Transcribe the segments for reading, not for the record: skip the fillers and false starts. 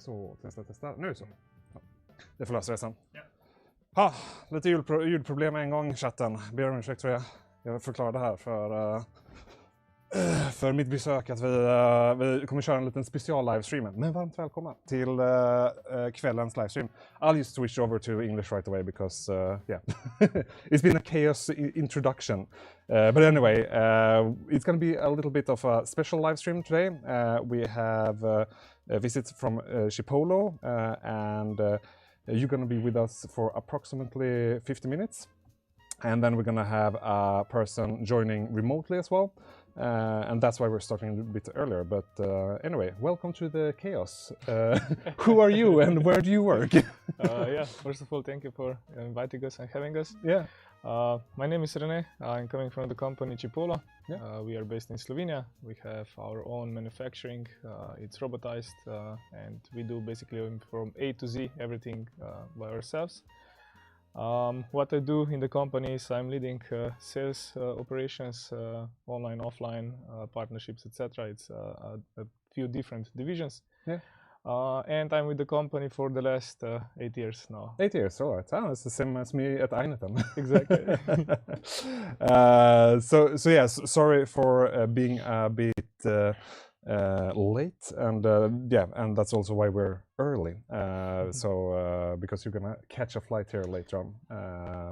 Så, testa. Nu så. Ja. Det får lösa det sen. Ha, lite ljudproblem en gång i chatten. Ber om ursäkt tror jag. Jag förklarade här för mitt besök att vi kommer köra en liten special livestream. Men varmt välkomna till kvällens livestream. I'll just switch over to English right away because yeah, it's been a chaos introduction. But anyway, it's going to be a little bit of a special livestream today. We have a visit from Chipolo and you're going to be with us for approximately 50 minutes. And then we're going to have a person joining remotely as well. And that's why we're starting a bit earlier. But anyway, welcome to the chaos. Who are you and where do you work? Yeah, first of all, thank you for inviting us and having us. Yeah. My name is Rene. I'm coming from the company Chipolo. Yeah. We are based in Slovenia. We have our own manufacturing. It's robotized and we do basically from A to Z everything by ourselves. What I do in the company is I'm leading sales operations, online, offline, partnerships, etc. It's a few different divisions. Yeah. And I'm with the company for the last 8 years now. 8 years, all right. Oh, it's the same as me at Inet then. Exactly. So yes, sorry for being a bit late, and yeah, and that's also why we're early. So because you're gonna catch a flight here later on.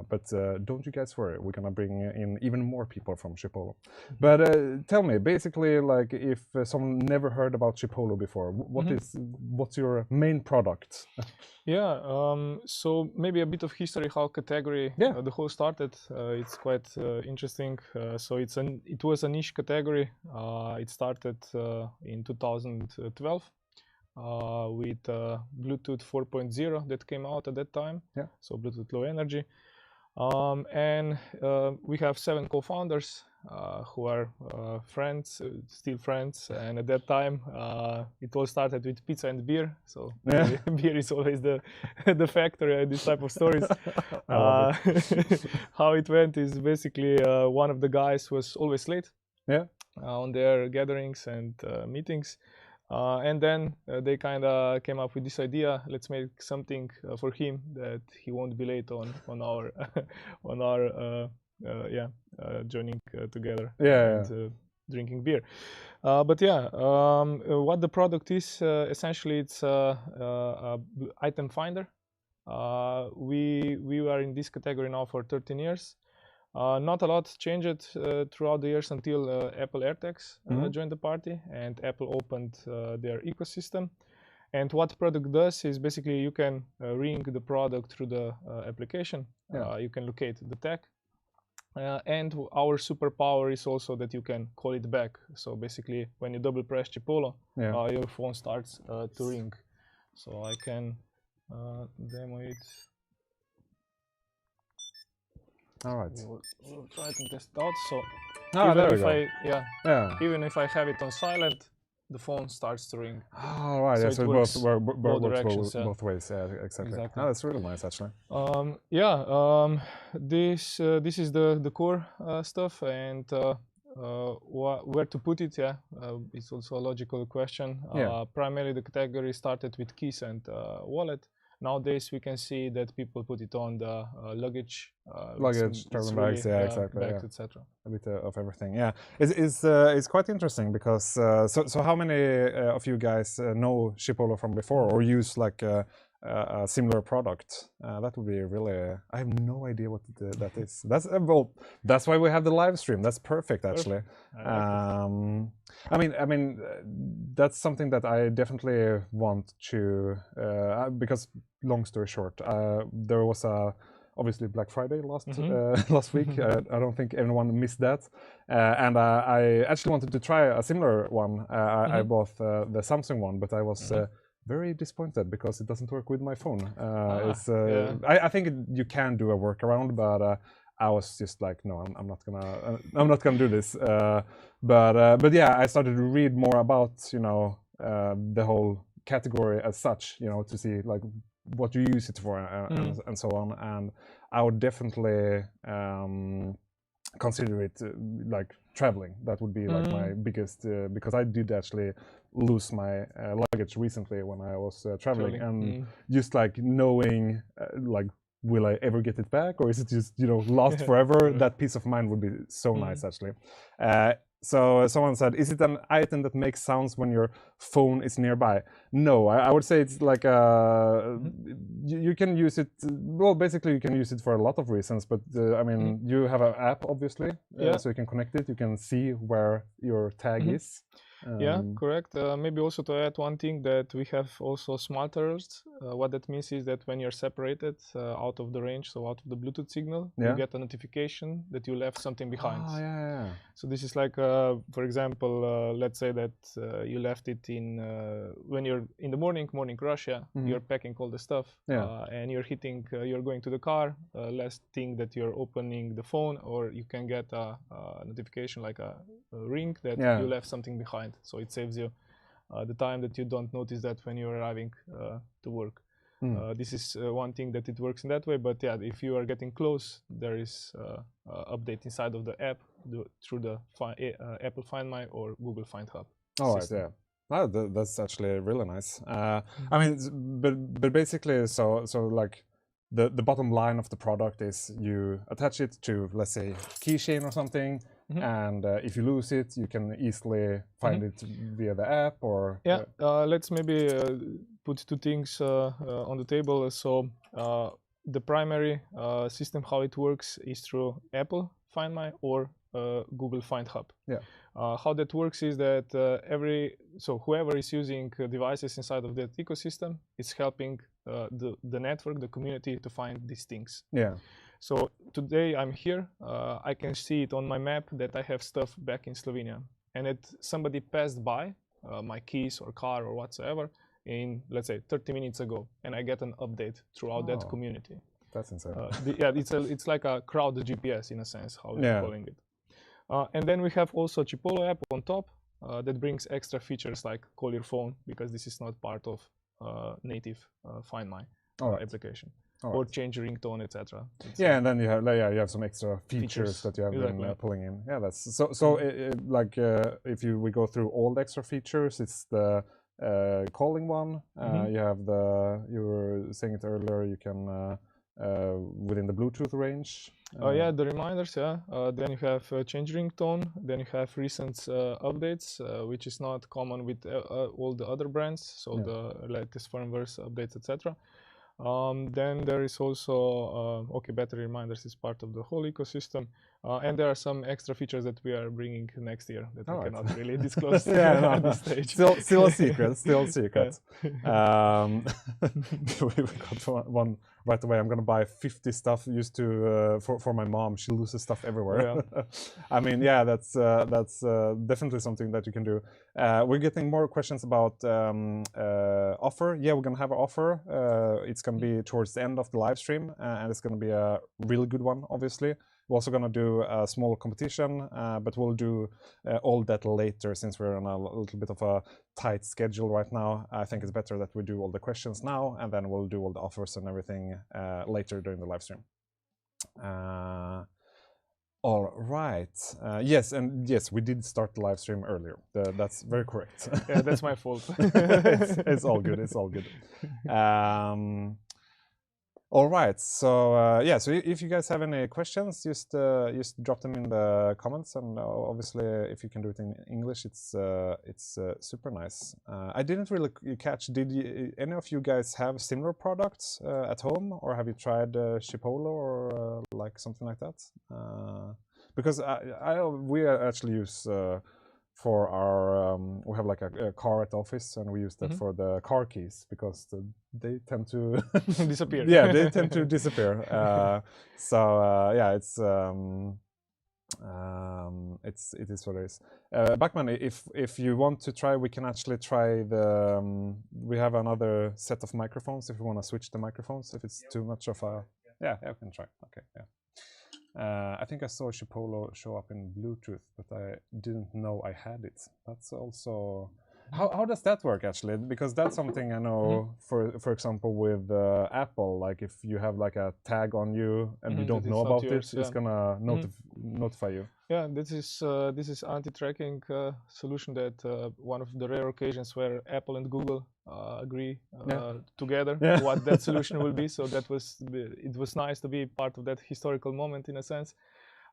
But don't you guys worry, we're gonna bring in even more people from Chipolo. But tell me, basically, like if someone never heard about Chipolo before, what's your main product? Yeah, so maybe a bit of history how category the whole started. It's quite interesting. So it was a niche category. It started in 2012 with Bluetooth 4.0 that came out at that time. Yeah. So Bluetooth Low Energy. And we have 7 co-founders who are friends, still friends. And at that time, it all started with pizza and beer. So beer is always the factor in this type of stories. How it went is basically one of the guys was always late on their gatherings and meetings. And then they kind of came up with this idea. Let's make something for him that he won't be late on our joining together and drinking beer. But yeah, what the product is essentially it's a item finder. We are in this category now for 13 years. Not a lot changed throughout the years until Apple AirTags joined the party and Apple opened their ecosystem. And what product does is basically you can ring the product through the application. You can locate the tag. And our superpower is also that you can call it back. So basically when you double press Chipolo, your phone starts to ring. So I can demo it. All right. We'll try to test it out. So even if I have it on silent, the phone starts to ring. All right. So it works both ways. Yeah, exactly. Oh, that's really nice, actually. This is the core stuff, and where to put it. It's also a logical question. Primarily, the category started with keys and wallet. Nowadays, we can see that people put it on the luggage, travel bags, exactly, bags, etc. A bit of everything, It's quite interesting because so how many of you guys know Chipolo from before or use like a similar product? That would be really. I have no idea what that is. That's why we have the live stream. That's perfect, actually. I mean, that's something that I definitely want to because. Long story short, there was obviously Black Friday last week. I don't think anyone missed that, and I actually wanted to try a similar one. I bought the Samsung one, but I was very disappointed because it doesn't work with my phone. I think you can do a workaround, but I was just like, no, I'm not gonna do this. But yeah, I started to read more about the whole category as such, to see like what you use it for and so on. And I would definitely consider it like traveling. That would be like my biggest, because I did actually lose my luggage recently when I was traveling, and just like knowing like, will I ever get it back, or is it just, you know, lost forever? That peace of mind would be so nice, actually. So someone said, is it an item that makes sounds when your phone is nearby? No, I would say it's like you can use it, well, basically you can use it for a lot of reasons, but I mean, you have an app, obviously, so you can connect it, you can see where your tag is. Yeah, correct. Maybe also to add one thing, that we have also smart alerts. What that means is that when you're separated out of the range, so out of the Bluetooth signal, you get a notification that you left something behind. Oh, yeah. So this is like, for example, let's say that you left it in when you're in the morning rush, you're packing all the stuff, and you're going to the car. Last thing that you're opening the phone, or you can get a notification like a ring that you left something behind. So it saves you the time that you don't notice that when you're arriving to work. This is one thing that it works in that way, but yeah, if you are getting close, there is update inside of the app through the Apple Find My or Google Find Hub. All right, yeah. Oh, that's actually really nice. I mean, but basically, so like the bottom line of the product is you attach it to, let's say, keychain or something, and if you lose it, you can easily find it via the app, or let's maybe put two things on the table. So the primary system, how it works, is through Apple Find My or Google Find Hub. How that works is that whoever is using devices inside of that ecosystem is helping the network, the community, to find these things. So today I'm here, I can see it on my map that I have stuff back in Slovenia, and somebody passed by my keys or car or whatsoever in, let's say, 30 minutes ago, and I get an update throughout that community. That's insane. It's like a crowd GPS in a sense, how we're calling it. And then we have also Chipolo app on top that brings extra features like call your phone, because this is not part of native Find My application. Or change ringtone, etc. And then you have some extra features that you have been pulling in. Yeah, that's so. Like if we go through all the extra features, it's the calling one. You have you were saying it earlier. You can within the Bluetooth range. The reminders. Then you have change ringtone. Then you have recent updates, which is not common with all the other brands. So the latest firmwares updates, etc. Then there is also battery reminders is part of the whole ecosystem, and there are some extra features that we are bringing next year that we cannot really disclose at this stage. Still a secret. Still secret. We got one right away. I'm gonna buy 50 stuff used to for my mom. She loses stuff everywhere. I mean, that's definitely something that you can do. We're getting more questions about offer. We're gonna have an offer. It's gonna be towards the end of the live stream, and it's gonna be a really good one, obviously. We're also gonna do a small competition, but we'll do all that later, since we're on a little bit of a tight schedule right now. I think it's better that we do all the questions now, and then we'll do all the offers and everything later during the live stream. All right. Yes, we did start the live stream earlier. That's very correct. That's my fault. It's all good. It's all good. All right. So so if you guys have any questions, just drop them in the comments, and obviously if you can do it in English, it's super nice. I didn't really catch. Did any of you guys have similar products at home, or have you tried Chipolo or like something like that? Because we actually use for our we have like a car at the office, and we use that for the car keys, because they tend to disappear. They tend to disappear. It is what it is. Bachman, if you want to try, we can actually try the. We have another set of microphones. If you want to switch the microphones, if it's too much of a. Yeah, we can try. Okay, yeah. I think I saw Chipolo show up in Bluetooth, but I didn't know I had it. That's also How does that work actually? Because that's something I know. For example, with Apple, like if you have like a tag on you and you don't know about it, it's gonna notify you. Yeah, this is anti-tracking solution that one of the rare occasions where Apple and Google agree together what that solution will be. So it was nice to be part of that historical moment in a sense.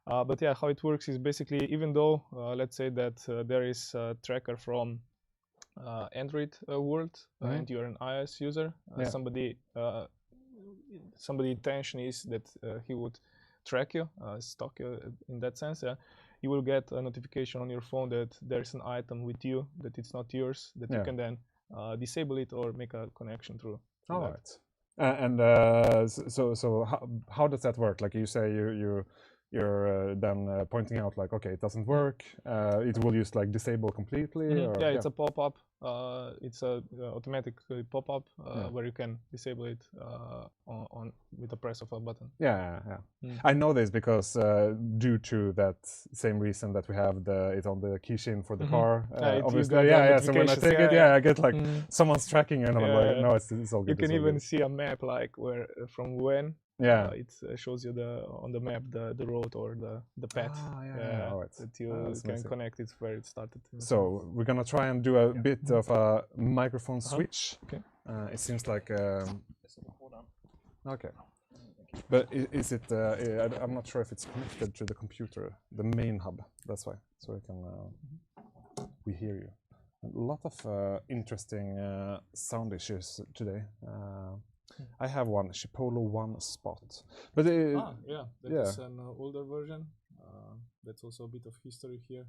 But yeah, how it works is basically, even though let's say that there is a tracker from Android world and you're an iOS user, somebody intention is that he would track you, stalk you in that sense. You will get a notification on your phone that there's an item with you, that it's not yours, that you can then disable it or make a connection through. All right. And so how does that work? Like you say, you're then pointing out like, okay, it doesn't work. It will just like disable completely. Or, it's a pop-up. It's a automatic pop-up where you can disable it on with the press of a button. I know this because due to that same reason that we have it on the keychain for the car. Obviously, so when I take it, I get like someone's tracking and I'm like, no, it's all good. You can even see a map like where from when. It shows you on the map the road or the path that you can connect it where it started. So we're gonna try and do a bit of a microphone switch. Okay. It seems like okay, but is it? I'm not sure if it's connected to the computer, the main hub. That's why. So we can we hear you. A lot of interesting sound issues today. I have one Chipolo one spot, but is an older version. That's also a bit of history here.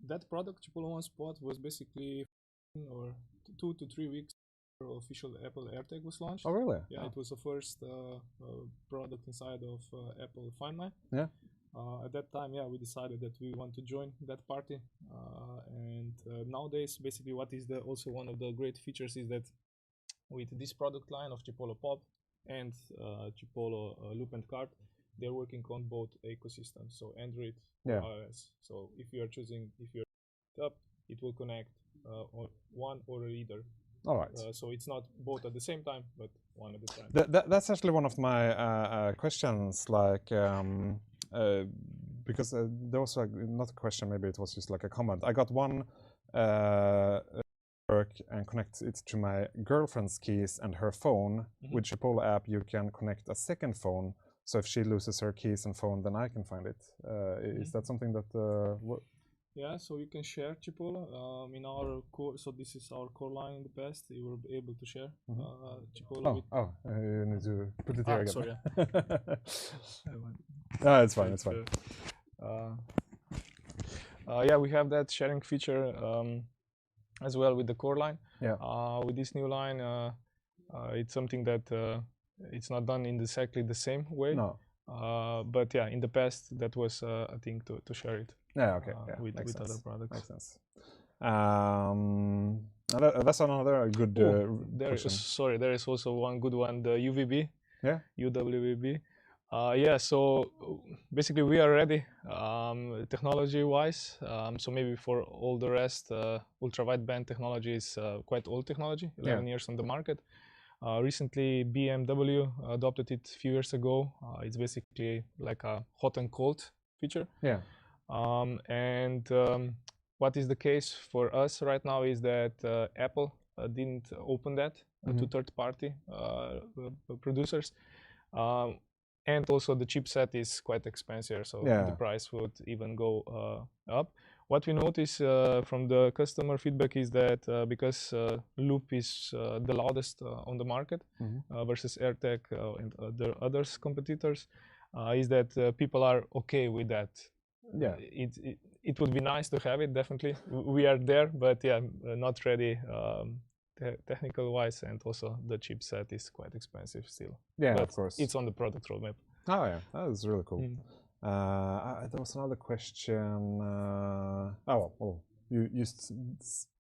That product Chipolo one spot was basically 2 to 3 weeks before official Apple AirTag was launched. Oh really? Yeah, it was the first product inside of Apple Find My. Yeah. At that time, we decided that we want to join that party. And nowadays, basically, what is also one of the great features is that with this product line of Chipolo Pop and Chipolo Loop and Cart, they're working on both ecosystems, so Android or iOS. So if you're up, it will connect on one or either. All right. So it's not both at the same time, but one at a time. That's actually one of my questions, like. Because there was not a question, maybe it was just like a comment. I got one work and connect it to my girlfriend's keys and her phone. With Chipolo app, you can connect a second phone. So if she loses her keys and phone, then I can find it. Is that something that? Yeah, so you can share Chipolo in our core. So this is our core line in the past. You were able to share Chipolo. You need to put it here again. Sorry. It's fine. It's fine. We have that sharing feature as well with the core line. With this new line, it's something that it's not done in exactly the same way. No. But in the past that was a thing to share it. With other products. Makes sense. That's another good question. There is also one good one, the UVB. UWB. So basically we are ready technology-wise. So maybe for all the rest, ultra-wideband technology is quite old technology, 11 years on the market. Recently, BMW adopted it a few years ago. It's basically like a hot and cold feature. What is the case for us right now is that Apple didn't open that to third-party producers. And also the chipset is quite expensive, so the price would even go up. What we notice from the customer feedback is that because Loop is the loudest on the market versus AirTag and the others competitors, is that people are okay with that. It would be nice to have it, definitely. We are there, but not ready technical wise, and also the chipset is quite expensive still. But of course. It's on the product roadmap. Oh yeah, that is really cool. There was another question. You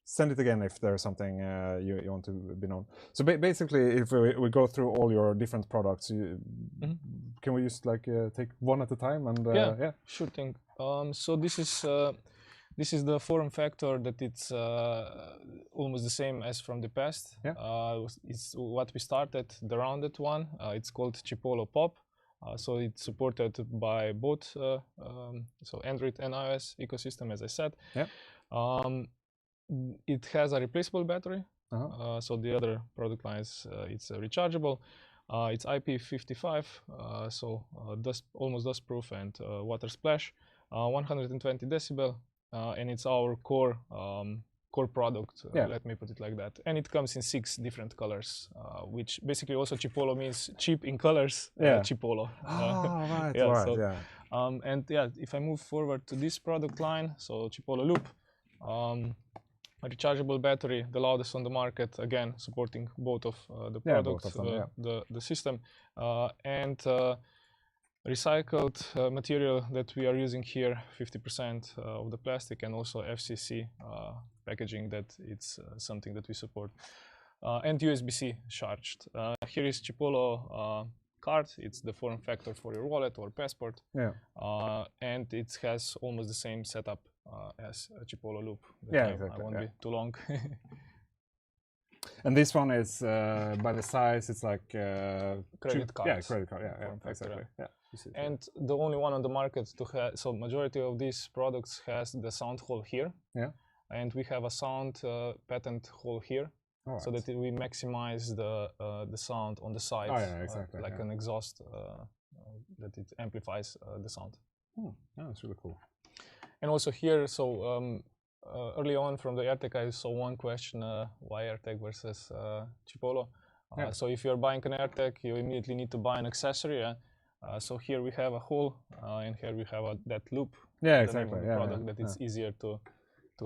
send it again if there's something you want to be known. So basically, if we go through all your different products, can we just like take one at a time? And sure thing. So this is This is the form factor that it's almost the same as from the past. Yeah. It's what we started, the rounded one. It's called Chipolo Pop. So it's supported by both so Android and iOS ecosystem, as I said. Yeah. It has a replaceable battery. Uh-huh. So the other product lines, it's rechargeable. It's IP55, so almost dust proof and water splash. 120 decibel, and it's our core product. Let me put it like that. And it comes in 6 different colors, which basically also Chipolo means cheap in colors. Chipolo. Right. Yeah, right. so, Yeah. And yeah, if I move forward to this product line, so Chipolo Loop. A rechargeable battery, the loudest on the market, again supporting both of the products, both of them, the system, and recycled material that we are using here, 50% of the plastic, and also FCC packaging, that it's something that we support, and USB-C charged. Here is Chipolo card. It's the form factor for your wallet or passport, and it has almost the same setup as a Chipolo Loop. Exactly. I won't be too long. And this one is by the size, it's like credit card. Yeah, credit card. Yeah, exactly. Yeah. And the only one on the market to have, so majority of these products has the sound hole here. Yeah. And we have a sound patent hole here, so that we maximize the sound on the side, exactly. like an exhaust, that it amplifies the sound. That's really cool. And also here, so early on from the AirTag, I saw one question, why AirTag versus Chipolo? So if you're buying an AirTag, you immediately need to buy an accessory. So here we have a hole, and here we have that loop. Yeah, exactly. Product that it's easier to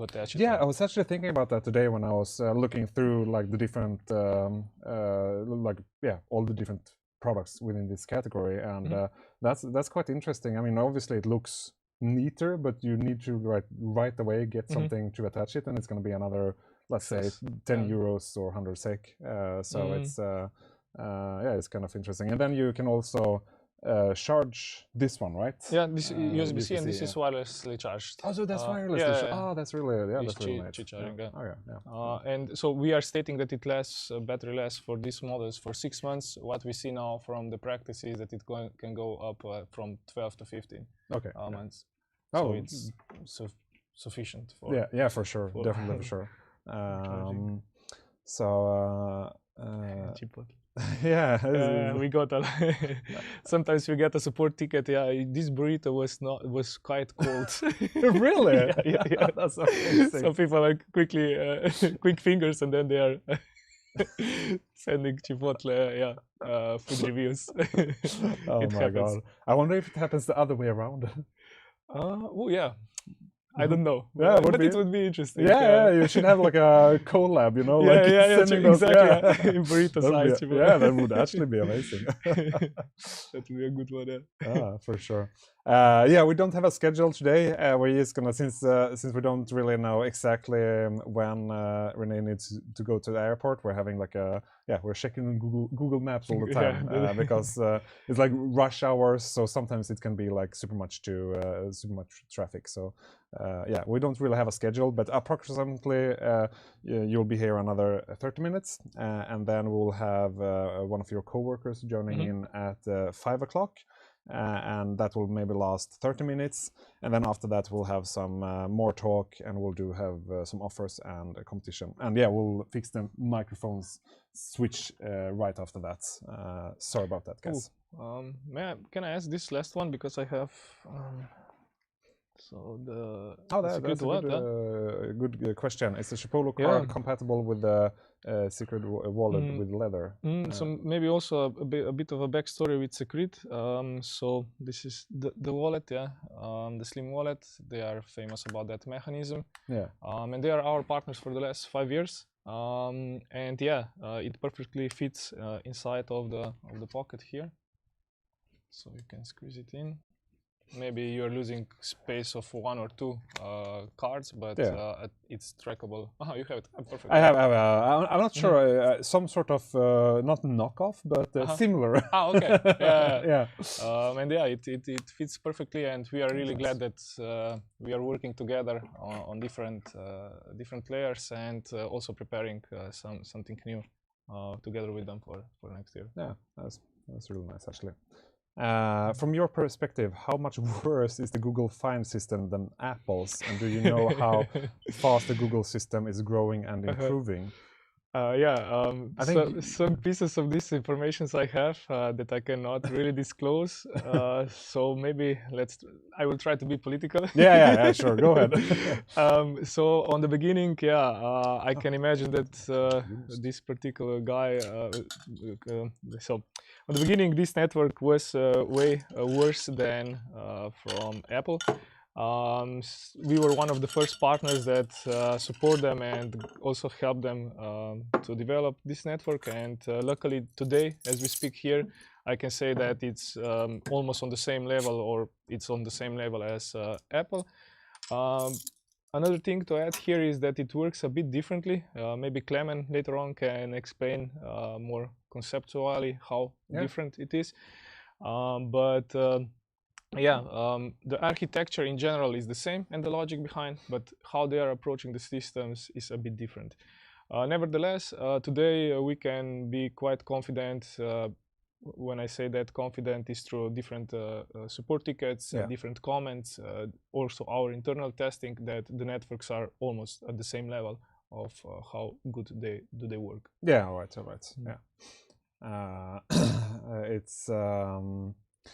attach it. Yeah, I was actually thinking about that today when I was looking through like the different, all the different products within this category, and that's quite interesting. I mean, obviously it looks neater, but you need to right away get something to attach it, and it's going to be another, let's say, 10 euros or 100 SEK. So it's it's kind of interesting. And then you can also charge this one, right? Yeah, this USB-C, and this is wirelessly charged. Oh, so that's wirelessly charged. Oh, that's really that's really nice. And so we are stating that it lasts, battery lasts for these models for 6 months. What we see now from the practice is that it can go up from 12 to 15 months. So it's sufficient for for sure, definitely for sure. We got sometimes we get a support ticket. This burrito was quite cold. Really? Yeah. That's amazing. Some people are quick fingers, and then they are sending Chipotle food reviews. Oh my god! I wonder if it happens the other way around. I don't know. Yeah, but it would be interesting. Yeah, you should have like a collab, you know, like sending those, exactly. Burrito size. That would actually be amazing. That would be a good one. For sure. We don't have a schedule today. We're just gonna, since we don't really know exactly when Renee needs to go to the airport, we're having like we're checking Google Maps all the time because it's like rush hours, so sometimes it can be like super much traffic. So we don't really have a schedule, but approximately you'll be here another 30 minutes, and then we'll have one of your coworkers joining in at 5 o'clock. And that will maybe last 30 minutes, and then after that we'll have some more talk, and we'll have some offers and a competition, and we'll fix the microphones switch right after that. Sorry about that, guys. Can I ask this last one, because I have that's a good question. Is the Chipolo card compatible with the secret wallet with leather? So maybe also a bit of a backstory with Secret. So this is the wallet, the Slim wallet. They are famous about that mechanism. And they are our partners for the last 5 years. It perfectly fits inside of the pocket here. So you can squeeze it in. maybe you're losing space of 1 or 2 cards, but it's trackable. Oh, you have it. Perfect. I have I'm not sure, some sort of not knockoff, but similar. Okay. Yeah. And it fits perfectly, and we are really glad that we are working together on different layers, and also preparing something new together with them for next year. Yeah, that's really nice, actually. From your perspective, how much worse is the Google Find system than Apple's, and do you know how fast the Google system is growing and improving? I think some pieces of this information I have that I cannot really disclose. So maybe I will try to be political. Yeah, sure. Go ahead. So on the beginning, I can imagine that this particular guy. So on the beginning, this network was way worse than from Apple. We were one of the first partners that support them and also help them to develop this network. And luckily today, as we speak here, I can say that it's almost on the same level, or it's on the same level as Apple. Another thing to add here is that it works a bit differently. Maybe Clement later on can explain more conceptually how different it is. The architecture in general is the same and the logic behind, but how they are approaching the systems is a bit different. Nevertheless, today we can be quite confident. When I say that confident is through different support tickets, different comments, also our internal testing, that the networks are almost at the same level of how good they work. Yeah, all right. Yeah. It's...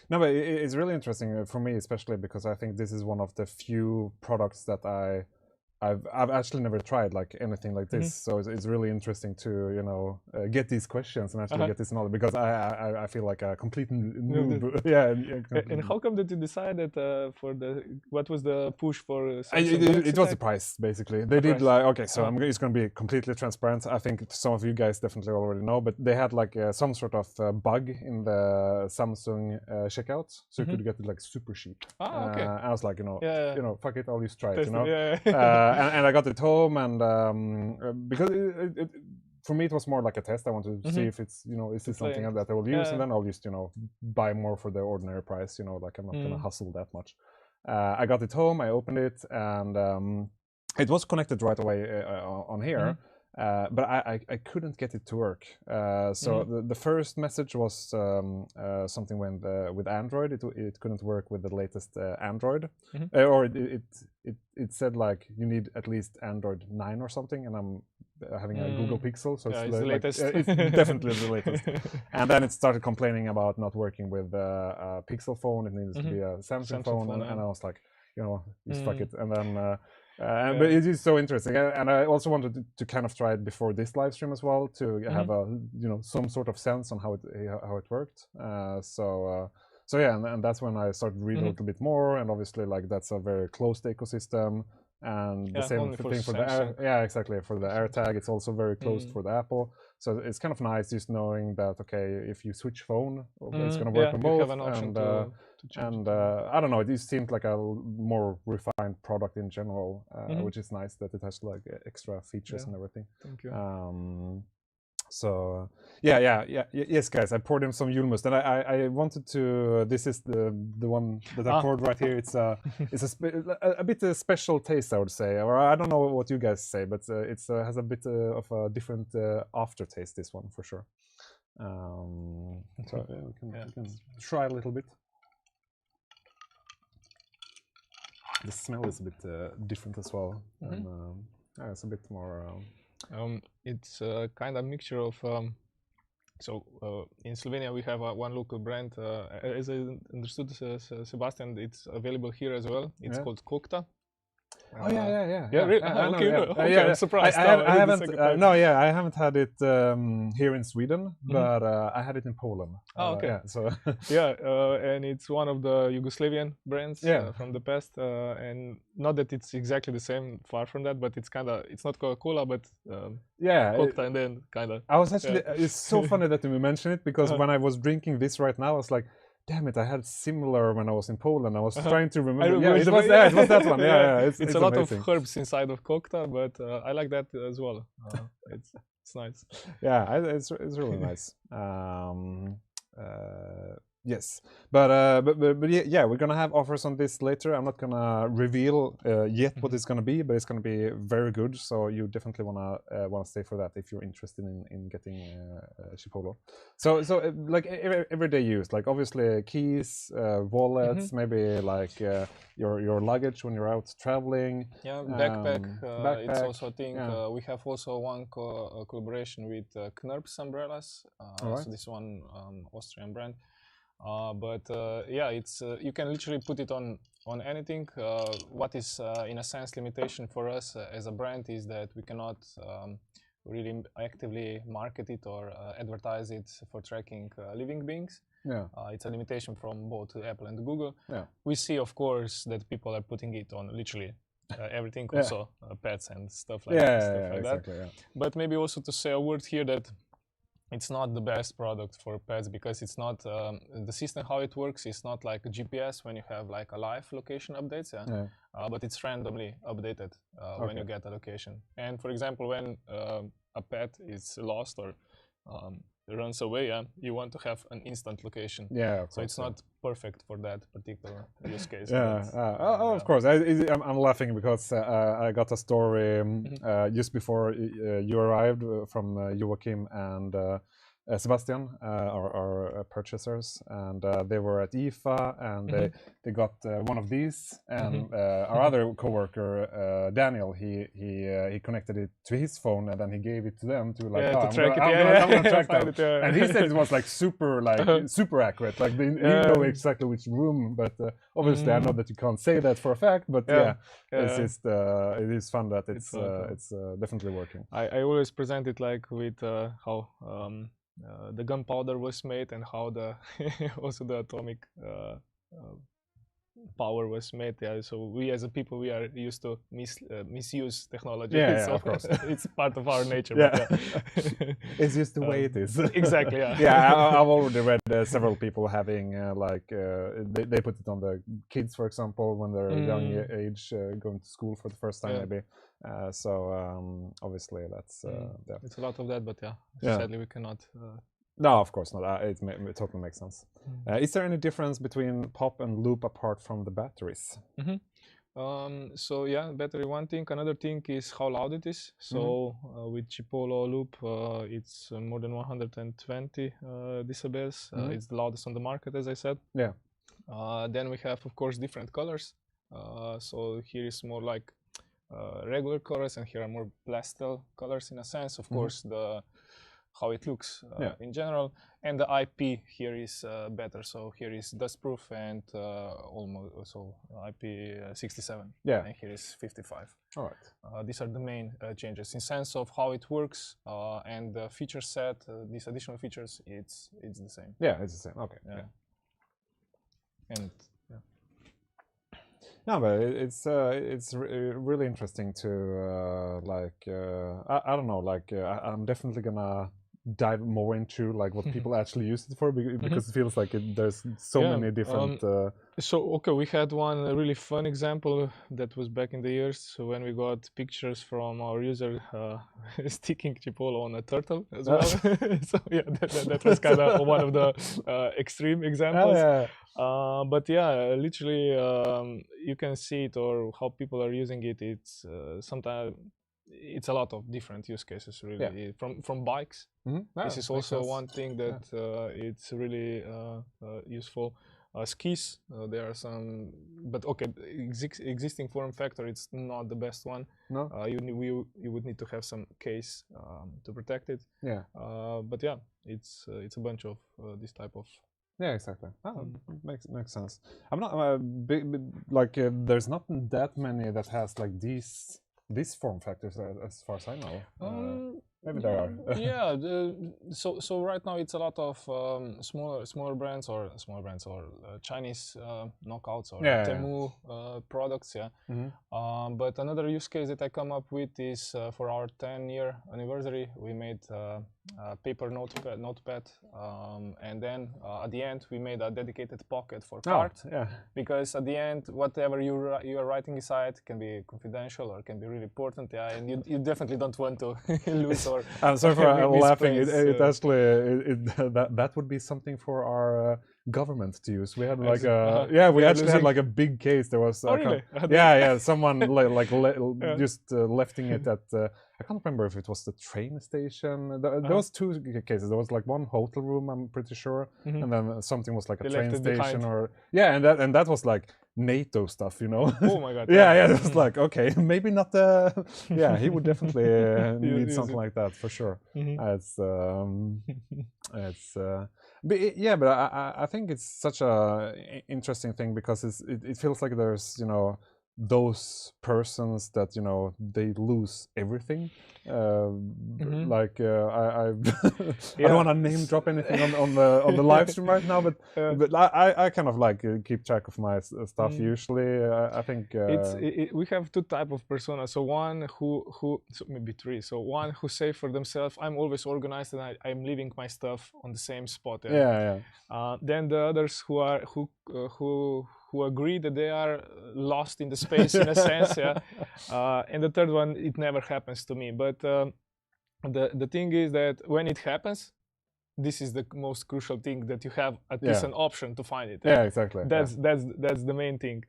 No, but it's really interesting for me, especially because I think this is one of the few products that I've actually never tried like anything like this. So it's really interesting to get these questions and actually get this knowledge, because I feel like a complete noob. And how come that you decided what was the push for? It was the price, basically. They did like, okay, so it's going to be completely transparent. I think some of you guys definitely already know, but they had like some sort of bug in the Samsung checkout, so you could get it like super cheap. Okay. I was like, fuck it, I'll just try it. And I got it home, and because for me it was more like a test. I wanted to see if it's is this something that I will use, and then I'll just buy more for the ordinary price. Like I'm not gonna hustle that much. I got it home, I opened it, and it was connected right away on here. But I couldn't get it to work. So the first message was something with Android. It couldn't work with the latest Android, or it said like you need at least Android 9 or something, and I'm having a Google Pixel, so it's the latest. It's definitely the latest. And then it started complaining about not working with a Pixel phone. It needs to be a Samsung phone, and I was like, just fuck it. And then. But it is so interesting, and I also wanted to kind of try it before this live stream as well, to have a some sort of sense on how it worked. So yeah, and that's when I started reading a little bit more, and obviously like that's a very closed ecosystem, and the same thing for the exactly, for the AirTag. It's also very closed for the Apple. So it's kind of nice just knowing that if you switch phone, it's going to work on both. You have an option to change I don't know, it just seemed like a more refined product in general, which is nice that it has like extra features and everything. Thank you. So yes, guys, I poured in some Julmust, and I wanted to. This is the one that I poured right here. It's a bit a special taste, I would say, or I don't know what you guys say, but it has a bit of a different aftertaste. This one for sure. So we can try a little bit. The smell is a bit different as well, and it's a bit more. It's a kind of mixture of. In Slovenia we have one local brand. As I understood, Sebastian, it's available here as well. It's called Kokta. Yeah. Really? Okay, I'm surprised. I haven't had it here in Sweden, but I had it in Poland. Okay. And it's one of the Yugoslavian brands from the past, and not that it's exactly the same, far from that, but it's not Coca-Cola, but Kokta, and then kind of. I was actually, it's so funny that you mention it, because when I was drinking this right now, I was like, damn it, I had similar when I was in Poland. I was trying to remember. remember It was that one. Yeah, it's a lot amazing. of herbs inside of kokta, but I like that as well. It's nice. Yeah, it's really nice. Yes, but yeah, we're gonna have offers on this later. I'm not gonna reveal yet what it's gonna be, but it's gonna be very good. So you definitely wanna stay for that if you're interested in getting Chipolo. So like everyday use, like obviously keys, wallets, maybe like your luggage when you're out traveling. Yeah, backpack. Backpack. It's also a thing. Yeah. We have also one collaboration with Knurps umbrellas. Alright. So this one Austrian brand. Yeah, it's you can literally put it on anything. What is in a sense limitation for us as a brand is that we cannot really actively market it or advertise it for tracking living beings. Yeah. It's a limitation from both Apple and Google. Yeah. We see, of course, that people are putting it on literally everything, also pets and stuff like exactly, that. Yeah. But maybe also to say a word here that it's not the best product for pets because it's not the system. How it works is not like a GPS when you have like a live location updates, but it's randomly updated when you get a location. And for example, when a pet is lost or runs away, you want to have an instant location. Yeah, so it's not perfect for that particular use case. Of course. I'm laughing because I got a story just before you arrived from Joachim and Sebastian, our purchasers, and they were at IFA, and they got one of these, and our other coworker Daniel, he connected it to his phone, and then he gave it to them to like to track it. I'm gonna track that. And he said it was like super accurate, like he know exactly which room, but obviously I know that you can't say that for a fact, but it's just it is fun that it's definitely working. I always present it like with how the gunpowder was made and how the also the atomic power was made. So we as a people, we are used to misuse technology. So of course. It's part of our nature. It's just the way it is. Exactly. I've already read several people having they put it on the kids, for example, when they're young age, going to school for the first time, maybe. Obviously that's it's a lot of that, but sadly we cannot. No, of course not. It totally makes sense. Is there any difference between pop and loop apart from the batteries? So battery one thing. Another thing is how loud it is. So with Chipolo loop, it's more than 120 decibels. It's the loudest on the market, as I said. Yeah. Then we have, of course, different colors. So here is more like regular colors, and here are more pastel colors in a sense. Of course, how it looks in general, and the IP here is better. So here is dustproof and almost also IP67. Yeah, and here is 55. All right. These are the main changes in sense of how it works and the feature set. These additional features, it's the same. Yeah, it's the same. Okay. Yeah. And no, but it's really interesting to I don't know, like I'm definitely gonna dive more into like what people actually use it for, because it feels like there's so many different we had one really fun example that was back in the years when we got pictures from our user sticking Chipolo on a turtle as well. So that was kind of one of the extreme examples. But literally you can see it, or how people are using it. It's sometimes it's a lot of different use cases, really. From bikes. This is also one thing that it's really useful. Skis, there are some, but existing form factor, it's not the best one. No. You would need to have some case to protect it. But it's a bunch of this type of. Yeah, exactly. Makes sense. I'm not there's not that many that has like these form factors as far as I know. Maybe there are. So right now it's a lot of smaller brands or Chinese knockouts or Temu products. But another use case that I come up with is for our 10-year anniversary, we made paper notepad, and then at the end we made a dedicated pocket for card. Yeah. Because at the end, whatever you are writing inside can be confidential or can be really important. Yeah, and you definitely don't want to lose or. I'm sorry for laughing. It misplace, actually that would be something for our government to use. We had like we are actually had losing- like a big case. There was Oh, really? someone just lefting it at I can't remember if it was the train station. There was two cases. There was like one hotel room, I'm pretty sure, and then something was like a They train left it station behind. and that was like NATO stuff, you know. Oh my god. yeah, it was like okay, maybe not the. Yeah, he would definitely need Use something it. like that for sure. Mhm. But I think it's such a interesting thing because it feels like there's those persons that they lose everything. Like I I don't want to name drop anything on the live stream right now, but I kind of like keep track of my stuff usually. I think we have two type of personas. So one who so maybe three. So one who say for themselves, I'm always organized and I'm leaving my stuff on the same spot. yeah. Then the others who agree that they are lost in the space in a sense. And the third one, it never happens to me. But the thing is that when it happens, this is the most crucial thing, that you have at least an option to find it. Yeah, exactly. That's the main thing.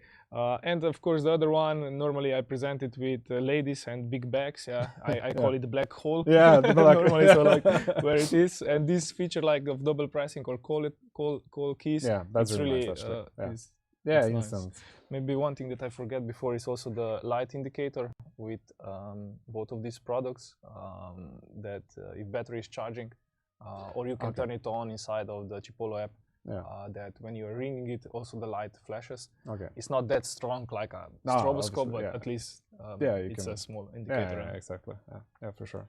And of course the other one, normally I present it with ladies and big bags. I call it the black hole. Yeah, the black normally. So like where it is, and this feature like of double pressing or call keys. Yeah, that's it's really really nice, actually. it's instant. nice. Maybe one thing that I forget before is also the light indicator with both of these products, that if battery is charging, or you can turn it on inside of the Chipolo app, that when you're ringing it, also the light flashes. Okay. It's not that strong like a No, stroboscope, but yeah. at least it's a small Yeah, indicator. exactly. Yeah, for sure.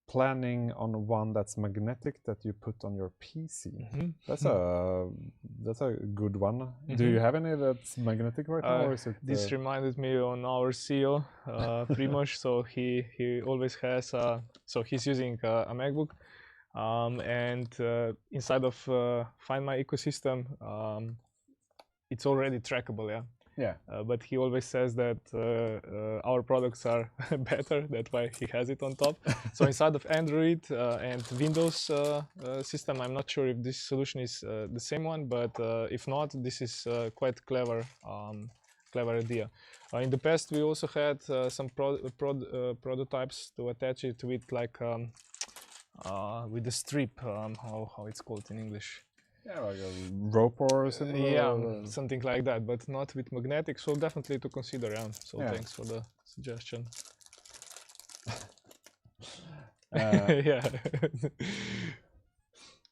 Planning on one that's magnetic that you put on your PC. That's a good one. Do you have any that's magnetic right now, or is it? This reminded me on our CEO, Primož. So he always has. So he's using a MacBook, and inside of Find My Ecosystem, it's already trackable. Yeah. But he always says that our products are better. That's why he has it on top. So inside of Android and Windows system, I'm not sure if this solution is the same one, but if not, this is quite clever idea. In the past, we also had some prototypes to attach it with like with the strip. How it's called in English? Yeah, like a rope or something. Yeah, something like that, but not with magnetic. So definitely to consider. So thanks for the suggestion. Yeah.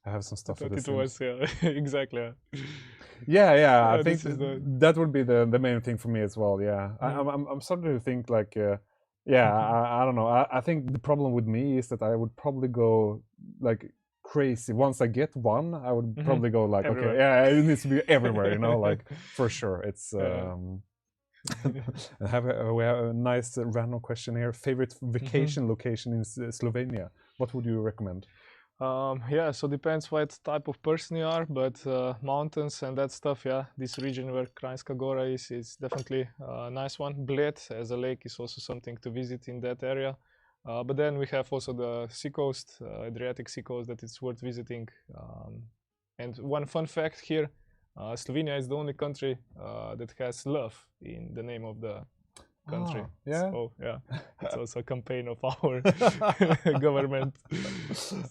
I have some stuff. But it was exactly. Yeah. I think that would be the main thing for me as well. Yeah, I'm starting to think like. I don't know. I think the problem with me is that I would probably go like crazy. Once I get one, I would probably go like, everywhere. Okay, it needs to be everywhere, like for sure. It's we have a nice random question here. Favorite vacation location in Slovenia? What would you recommend? So depends what type of person you are, but mountains and that stuff, this region where Kranjska Gora is definitely a nice one. Bled as a lake is also something to visit in that area. But then we have also the seacoast, Adriatic seacoast, that it's worth visiting. And one fun fact here, Slovenia is the only country that has love in the name of the country. So it's also a campaign of our government.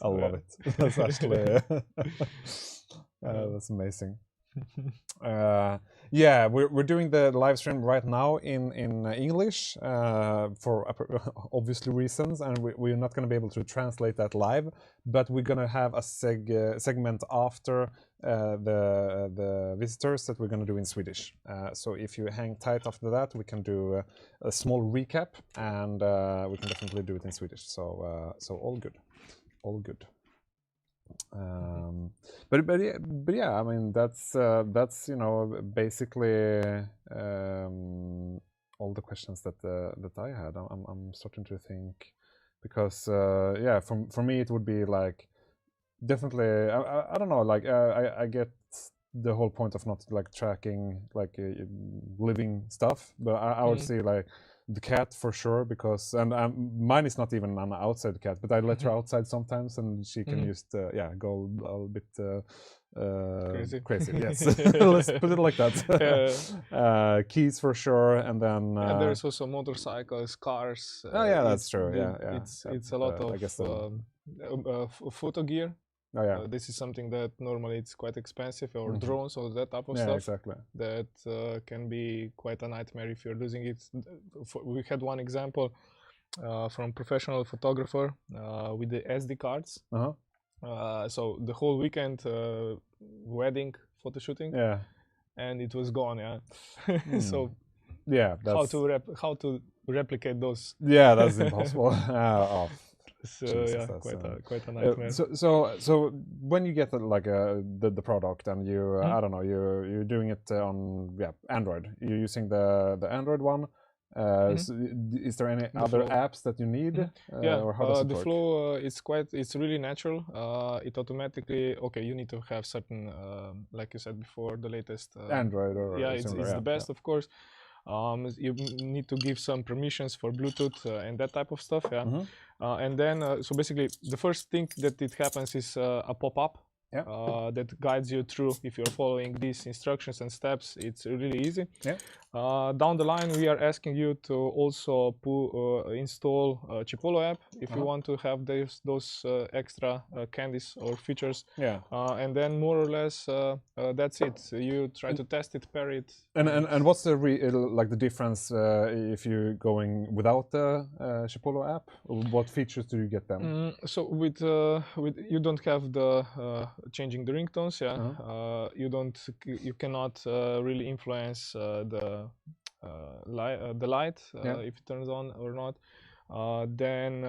I love it. That's actually that's amazing. We're doing the live stream right now in English for obviously reasons, and we're not going to be able to translate that live, but we're going to have a segment after the visitors that we're going to do in Swedish. So if you hang tight after that, we can do a small recap, and we can definitely do it in Swedish. So all good. But yeah, I mean that's basically all the questions that I had. I'm starting to think because yeah, for me it would be like definitely I don't know, like I get the whole point of not like tracking like living stuff, but I would say like the cat for sure, because and mine is not even an outside cat, but I let her outside sometimes and she can just yeah, go a little bit crazy. Yes. Let's put it like that. Keys for sure, and then there's also motorcycles, cars. Oh yeah, that's true. Yeah, It's a lot of I guess photo gear. Oh yeah. This is something that normally it's quite expensive, or drones or that type of Yeah, stuff. exactly. That can be quite a nightmare if you're losing it. We had one example from professional photographer with the SD cards. So the whole weekend wedding photo shooting. Yeah. And it was gone. Yeah. So yeah, that's how to replicate those? Yeah, that's impossible. Oh. So Jesus, yeah, that's, quite a nightmare. So when you get like the product and you I don't know, you're doing it on Android, you're using the Android one. So is there any other apps that you need? Or how does it the work? flow it's really natural. It automatically, okay, you need to have certain like you said before, the latest Android or it's the best, of course. You need to give some permissions for Bluetooth and that type of stuff. And then so basically the first thing that it happens is a pop-up that guides you through. If you're following these instructions and steps, it's really easy. Down the line, we are asking you to also install Chipolo app if you want to have those extra candies or features. And then more or less that's it. You try to test it, pair it. And what's the like the difference if you're going without the Chipolo app? What features do you get then? So with you don't have the changing the ringtones. You cannot really influence the light if it turns on or not. Then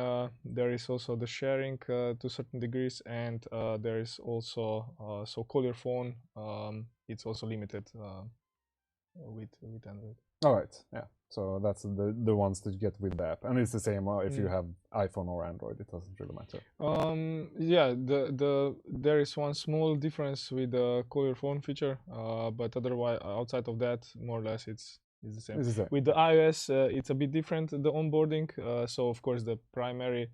there is also the sharing to certain degrees, and there is also so call your phone. It's also limited with Android. All right, yeah. So that's the ones that you get with the app, and it's the same if you have iPhone or Android. It doesn't really matter. Yeah, there is one small difference with the call your phone feature, but otherwise outside of that, more or less it's the same. With the iOS, it's a bit different, the onboarding. So of course the primary,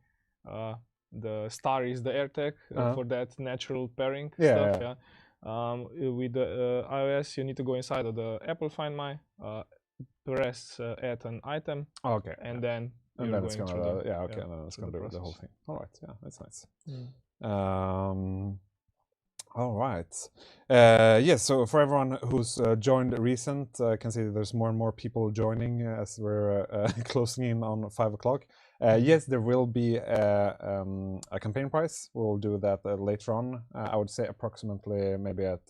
the star is the AirTag for that natural pairing stuff. With the iOS, you need to go inside of the Apple Find My, press add an item, and then it's gonna and then it's gonna do the whole thing. All right, yeah, that's nice. All right. Yes, so for everyone who's joined recent, I can see that there's more and more people joining as we're closing in on 5 o'clock. Yes, there will be a campaign prize. We'll do that later on. I would say approximately maybe at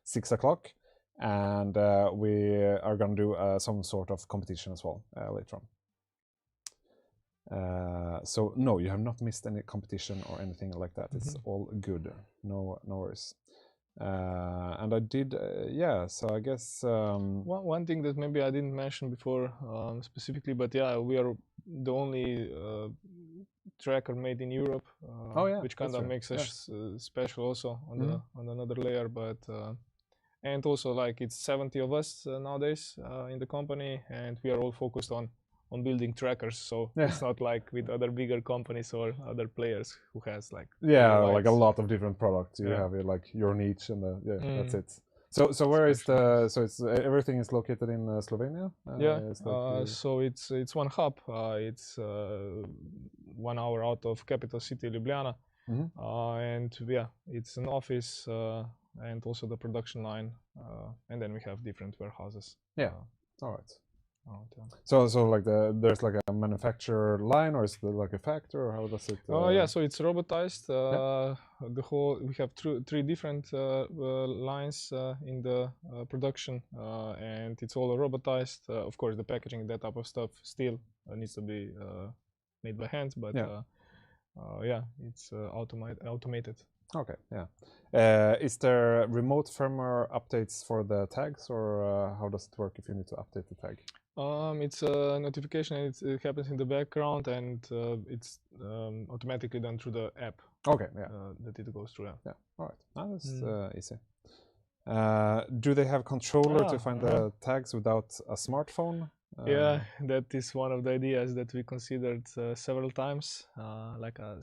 6 o'clock. And we are going to do some sort of competition as well later on. So no, you have not missed any competition or anything like that. It's all good. No worries. And I did, so I guess one thing that maybe I didn't mention before specifically, but yeah, we are the only tracker made in Europe, which kind of makes us special also on another layer. But and also, like, it's 70 of us nowadays in the company, and we are all focused on building trackers. So it's not like with other bigger companies or other players who has like like a lot of different products. You have like your niche, and that's it. So where is the it's everything is located in Slovenia? So it's one hub. It's 1 hour out of capital city Ljubljana, and it's an office. And also the production line, and then we have different warehouses. All right. So like there's like a manufacturer line, or is it like a factory, or how does it? So it's robotized. The whole we have three different lines in the production, and it's all robotized. Of course, the packaging, that type of stuff, still needs to be made by hand, but it's automated. Okay, yeah. Is there remote firmware updates for the tags, or how does it work if you need to update the tag? It's a notification, and it happens in the background, and it's automatically done through the app. Okay, yeah. That it goes through. Yeah, all right. That's easy. Do they have controller to find the tags without a smartphone? Yeah, that is one of the ideas that we considered several times, like a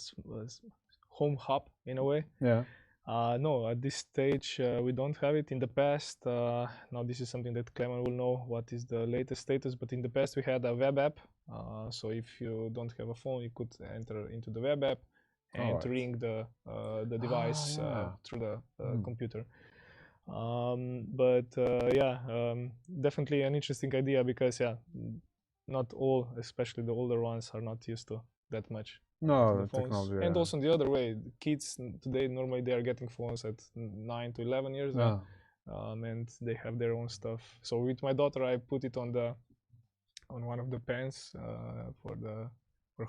home hub in a way. Yeah. No, at this stage we don't have it. In the past, now this is something that Clement will know what is the latest status, but in the past we had a web app. So if you don't have a phone, you could enter into the web app and ring the device through the computer. Definitely an interesting idea, because not all, especially the older ones, are not used to that much. No, technology. And also the other way, kids today normally they are getting phones at 9 to 11 years old, and they have their own stuff. So with my daughter, I put it on one of the pens for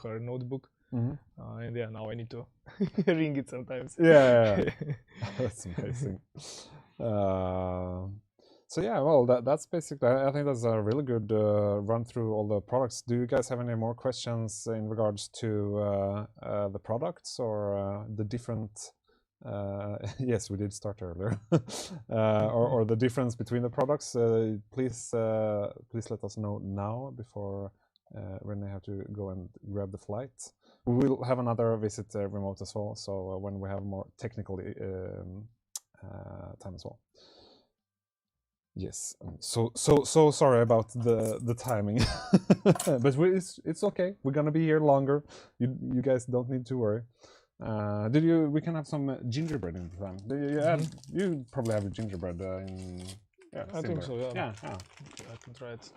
her notebook. And now I need to ring it sometimes. Yeah. That's amazing. So yeah, well, that's basically, I think that's a really good run through all the products. Do you guys have any more questions in regards to the products or the different, yes, we did start earlier, or the difference between the products? Please let us know now before Renee have to go and grab the flight. We will have another visit remote as well, so when we have more technical time as well. Yes, so sorry about the timing, but it's okay. We're gonna be here longer. You guys don't need to worry. We can have some gingerbread in time. You probably have a gingerbread in. Yeah, I think so. Yeah. Yeah. I can try it.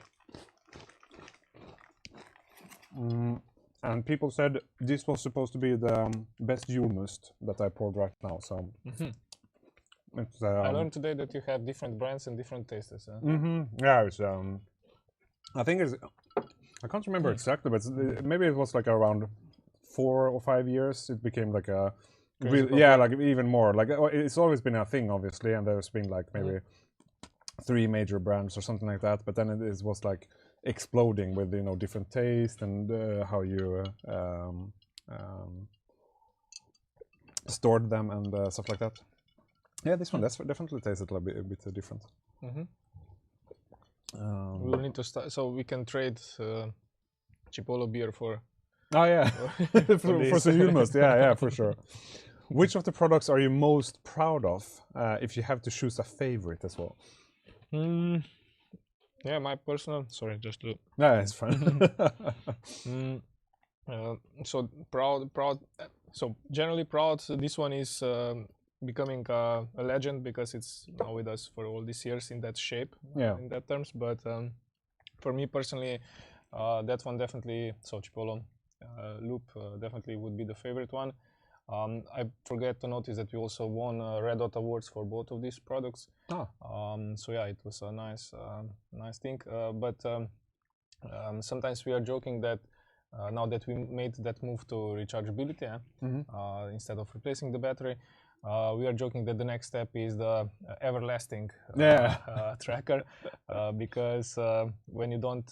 And people said this was supposed to be the best julmust that I poured right now. So. I learned today that you have different brands and different tastes. Yeah, it's I think it's, I can't remember exactly, but maybe it was like around 4 or 5 years. It became like a like even more. Like it's always been a thing, obviously, and there's been like maybe 3 major brands or something like that. But then it was like exploding with different taste and how you stored them and stuff like that. Yeah, this one definitely tasted a bit different. We will need to start, so we can trade Chipolo beer for. Oh yeah, for some julmust. Yeah, for sure. Which of the products are you most proud of? If you have to choose a favorite as well. Yeah, my personal. Sorry, just to. Yeah, it's fine. So proud. So generally proud. This one is. Becoming a legend because it's now with us for all these years in that shape, in that terms. But for me personally, that one definitely, so Chipolo Loop definitely would be the favorite one. I forget to notice that we also won Red Dot Awards for both of these products. So yeah, it was a nice thing. But sometimes we are joking that now that we made that move to rechargeability, instead of replacing the battery, we are joking that the next step is the everlasting tracker, because when you don't,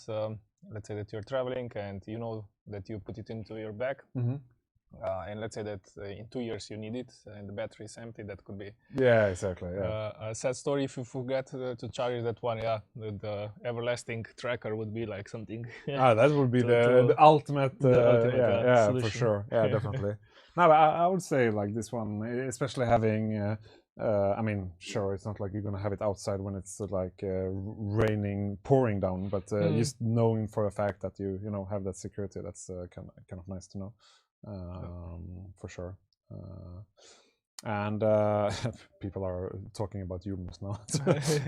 let's say that you're traveling and you know that you put it into your bag, and let's say that in 2 years you need it and the battery is empty, that could be exactly a sad story if you forget to charge that one. The everlasting tracker would be like something. That would be the ultimate, solution. For sure. Yeah, definitely. No, I would say like this one, especially having, I mean, sure, it's not like you're gonna have it outside when it's like raining, pouring down, but just knowing for a fact that you have that security, that's kind of nice to know, for sure. And people are talking about julmust now.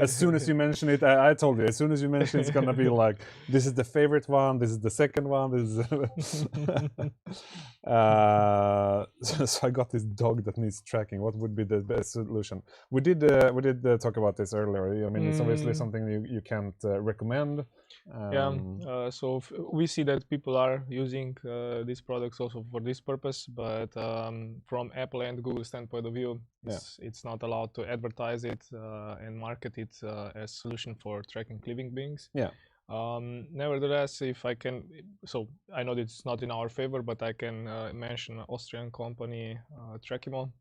As soon as you mention it, I told you, as soon as you mention it's gonna be like, this is the favorite one, this is the second one, this is so I got this dog that needs tracking. What would be the best solution? We did talk about this earlier. I mean, it's obviously something you can't recommend. So we see that people are using these products also for this purpose, but from Apple and Google standpoint of view. It's not allowed to advertise it and market it as solution for tracking living beings. Yeah. Nevertheless, if I can, so I know that it's not in our favor, but I can mention an Austrian company, Trackimo,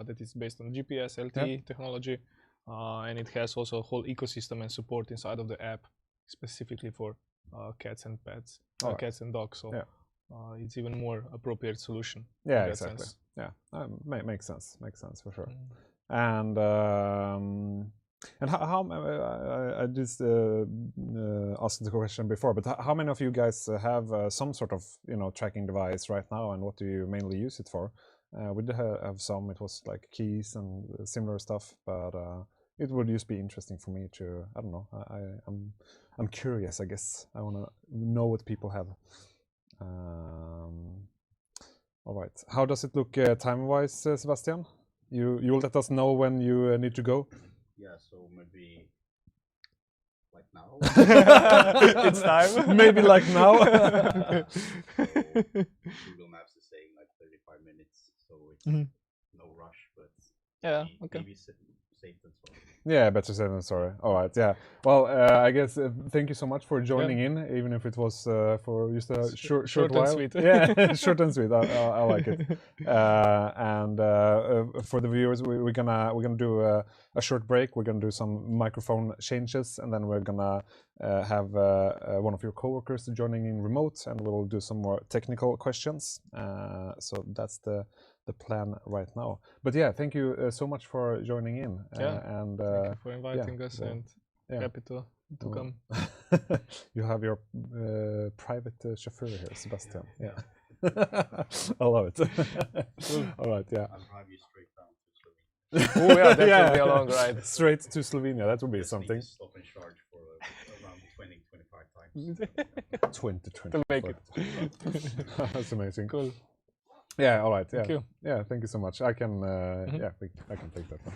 that is based on GPS LTE technology, and it has also a whole ecosystem and support inside of the app, specifically for cats and pets, cats and dogs. So it's even more appropriate solution. Yeah, exactly. Sense. Yeah, makes sense. Makes sense for sure. And how I just asked the question before, but how many of you guys have some sort of tracking device right now, and what do you mainly use it for? We did have some. It was like keys and similar stuff, but it would just be interesting for me to. I don't know. I'm curious. I guess I want to know what people have. All right. How does it look time-wise, Sebastian? You'll let us know when you need to go. Yeah, so maybe like now. It's time. Maybe like now. So Google Maps is saying like 35 minutes, so it's no rush, but maybe safe than sorry. Yeah, better safe than sorry. All right, yeah. Well, I guess thank you so much for joining in, even if it was for just a short while. And sweet. Yeah, short and sweet. I like it. And for the viewers, we're gonna do a short break. We're gonna do some microphone changes, and then we're gonna have one of your coworkers joining in remote, and we'll do some more technical questions. So that's the plan right now. But yeah, thank you so much for joining in. And thank you for inviting us, and happy to come. You have your private chauffeur here, Sebastian. Yeah. I love it. All right, yeah. I'll drive you straight down to Slovenia. Oh yeah, that would be a long ride. Straight to Slovenia, that would be something. Stop and charge for around 20-25 times. 20-25. To make it. That's amazing. Cool. Yeah, all right. Yeah. Thank you. Yeah, thank you so much. I can I can take that one.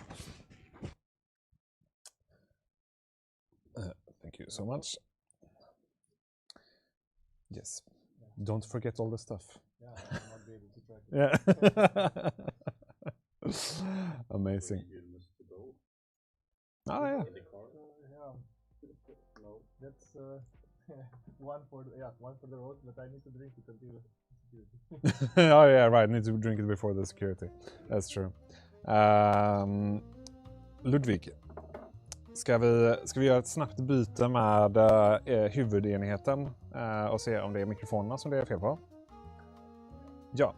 Thank you so much. Yes. Don't forget all the stuff. Yeah, I'll not be able to track it. Yeah. Amazing. Oh yeah. No, that's one for the road, but I need to drink it until. Oh yeah, right. Need to drink it before the security. That's true. Ludvig, ska vi göra ett snabbt byte med huvudenheten och se om det är mikrofonerna som det är fel på? Ja,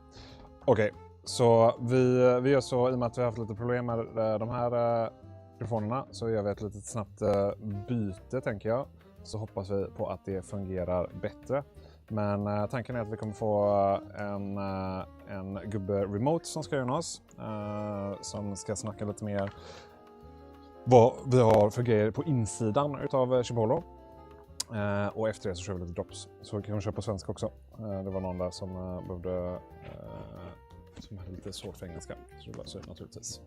okej. Så vi gör så, i och med att vi har haft lite problem med de här mikrofonerna, så gör vi ett litet snabbt byte, tänker jag. Så hoppas vi på att det fungerar bättre. Men tanken är att vi kommer få en gubbe remote som ska göra oss. Som ska snacka lite mer vad vi har för grejer på insidan utav Chipolo. Och efter det så kör vi lite drops. Så vi kan köra på svenska också. Det var någon där som behövde som hade lite svårt för engelska. Så det löser naturligtvis.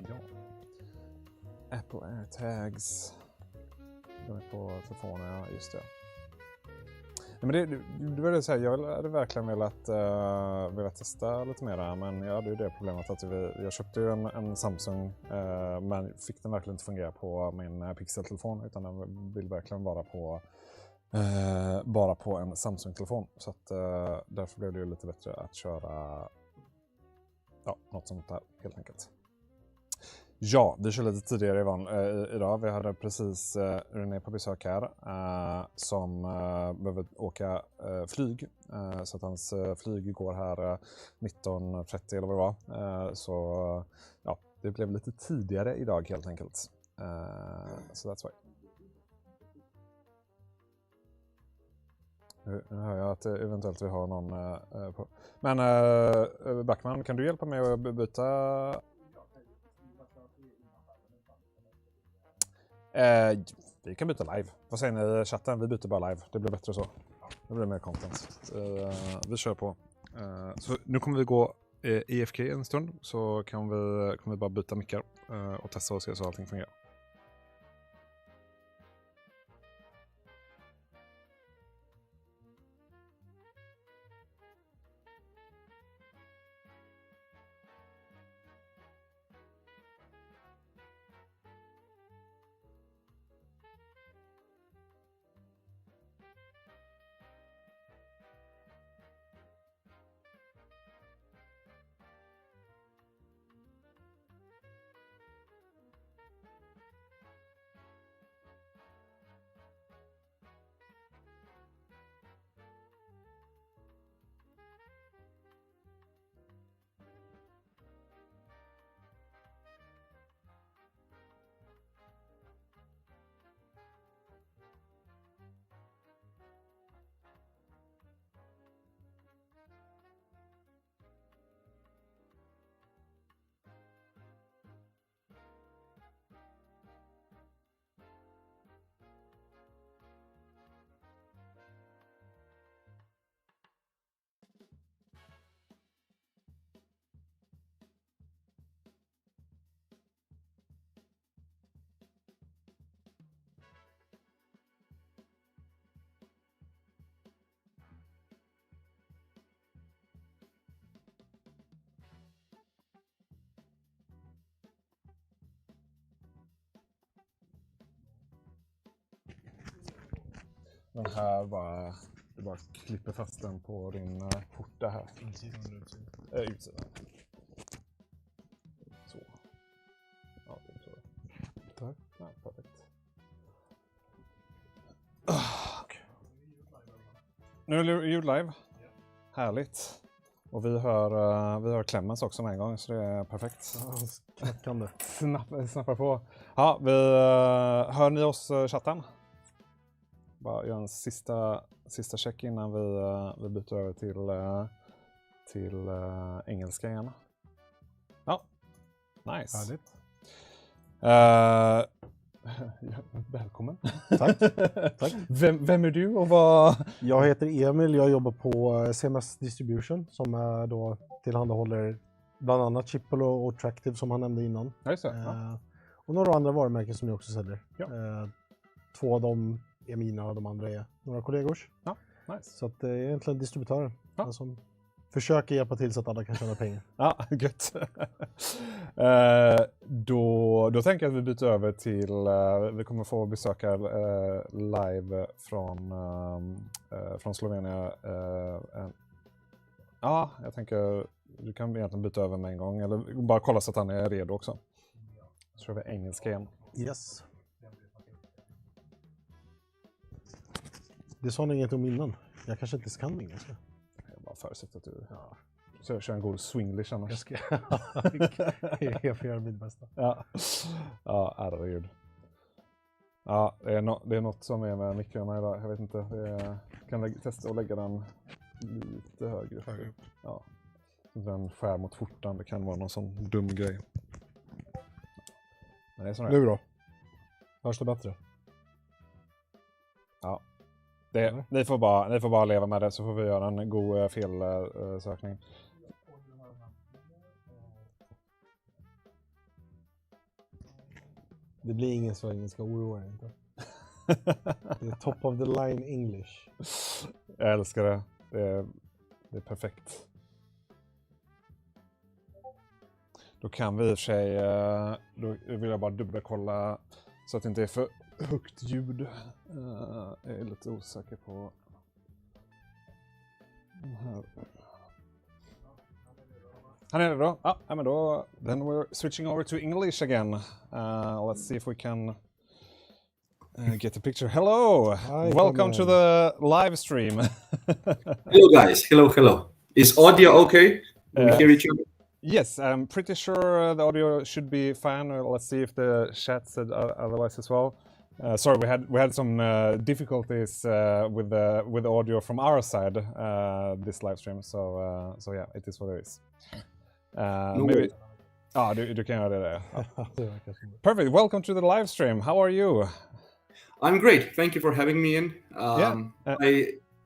Ja. Apple AirTags. De är på telefonen, ja, just det. Men det var så här, jag hade verkligen velat testa lite mer, men jag hade ju det problemet att jag köpte ju en Samsung, men fick den verkligen inte fungera på min Pixel-telefon, utan den vill verkligen vara på en Samsung-telefon. Så att därför blev det ju lite bättre att köra något sånt där helt enkelt. Ja, vi kör lite tidigare idag. Vi hade precis René på besök här som behöver åka flyg. Så att hans flyg går här 19.30 eller vad det var. Så ja, det blev lite tidigare idag helt enkelt. Så that's why. Nu hör jag att eventuellt vi har någon på. Men Backman, kan du hjälpa mig att byta? Vi kan byta live. Vad säger ni i chatten? Vi byter bara live. Det blir bättre så. Det blir mer content. Vi kör på. Så nu kommer vi gå IFK en stund. Så kommer vi bara byta mickar och testa och se så allting fungerar. Den här du bara klipper fast den på din skjorta här. Utsidan. Så. Ja, så. Tack. Ja, perfekt. Okay. Nu är det ljud live. Härligt. Och vi hör Clemens också med en gång, så det är perfekt. Knackande. Snappar på. Ja, hör ni oss chatten? Bara göra en sista check innan vi byter över till engelska igen. Ja, nice. Härligt. Välkommen. Tack. Vem är du och vad? Jag heter Emil, jag jobbar på CMS Distribution som då tillhandahåller bland annat Chipolo och Tractive som han nämnde innan. Ja, just det. Ja. Och några andra varumärken som ni också säljer. Ja. 2 av dem är mina och de andra är några kollegors. Ja, nice. Så att det är egentligen distributörer som försöker hjälpa till så att alla kan tjäna pengar. Ja, gött. Då tänker jag att vi byter över till, vi kommer få besöka live från Slovenien. Ja, jag tänker du kan egentligen byta över med en gång eller bara kolla så att han är redo också. Så kör vi engelska igen. Yes. Det sa ni inget om innan. Jag kanske inte kan engelska. Jag bara förutsätter att du kör en god swinglish annars. Jag får göra mitt bästa. Ja, herregud. Ja, det är något som är med mikrofonerna idag. Jag vet inte. Kan testa att lägga den lite högre. Ja. Så den skär mot skjortan. Det kan vara någon sån dum grej. Men det är sån nu då? Hörs det bättre? Ja. Ni får bara leva med det så får vi göra en god felsökning. Det blir ingen så engelska, oroa er inte. Det är top of the line English. Jag älskar det. Det är perfekt. Då kan vi i och för sig, då vill jag bara dubbelkolla så att det inte är för högt ljud. Jag är lite osäker på den här. Han är det då? Ja, men då. Then we're switching over to English again. Let's see if we can get the picture. Hello! Hi, welcome to the live stream. Hello guys, hello. Is audio okay? Do we hear each other? Yes, I'm pretty sure the audio should be fine. Let's see if the chat said otherwise as well. Sorry, we had some difficulties with the audio from our side this live stream. So yeah, it is what it is. Maybe. Du kan göra det där. Perfect. Welcome to the live stream. How are you? I'm great. Thank you for having me in.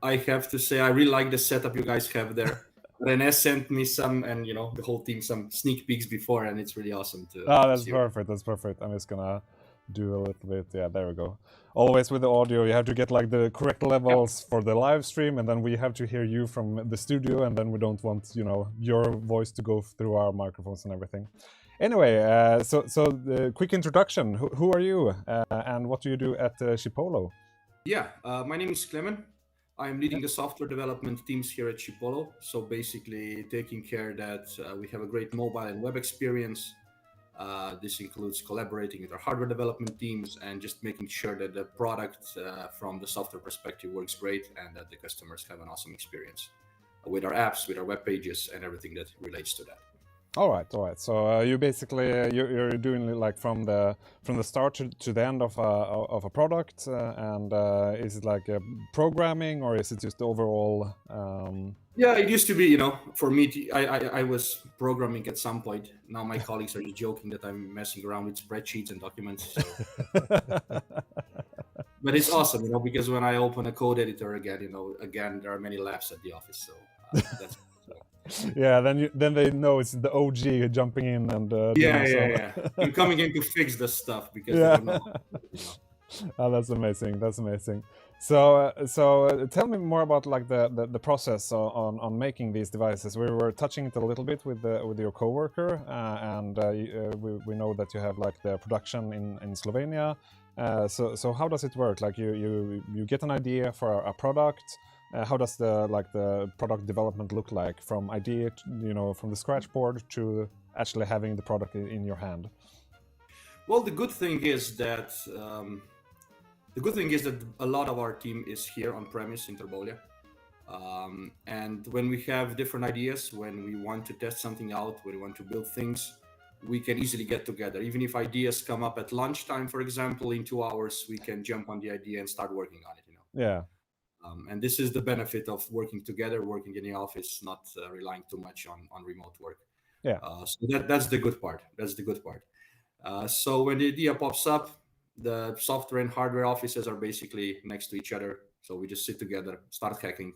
I have to say I really like the setup you guys have there. René sent me some, and the whole team some sneak peeks before, and it's really awesome to. That's perfect. That's perfect. I'm just gonna do a little bit. Yeah, there we go. Always with the audio, you have to get like the correct levels for the live stream, and then we have to hear you from the studio, and then we don't want your voice to go through our microphones and everything. Anyway, so quick introduction. Who are you, and what do you do at Chipolo? Yeah, my name is Clement. I'm leading the software development teams here at Chipolo. So basically taking care that we have a great mobile and web experience. This includes collaborating with our hardware development teams and just making sure that the product from the software perspective works great and that the customers have an awesome experience with our apps, with our web pages, and everything that relates to that. All right. So you basically you're doing it like from the start to the end of a product, and is it like programming or is it just overall? Yeah, it used to be. For me, I was programming at some point. Now my colleagues are just joking that I'm messing around with spreadsheets and documents. So. But it's awesome, because when I open a code editor again, there are many laughs at the office. So that's. Yeah, then they know it's the OG jumping in and yeah. I'm coming in to fix the stuff because they don't know. Oh, that's amazing. So tell me more about like the process on making these devices. We were touching it a little bit with your coworker, and we know that you have like the production in Slovenia, So how does it work? Like you get an idea for a product. How does the product development look like from idea to, from the scratch board to actually having the product in your hand? Well, the good thing is that a lot of our team is here on premise in Terbolia. And when we have different ideas, when we want to test something out, when we want to build things, we can easily get together. Even if ideas come up at lunchtime, for example, in 2 hours, we can jump on the idea and start working on it. Yeah. And this is the benefit of working together, working in the office, not relying too much on remote work. Yeah. So that's the good part. So when the idea pops up, the software and hardware offices are basically next to each other. So we just sit together, start hacking.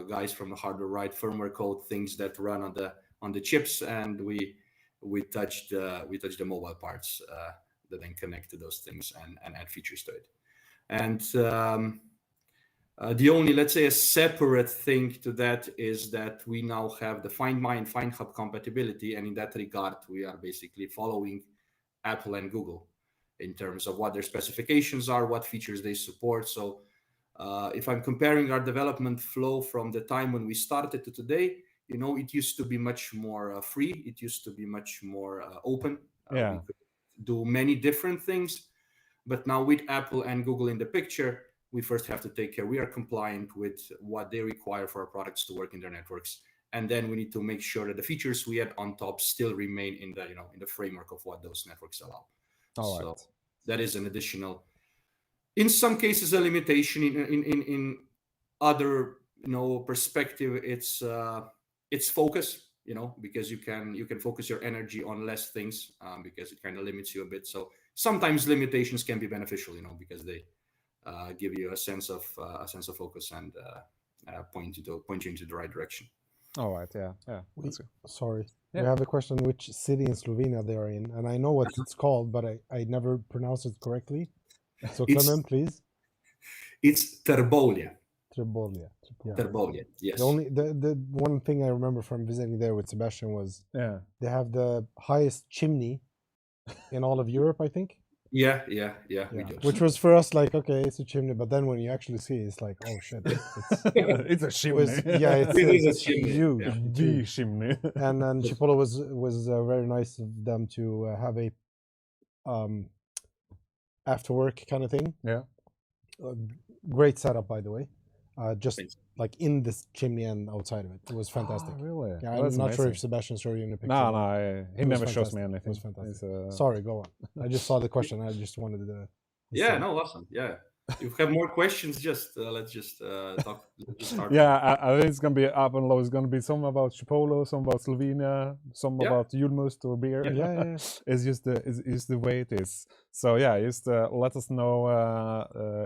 Guys from the hardware write firmware code, things that run on the chips, and we touch the mobile parts that then connect to those things and add features to it. And the only, let's say, a separate thing to that is that we now have the Find My and Find Hub compatibility, and in that regard, we are basically following Apple and Google in terms of what their specifications are, what features they support. So if I'm comparing our development flow from the time when we started to today, it used to be much more free. It used to be much more open. Yeah. We could do many different things, but now with Apple and Google in the picture, we first have to take care we are compliant with what they require for our products to work in their networks, and then we need to make sure that the features we add on top still remain in the framework of what those networks allow. All so right. that is an additional, in some cases, a limitation. In other perspective, it's focus, because you can focus your energy on less things, because it kind of limits you a bit. So sometimes limitations can be beneficial, because they give you a sense of focus and point you into the right direction. All right. Yeah. That's good. Sorry. Yeah. We have a question which city in Slovenia they are in, and I know what it's called, but I never pronounce it correctly. So Clement, please. It's Terbolia. Terbolia. Yeah. Terbolia, yes. The one thing I remember from visiting there with Sebastian was they have the highest chimney in all of Europe, I think. Yeah, we do. Which was for us like, okay, it's a chimney, but then when you actually see it, it's like, oh shit, It's a chimney. It's chimney. huge, Yeah. The chimney. And then Chipolo was very nice of them to have a after work kind of thing. Yeah. Great setup, by the way. Just like in this chimney and outside of it. It was fantastic. Oh, really? Yeah, Well, I'm not sure amazing. if Sebastian showed you in the picture. No, he never shows me fantastic. anything. It was fantastic. He's, Sorry, go on. I just saw the question. I just wanted to. Yeah, no, awesome. Yeah. If you have more questions, just let's just talk. Let's just start. Yeah, I think it's gonna be up and low. It's gonna be some about Chipolo, some about Slovenia, some about Julmust or beer. Yeah. It's just the way it is. So yeah, just let us know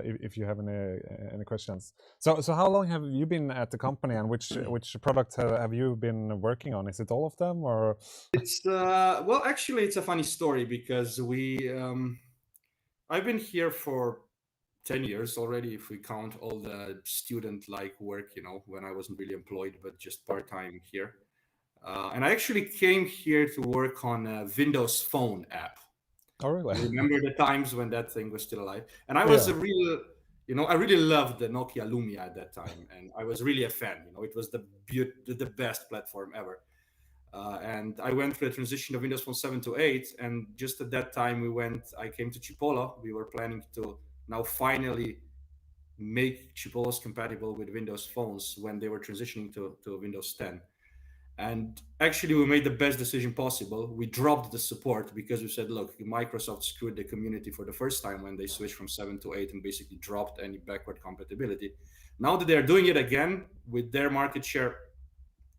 if you have any questions. So how long have you been at the company, and which products have you been working on? Is it all of them, or? It's well, actually, it's a funny story because I've been here for 10 years already, if we count all the student-like work, when I wasn't really employed, but just part-time here. And I actually came here to work on a Windows Phone app. Oh, really? I remember the times when that thing was still alive. And I was a real, I really loved the Nokia Lumia at that time. And I was really a fan, it was the best platform ever. And I went through the transition of Windows Phone 7 to 8. And just at that time, I came to Chipolo. We were planning to now finally make Chipolos compatible with Windows phones when they were transitioning to Windows 10. And actually, we made the best decision possible. We dropped the support because we said, look, Microsoft screwed the community for the first time when they switched from 7 to 8 and basically dropped any backward compatibility. Now that they're doing it again with their market share,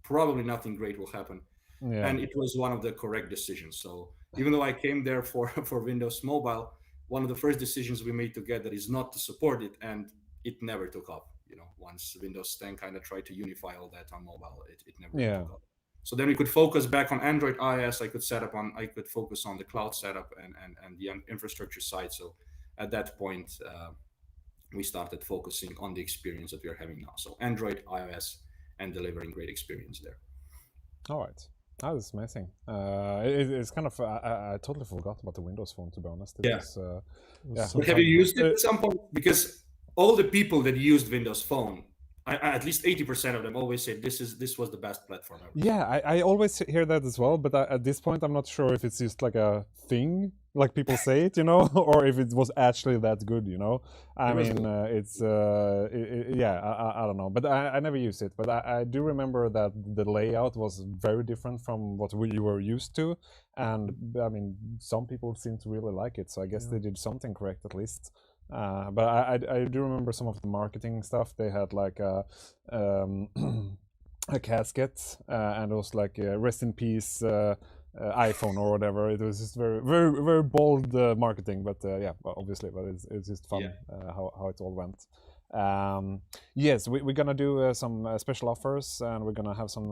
probably nothing great will happen. Yeah. And it was one of the correct decisions. So even though I came there for Windows Mobile, one of the first decisions we made together is not to support it, and it never took up. Once Windows 10 kind of tried to unify all that on mobile, it never took up. So then we could focus back on Android iOS. I could focus on the cloud setup and the infrastructure side. So at that point, we started focusing on the experience that we are having now. So Android, iOS, and delivering great experience there. All right. Oh, that's amazing. It's kind of I totally forgot about the Windows Phone, to be honest. It Yeah. was, Yeah. But have you used it at some point? Because all the people that used Windows Phone, at least 80% of them always say this was the best platform ever. Yeah, I always hear that as well, but at this point I'm not sure if it's just like a thing, like people say it, or if it was actually that good, I It was mean, good. it's yeah, I don't know, but I never used it, but I do remember that the layout was very different from what you were used to, and I mean, some people seem to really like it, so I guess they did something correct at least. But I do remember some of the marketing stuff. They had like um, a casket, and it was like rest in peace iPhone or whatever. It was just very very very bold marketing, but yeah, well, obviously, but it's just fun how it all went. Yes, we're gonna do some special offers, and we're gonna have some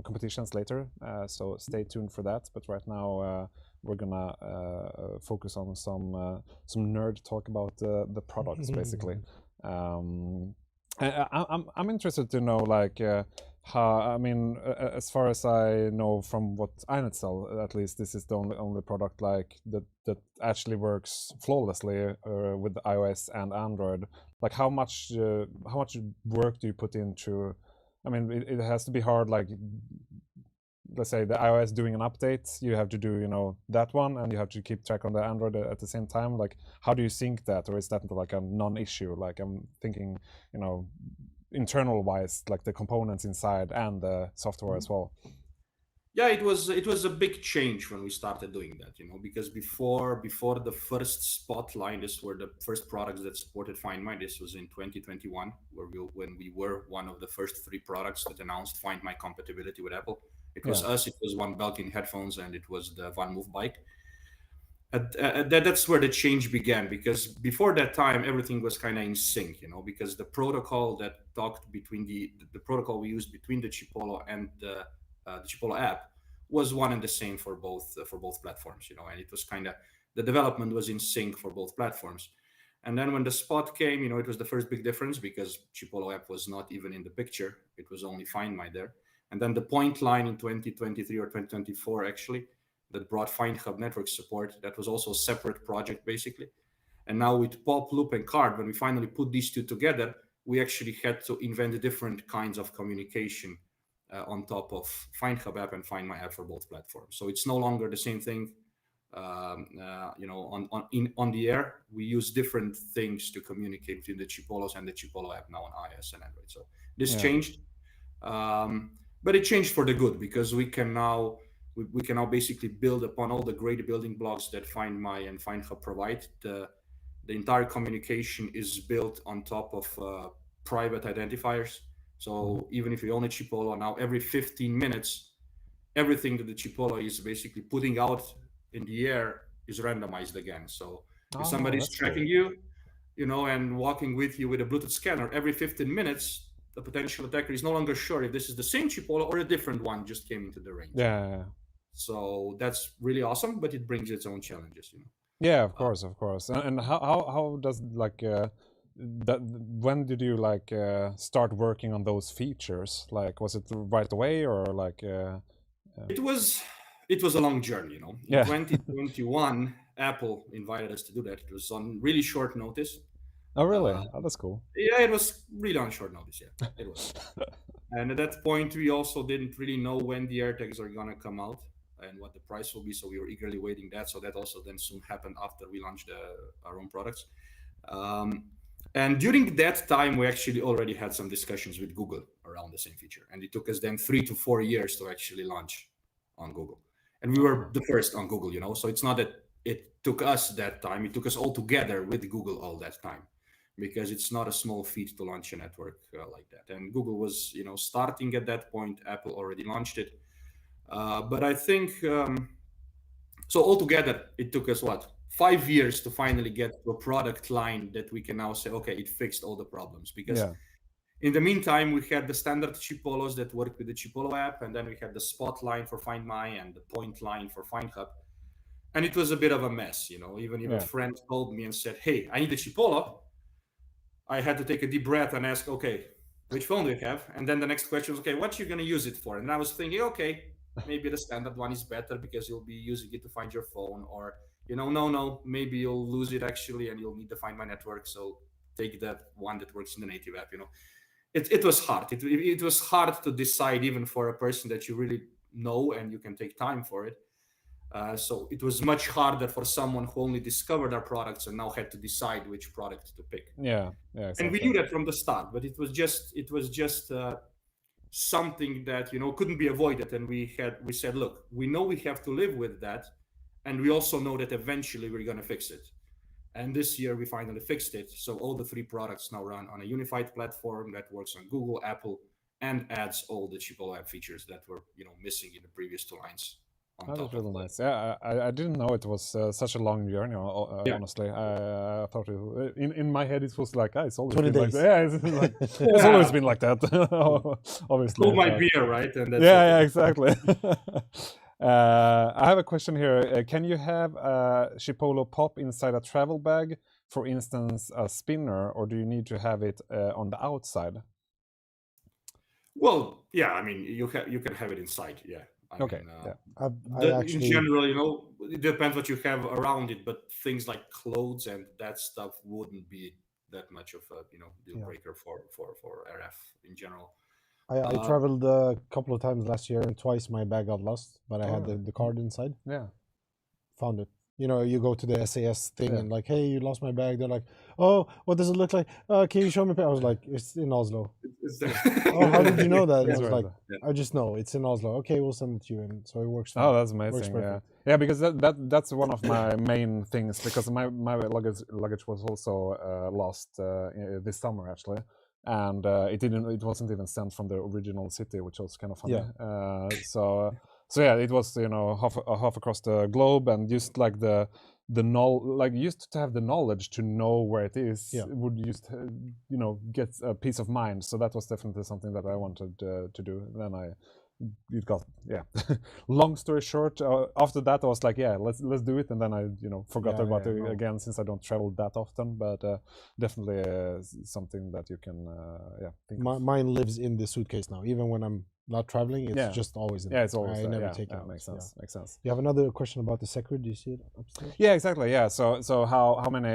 competitions later, so stay tuned for that. But right now we're gonna focus on some nerd talk about the products, basically. I'm interested to know, like, how, I mean, as far as I know from what Inet sell, at least this is the only product like that actually works flawlessly with iOS and Android. Like, how much work do you put into? I mean, it has to be hard. Like, let's say the iOS doing an update, you have to do that one, and you have to keep track on the Android at the same time. Like, how do you sync that, or is that like a non-issue? Like, I'm thinking, internal wise, like the components inside and the software as well. Yeah, it was a big change when we started doing that, because before the first Spotlight, this were the first products that supported Find My. This was in 2021, when we were one of the first 3 products that announced Find My compatibility with Apple. It was us, it was One Belkin headphones, and it was the Van Move bike. That's where the change began, because before that time everything was kind of in sync, because the protocol that talked between the protocol we used between the Chipolo and the Chipolo app was one and the same for both platforms, and it was kind of, the development was in sync for both platforms. And then when the Spot came, it was the first big difference, because Chipolo app was not even in the picture. It was only Find My there. And then the Point line in 2023 or 2024 actually, that brought Find Hub network support. That was also a separate project, basically. And now with Pop, Loop, and Card, when we finally put these two together, we actually had to invent different kinds of communication on top of Find Hub app and Find My app for both platforms. So it's no longer the same thing. On the air, we use different things to communicate between the Chipolos and the Chipolo app now on iOS and Android. So this changed, but it changed for the good, because we can now basically build upon all the great building blocks that Find My and Find Hub provide. The entire communication is built on top of private identifiers. So even if you own a Chipolo, now every 15 minutes, everything that the Chipolo is basically putting out in the air is randomized again. So if somebody's tracking you, and walking with you with a Bluetooth scanner, every 15 minutes, the potential attacker is no longer sure if this is the same Chipolo or a different one just came into the range. Yeah. So that's really awesome, but it brings its own challenges, Yeah, of course. And how does like that? When did you like start working on those features? Like, was it right away, or like? It was a long journey, In 2021, Apple invited us to do that. It was on really short notice. Oh, really? Oh, that's cool. Yeah, it was really on short notice. Yeah, it was. And at that point, we also didn't really know when the AirTags are gonna come out and what the price will be. So we were eagerly waiting that. So that also then soon happened after we launched our own products. And during that time, we actually already had some discussions with Google around the same feature. And it took us then 3 to 4 years to actually launch on Google. And we were the first on Google, So it's not that it took us that time. It took us all together with Google all that time, because it's not a small feat to launch a network like that. And Google was, starting at that point. Apple already launched it. But I think, so altogether, it took us, 5 years to finally get to a product line that we can now say, okay, it fixed all the problems. Because in the meantime, we had the standard Chipolos that work with the Chipolo app, and then we had the Spot line for Find My and the Point line for Find Hub. And it was a bit of a mess, Even if a friend called me and said, hey, I need a Chipolo, I had to take a deep breath and ask, okay, which phone do you have? And then the next question was, okay, what you going to use it for? And I was thinking, okay, maybe the standard one is better because you'll be using it to find your phone, or no, maybe you'll lose it actually and you'll need to find my network, so take that one that works in the native app. It was hard. It was hard to decide, even for a person that you really know and you can take time for it. So it was much harder for someone who only discovered our products and now had to decide which product to pick. Yeah, exactly. And we knew that from the start, but it was just something that couldn't be avoided. And we said, look, we know we have to live with that, and we also know that eventually we're going to fix it. And this year we finally fixed it. So all the 3 products now run on a unified platform that works on Google, Apple, and adds all the Chipolo app features that were missing in the previous 2 lines. That was really nice. Yeah, I didn't know it was such a long journey. Honestly, I thought in my head it was like, it's always 20 been days. like that. Yeah, it's always been like that. Obviously. Cool my beer, right? And that's yeah, exactly. I have a question here. Can you have a Chipolo pop inside a travel bag, for instance, a spinner, or do you need to have it on the outside? Well, yeah, I mean, you can have it inside, yeah. Okay. In general, it depends what you have around it, but things like clothes and that stuff wouldn't be that much of a deal breaker for RF in general. I traveled a couple of times last year, and twice my bag got lost, but I had the card inside. Yeah. Found it. You go to the SAS thing and like, hey, you lost my bag. They're like, oh, what does it look like? Can you show me? I was like, it's in Oslo. Oh, how did you know that? I was like, I just know it's in Oslo. Okay, we'll send it to you. And so it works. Oh, that's amazing. Yeah, because that's one of my main things, because my luggage was also lost this summer actually, and it wasn't even sent from the original city, which was kind of funny. So yeah, it was half across the globe, and just like used to have the knowledge to know where it is would just get a peace of mind. So that was definitely something that I wanted to do. Then it got long story short, after that I was like, let's do it, and then I forgot about it again, since I don't travel that often. But definitely something that you can think of. Mine lives in the suitcase now, even when I'm not traveling. It's just always in there. It's always I there. never take it out. Makes sense. You have another question about the Secret? Do you see it upstairs? Yeah, exactly. Yeah. So how many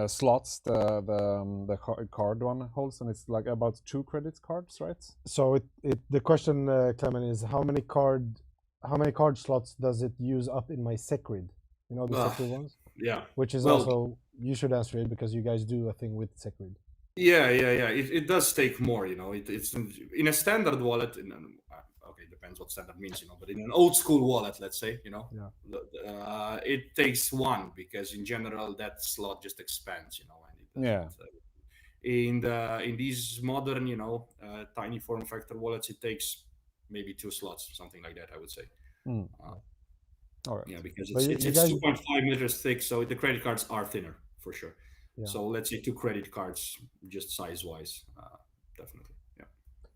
slots the card one holds? And it's like about 2 credit cards, right? So the question, Clement, is how many card slots does it use up in my Secret? The Secret ones. Yeah. Which is also, you should answer it, because you guys do a thing with Secret. Yeah. It does take more. It's in a standard wallet. Okay, depends what standard means. But in an old school wallet, let's say, it takes 1, because in general that slot just expands. And in these modern, tiny form factor wallets, it takes maybe 2 slots, something like that, I would say. All right. Yeah, because it's 2.5 meters thick, so the credit cards are thinner for sure. Yeah. So let's say 2 credit cards, just size-wise, definitely. Yeah.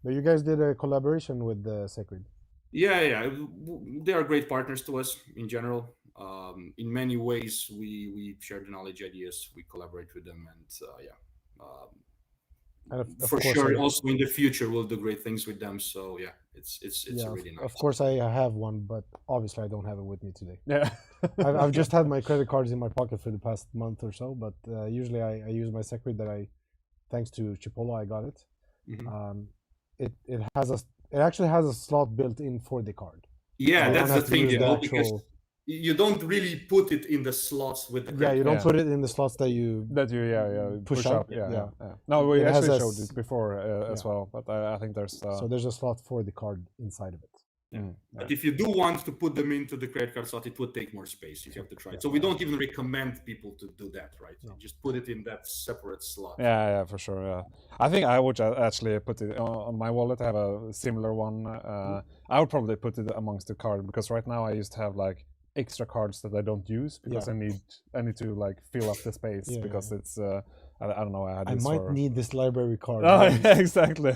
But you guys did a collaboration with the Secret. Yeah. They are great partners to us in general. In many ways, we share the knowledge, ideas, we collaborate with them, and for sure, also in the future, we'll do great things with them. So yeah, it's really nice. Of course, I have one, but obviously I don't have it with me today. Yeah, I've just had my credit cards in my pocket for the past month or so, but usually I use my Secret that thanks to Chipolo, I got it. Mm-hmm. It actually has a slot built in for the card. Yeah, that's the thing, because you don't really put it in the slots with the credit card. You don't put it in the slots that you push up. Yeah. No, we actually showed it before as well, but I think there's so there's a slot for the card inside of it. But if you do want to put them into the credit card slot, it would take more space. You have to try it. So we don't even recommend people to do that, right? No. Just put it in that separate slot. Yeah, for sure. Yeah. I think I would actually put it on my wallet. I have a similar one. I would probably put it amongst the card, because right now I used to have like extra cards that I don't use, because I need to like fill up the space, because it's I don't know. I might need this library card. Oh, yeah, exactly.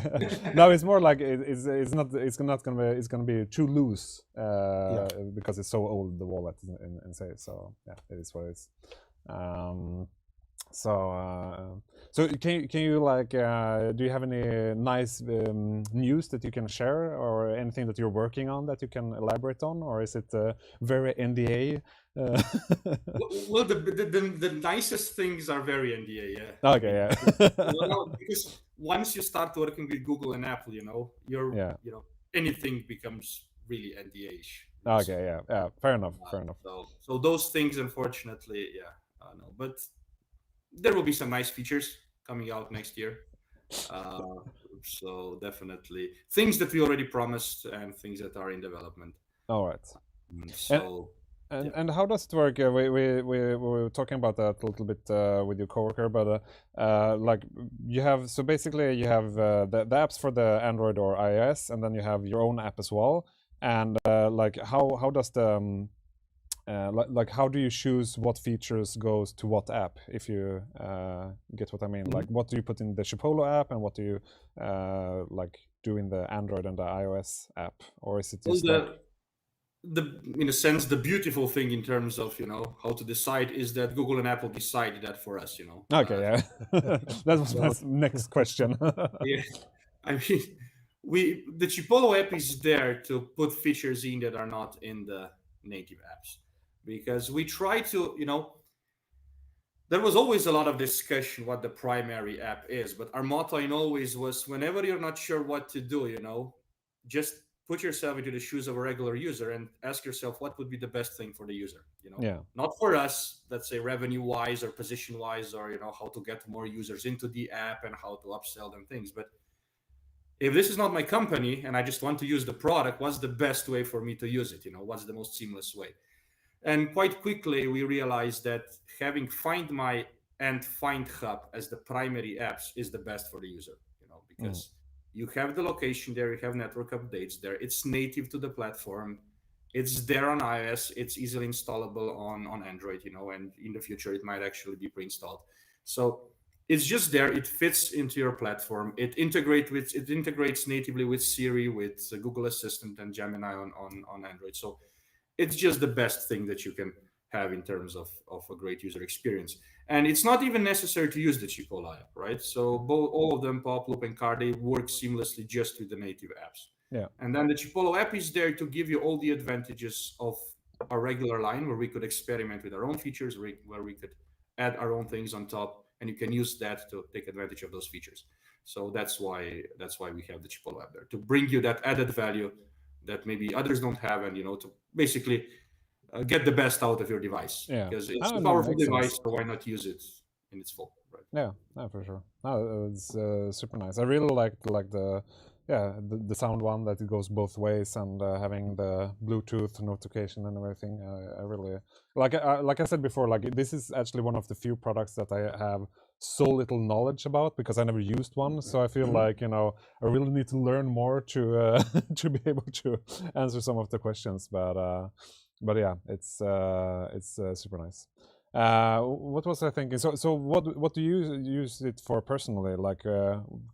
No, it's more like it's gonna be too loose because it's so old, the wallet in say. So yeah, it is what it is. So So can you like do you have any nice news that you can share, or anything that you're working on that you can elaborate on, or is it very NDA? Well, the nicest things are very NDA, yeah. Okay, yeah. Because once you start working with Google and Apple, you know, anything becomes really NDA-ish. Okay, yeah, fair enough. So those things, unfortunately, no. But there will be some nice features coming out next year. So definitely things that we already promised and things that are in development. All right. So. And how does it work? We were talking about that a little bit with your coworker, but like you have, so basically you have the apps for the Android or iOS, and then you have your own app as well. And like how does the like how do you choose what features goes to what app, if you get what I mean? Like what do you put in the Chipolo app, and what do you like do in the Android and the iOS app, or is it just in a sense, the beautiful thing in terms of, you know, how to decide is that Google and Apple decided that for us, you know. Okay, yeah. That was my next question. Yeah, I mean, the Chipolo app is there to put features in that are not in the native apps, because we try to, you know, there was always a lot of discussion what the primary app is, but our motto in always was, whenever you're not sure what to do, you know, just put yourself into the shoes of a regular user and ask yourself what would be the best thing for the user, you know. Yeah. Not for us, let's say revenue wise or position wise, or, you know, how to get more users into the app and how to upsell them things. But if this is not my company and I just want to use the product, what's the best way for me to use it? You know, what's the most seamless way? And quite quickly we realized that having Find My and Find Hub as the primary apps is the best for the user, you know, because you have the location there, you have network updates there, it's native to the platform, it's there on iOS, it's easily installable on Android, you know, and in the future it might actually be pre-installed. So it's just there, it fits into your platform, it integrates natively with Siri, with Google Assistant and Gemini on Android. So it's just the best thing that you can have in terms of a great user experience. And it's not even necessary to use the Chipolo app, right? So all of them, Pop, Loop, and Card, they work seamlessly just with the native apps. Yeah. And then the Chipolo app is there to give you all the advantages of a regular line, where we could experiment with our own features, where we could add our own things on top, and you can use that to take advantage of those features. So that's why we have the Chipolo app there, to bring you that added value that maybe others don't have, and, you know, to basically get the best out of your device. Yeah, because it's a powerful device, so why not use it in its full, right? Yeah, for sure. It's super nice. I really like the sound one, that it goes both ways, and having the Bluetooth notification and everything. I really like I said before, like this is actually one of the few products that I have so little knowledge about, because I never used one. So I feel like, you know, I really need to learn more to to be able to answer some of the questions. But yeah, it's super nice. What was I thinking? So what do you use it for personally? Like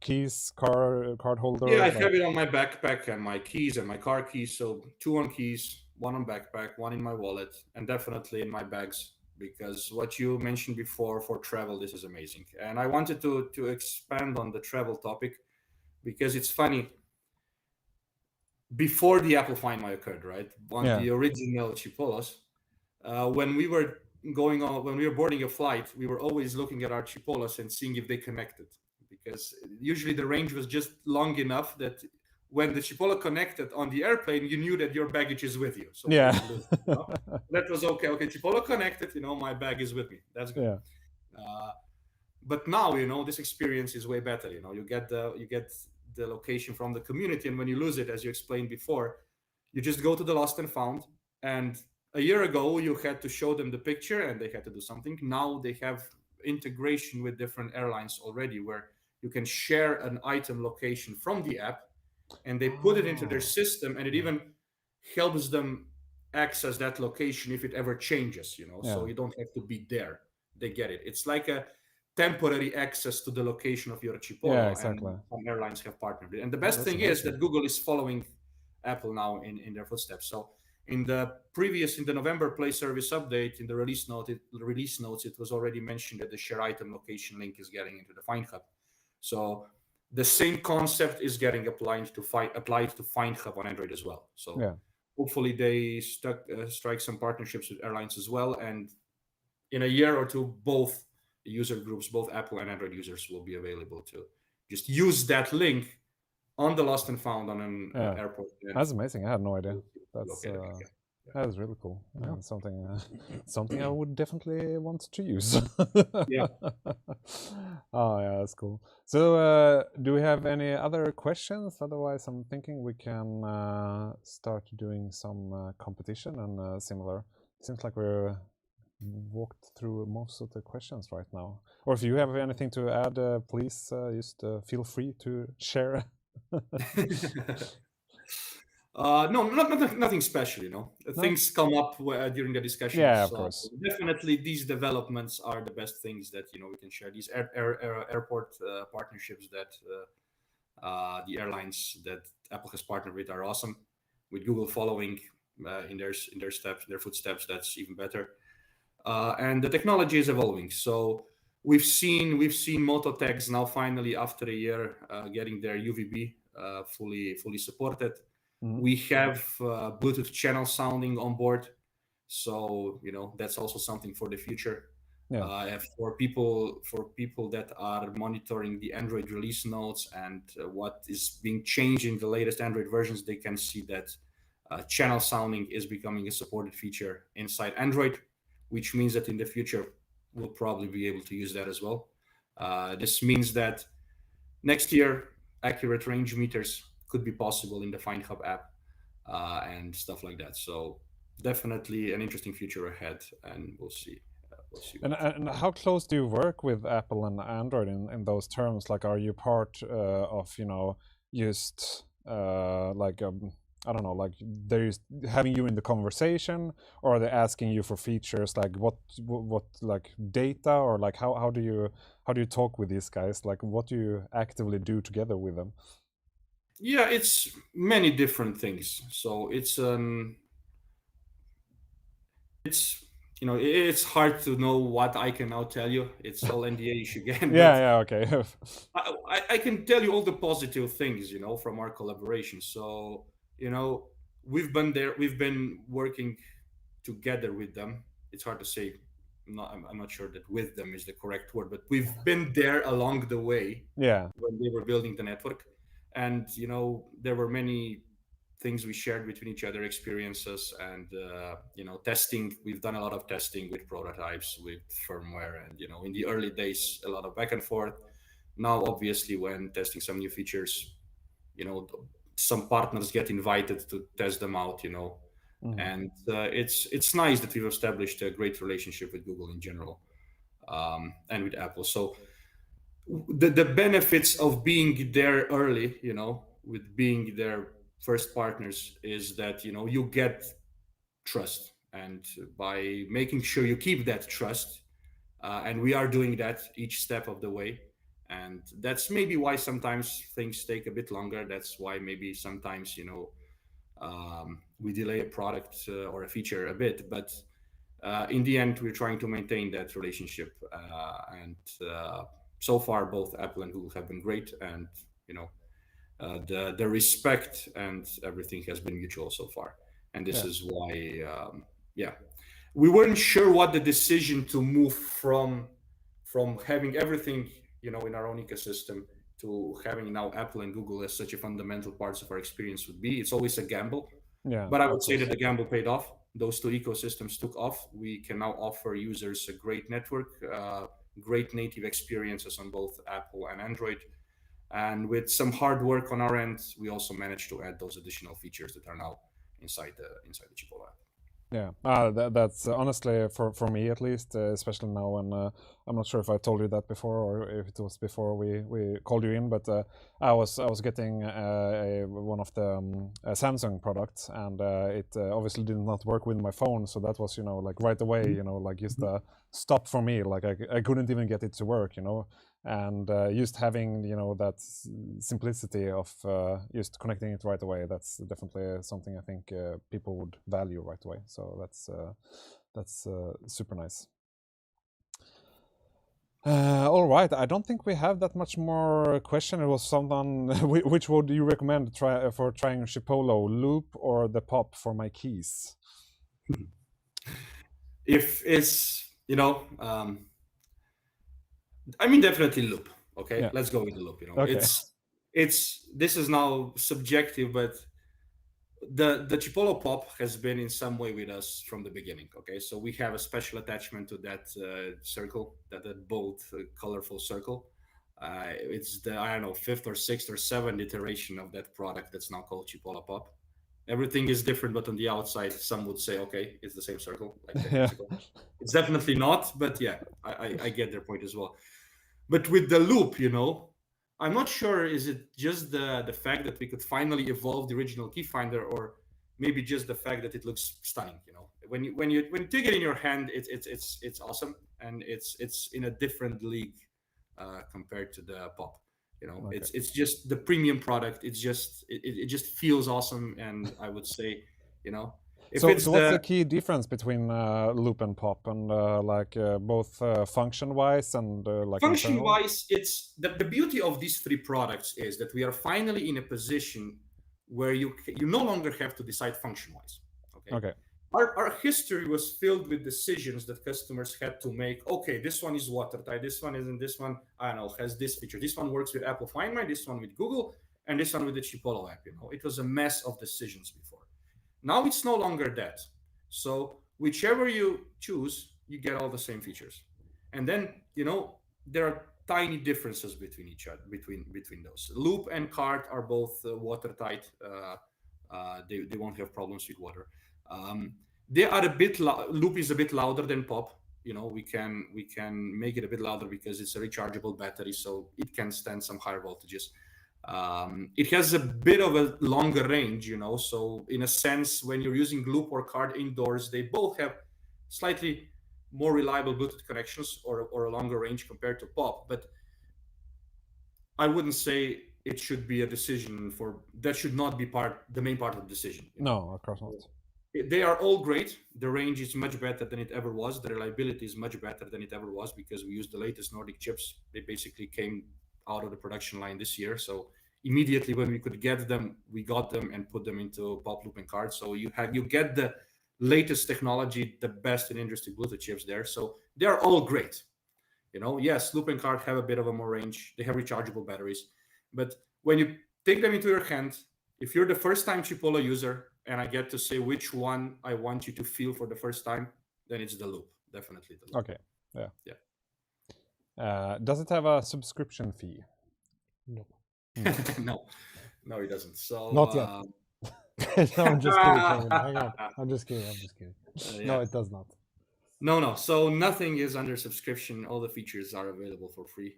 keys, card holder? Yeah, I have it on my backpack, and my keys and my car keys. So 2 on keys, 1 on backpack, 1 in my wallet, and definitely in my bags. Because what you mentioned before for travel, this is amazing. And I wanted to expand on the travel topic, because it's funny. Before the Apple Find My occurred, right? On the original Chipolos, when we were boarding a flight, we were always looking at our Chipolos and seeing if they connected, because usually the range was just long enough that when the Chipolo connected on the airplane, you knew that your baggage is with you. So that was okay. Okay, Chipolo connected, you know, my bag is with me. That's good. Yeah. But now, you know, this experience is way better. You know, you get the location from the community, and when you lose it, as you explained before, you just go to the lost and found. And a year ago you had to show them the picture and they had to do something. Now they have integration with different airlines already, where you can share an item location from the app, and they put it into their system, and it even helps them access that location if it ever changes, you know. So you don't have to be there, they get it. It's like a temporary access to the location of your Chipolo. Yeah, exactly. And some airlines have partnered with it. And the best thing is that Google is following Apple now in their footsteps. So In the November Play Service update, in the release notes, it was already mentioned that the share item location link is getting into the Find Hub. So the same concept is getting applied to Find Hub on Android as well. So hopefully they strike some partnerships with airlines as well. And in a year or two, both user groups, both Apple and Android users, will be available to just use that link on the lost and found on an airport. That's amazing. I had no idea. That is really cool. Something I would definitely want to use. Yeah. Oh yeah, that's cool. So do we have any other questions? Otherwise, I'm thinking we can start doing some competition and similar. Seems like we're walked through most of the questions right now. Or if you have anything to add, please just feel free to share. No, nothing special, you know. Things come up during the discussion. Yeah, of course. Definitely, these developments are the best things that we can share. These airport partnerships that the airlines that Apple has partnered with are awesome. With Google following in their footsteps, that's even better. And the technology is evolving. So we've seen Moto tags now finally after a year getting their UVB fully supported. We have Bluetooth channel sounding on board, so that's also something for the future. For people that are monitoring the Android release notes and what is being changed in the latest Android versions, they can see that channel sounding is becoming a supported feature inside Android, which means that in the future we'll probably be able to use that as well. This means that next year accurate range meters could be possible in the Find Hub app and stuff like that. So definitely an interesting future ahead, and we'll see. And how close do you work with Apple and Android in those terms? Like, are you part of just like I don't know, like they're having you in the conversation, or are they asking you for features like what like data, or like how do you talk with these guys? Like, what do you actively do together with them? Yeah, it's many different things. So it's it's hard to know what I can now tell you. It's all NDA-ish again. Yeah, okay. I can tell you all the positive things, from our collaboration. So, we've been working together with them. It's hard to say. I'm not sure that with them is the correct word, but we've been there along the way. Yeah. When they were building the network, and there were many things we shared between each other, experiences, and testing. We've done a lot of testing with prototypes, with firmware, and in the early days, a lot of back and forth. Now, obviously, when testing some new features, some partners get invited to test them out, and it's nice that we've established a great relationship with Google in general, and with Apple. So the benefits of being there early, with being their first partners, is that you get trust, and by making sure you keep that trust, and we are doing that each step of the way. And that's maybe why sometimes things take a bit longer. That's why maybe sometimes we delay a product or a feature a bit, but in the end we're trying to maintain that relationship, and so far both Apple and Google have been great, and the respect and everything has been mutual so far. And this is why we weren't sure what the decision to move from having everything in our own ecosystem to having now Apple and Google as such a fundamental parts of our experience would be. It's always a gamble, but I would say that the gamble paid off. Those two ecosystems took off. We can now offer users a great network, great native experiences on both Apple and Android. And with some hard work on our end, we also managed to add those additional features that are now inside the Chipolo app. Yeah, that's honestly for me at least, especially now when I'm not sure if I told you that before or if it was before we called you in, but I was getting one of the Samsung products, and it obviously did not work with my phone, so that was like right away, like just a stop for me. Like I couldn't even get it to work, and just having that simplicity of just connecting it right away, that's definitely something I think people would value right away. So that's super nice. All right, I don't think we have that much more question. It was someone, which would you recommend for trying Chipolo, loop or the pop for my keys? If it's, I mean, definitely loop. Okay, Yeah. let's go with the loop. Okay. This is now subjective, but the Chipolo pop has been in some way with us from the beginning. Okay, so we have a special attachment to that circle, that bold, colorful circle. It's the, I don't know, 5th or 6th or 7th iteration of that product that's now called Chipolo pop. Everything is different, but on the outside, some would say, okay, it's the same circle like 10 years ago. It's definitely not, but yeah, I get their point as well. But with the loop, I'm not sure, is it just the fact that we could finally evolve the original key finder, or maybe just the fact that it looks stunning. When you take it in your hand, it's awesome, and it's in a different league compared to the pop. Okay. It's just the premium product. It just feels awesome, and I would say, so what's the key difference between loop and pop, and both function-wise and like function-wise? It's the beauty of these three products is that we are finally in a position where you no longer have to decide function-wise. Okay. Our history was filled with decisions that customers had to make. Okay, this one is watertight, this one isn't, this one, I don't know, has this feature. This one works with Apple Find My, this one with Google, and this one with the Chipolo app. It was a mess of decisions before. Now it's no longer that. So whichever you choose, you get all the same features. And then, there are tiny differences between each other, between those. Loop and cart are both watertight. They won't have problems with water. They are a bit loop is a bit louder than pop. We can make it a bit louder because it's a rechargeable battery, so it can stand some higher voltages. It has a bit of a longer range, so in a sense, when you're using loop or card indoors, they both have slightly more reliable Bluetooth connections or a longer range compared to pop. But I wouldn't say it should be a decision that should not be the main part of the decision. No, of course not. They are all great. The range is much better than it ever was. The reliability is much better than it ever was because we use the latest Nordic chips. They basically came out of the production line this year. So immediately when we could get them, we got them and put them into pop, loop, and card. So you get the latest technology, the best in industry Bluetooth chips there. So they're all great. Yes, loop and card have a bit of a more range. They have rechargeable batteries. But when you take them into your hand, if you're the first time Chipolo user and I get to say which one I want you to feel for the first time, then it's the loop. Definitely the loop. Okay. Yeah. Does it have a subscription fee? No. No, it doesn't. So not yet. No, I'm just kidding. Hang on. I'm just kidding. Yeah. No, it does not. No. So nothing is under subscription. All the features are available for free.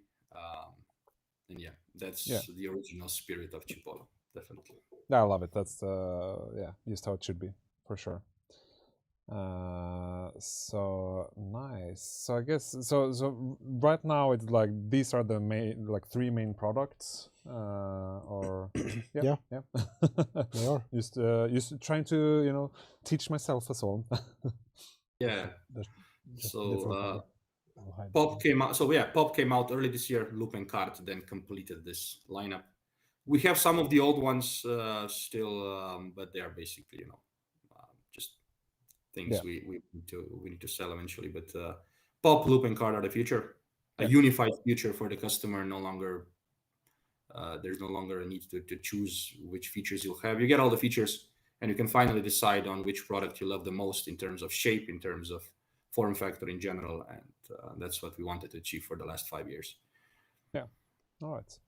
And yeah, that's the original spirit of Chipolo. Definitely. I love it. That's just how it should be, for sure. So nice. So I guess so right now it's like these are the main, like 3 main products, or yeah. They are. Just trying to teach myself as well. Yeah. So pop came out. So pop came out early this year. Loop and cart then completed this lineup. We have some of the old ones still, but they are basically just things we need to sell eventually. But pop, loop, and card are the future. A unified future for the customer. No longer there's no longer a need to choose which features you'll have. You get all the features, and you can finally decide on which product you love the most in terms of shape, in terms of form factor in general, and that's what we wanted to achieve for the last 5 years. Yeah. All right.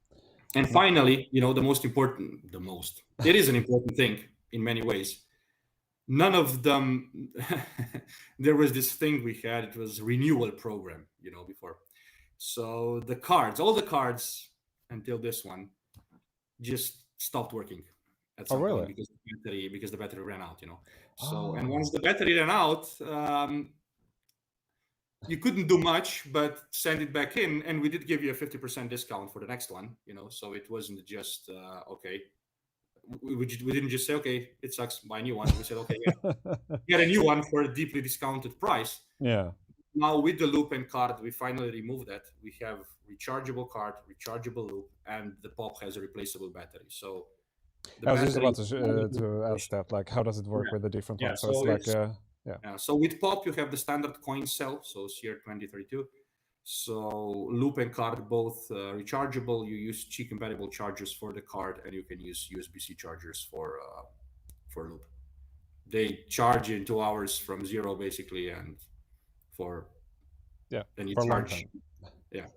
And finally, it is an important thing in many ways. None of them, there was this thing we had, it was renewal program, before. So the cards, all the cards until this one, just stopped working at some point because the battery ran out. So and once the battery ran out, you couldn't do much but send it back in, and we did give you a 50% discount for the next one. So it wasn't just okay. We didn't just say, okay, it sucks, buy a new one. We said, okay, yeah, get a new one for a deeply discounted price. Yeah. Now with the loop and card, we finally removed that. We have rechargeable card, rechargeable loop, and the pop has a replaceable battery. So I was just about to ask that, like, how does it work with the different ones? So it's like, so with pop, you have the standard coin cell, so CR2032. So loop and card both rechargeable. You use Qi compatible chargers for the card, and you can use USB-C chargers for loop. They charge in 2 hours from zero basically, and then you for charge. Yeah,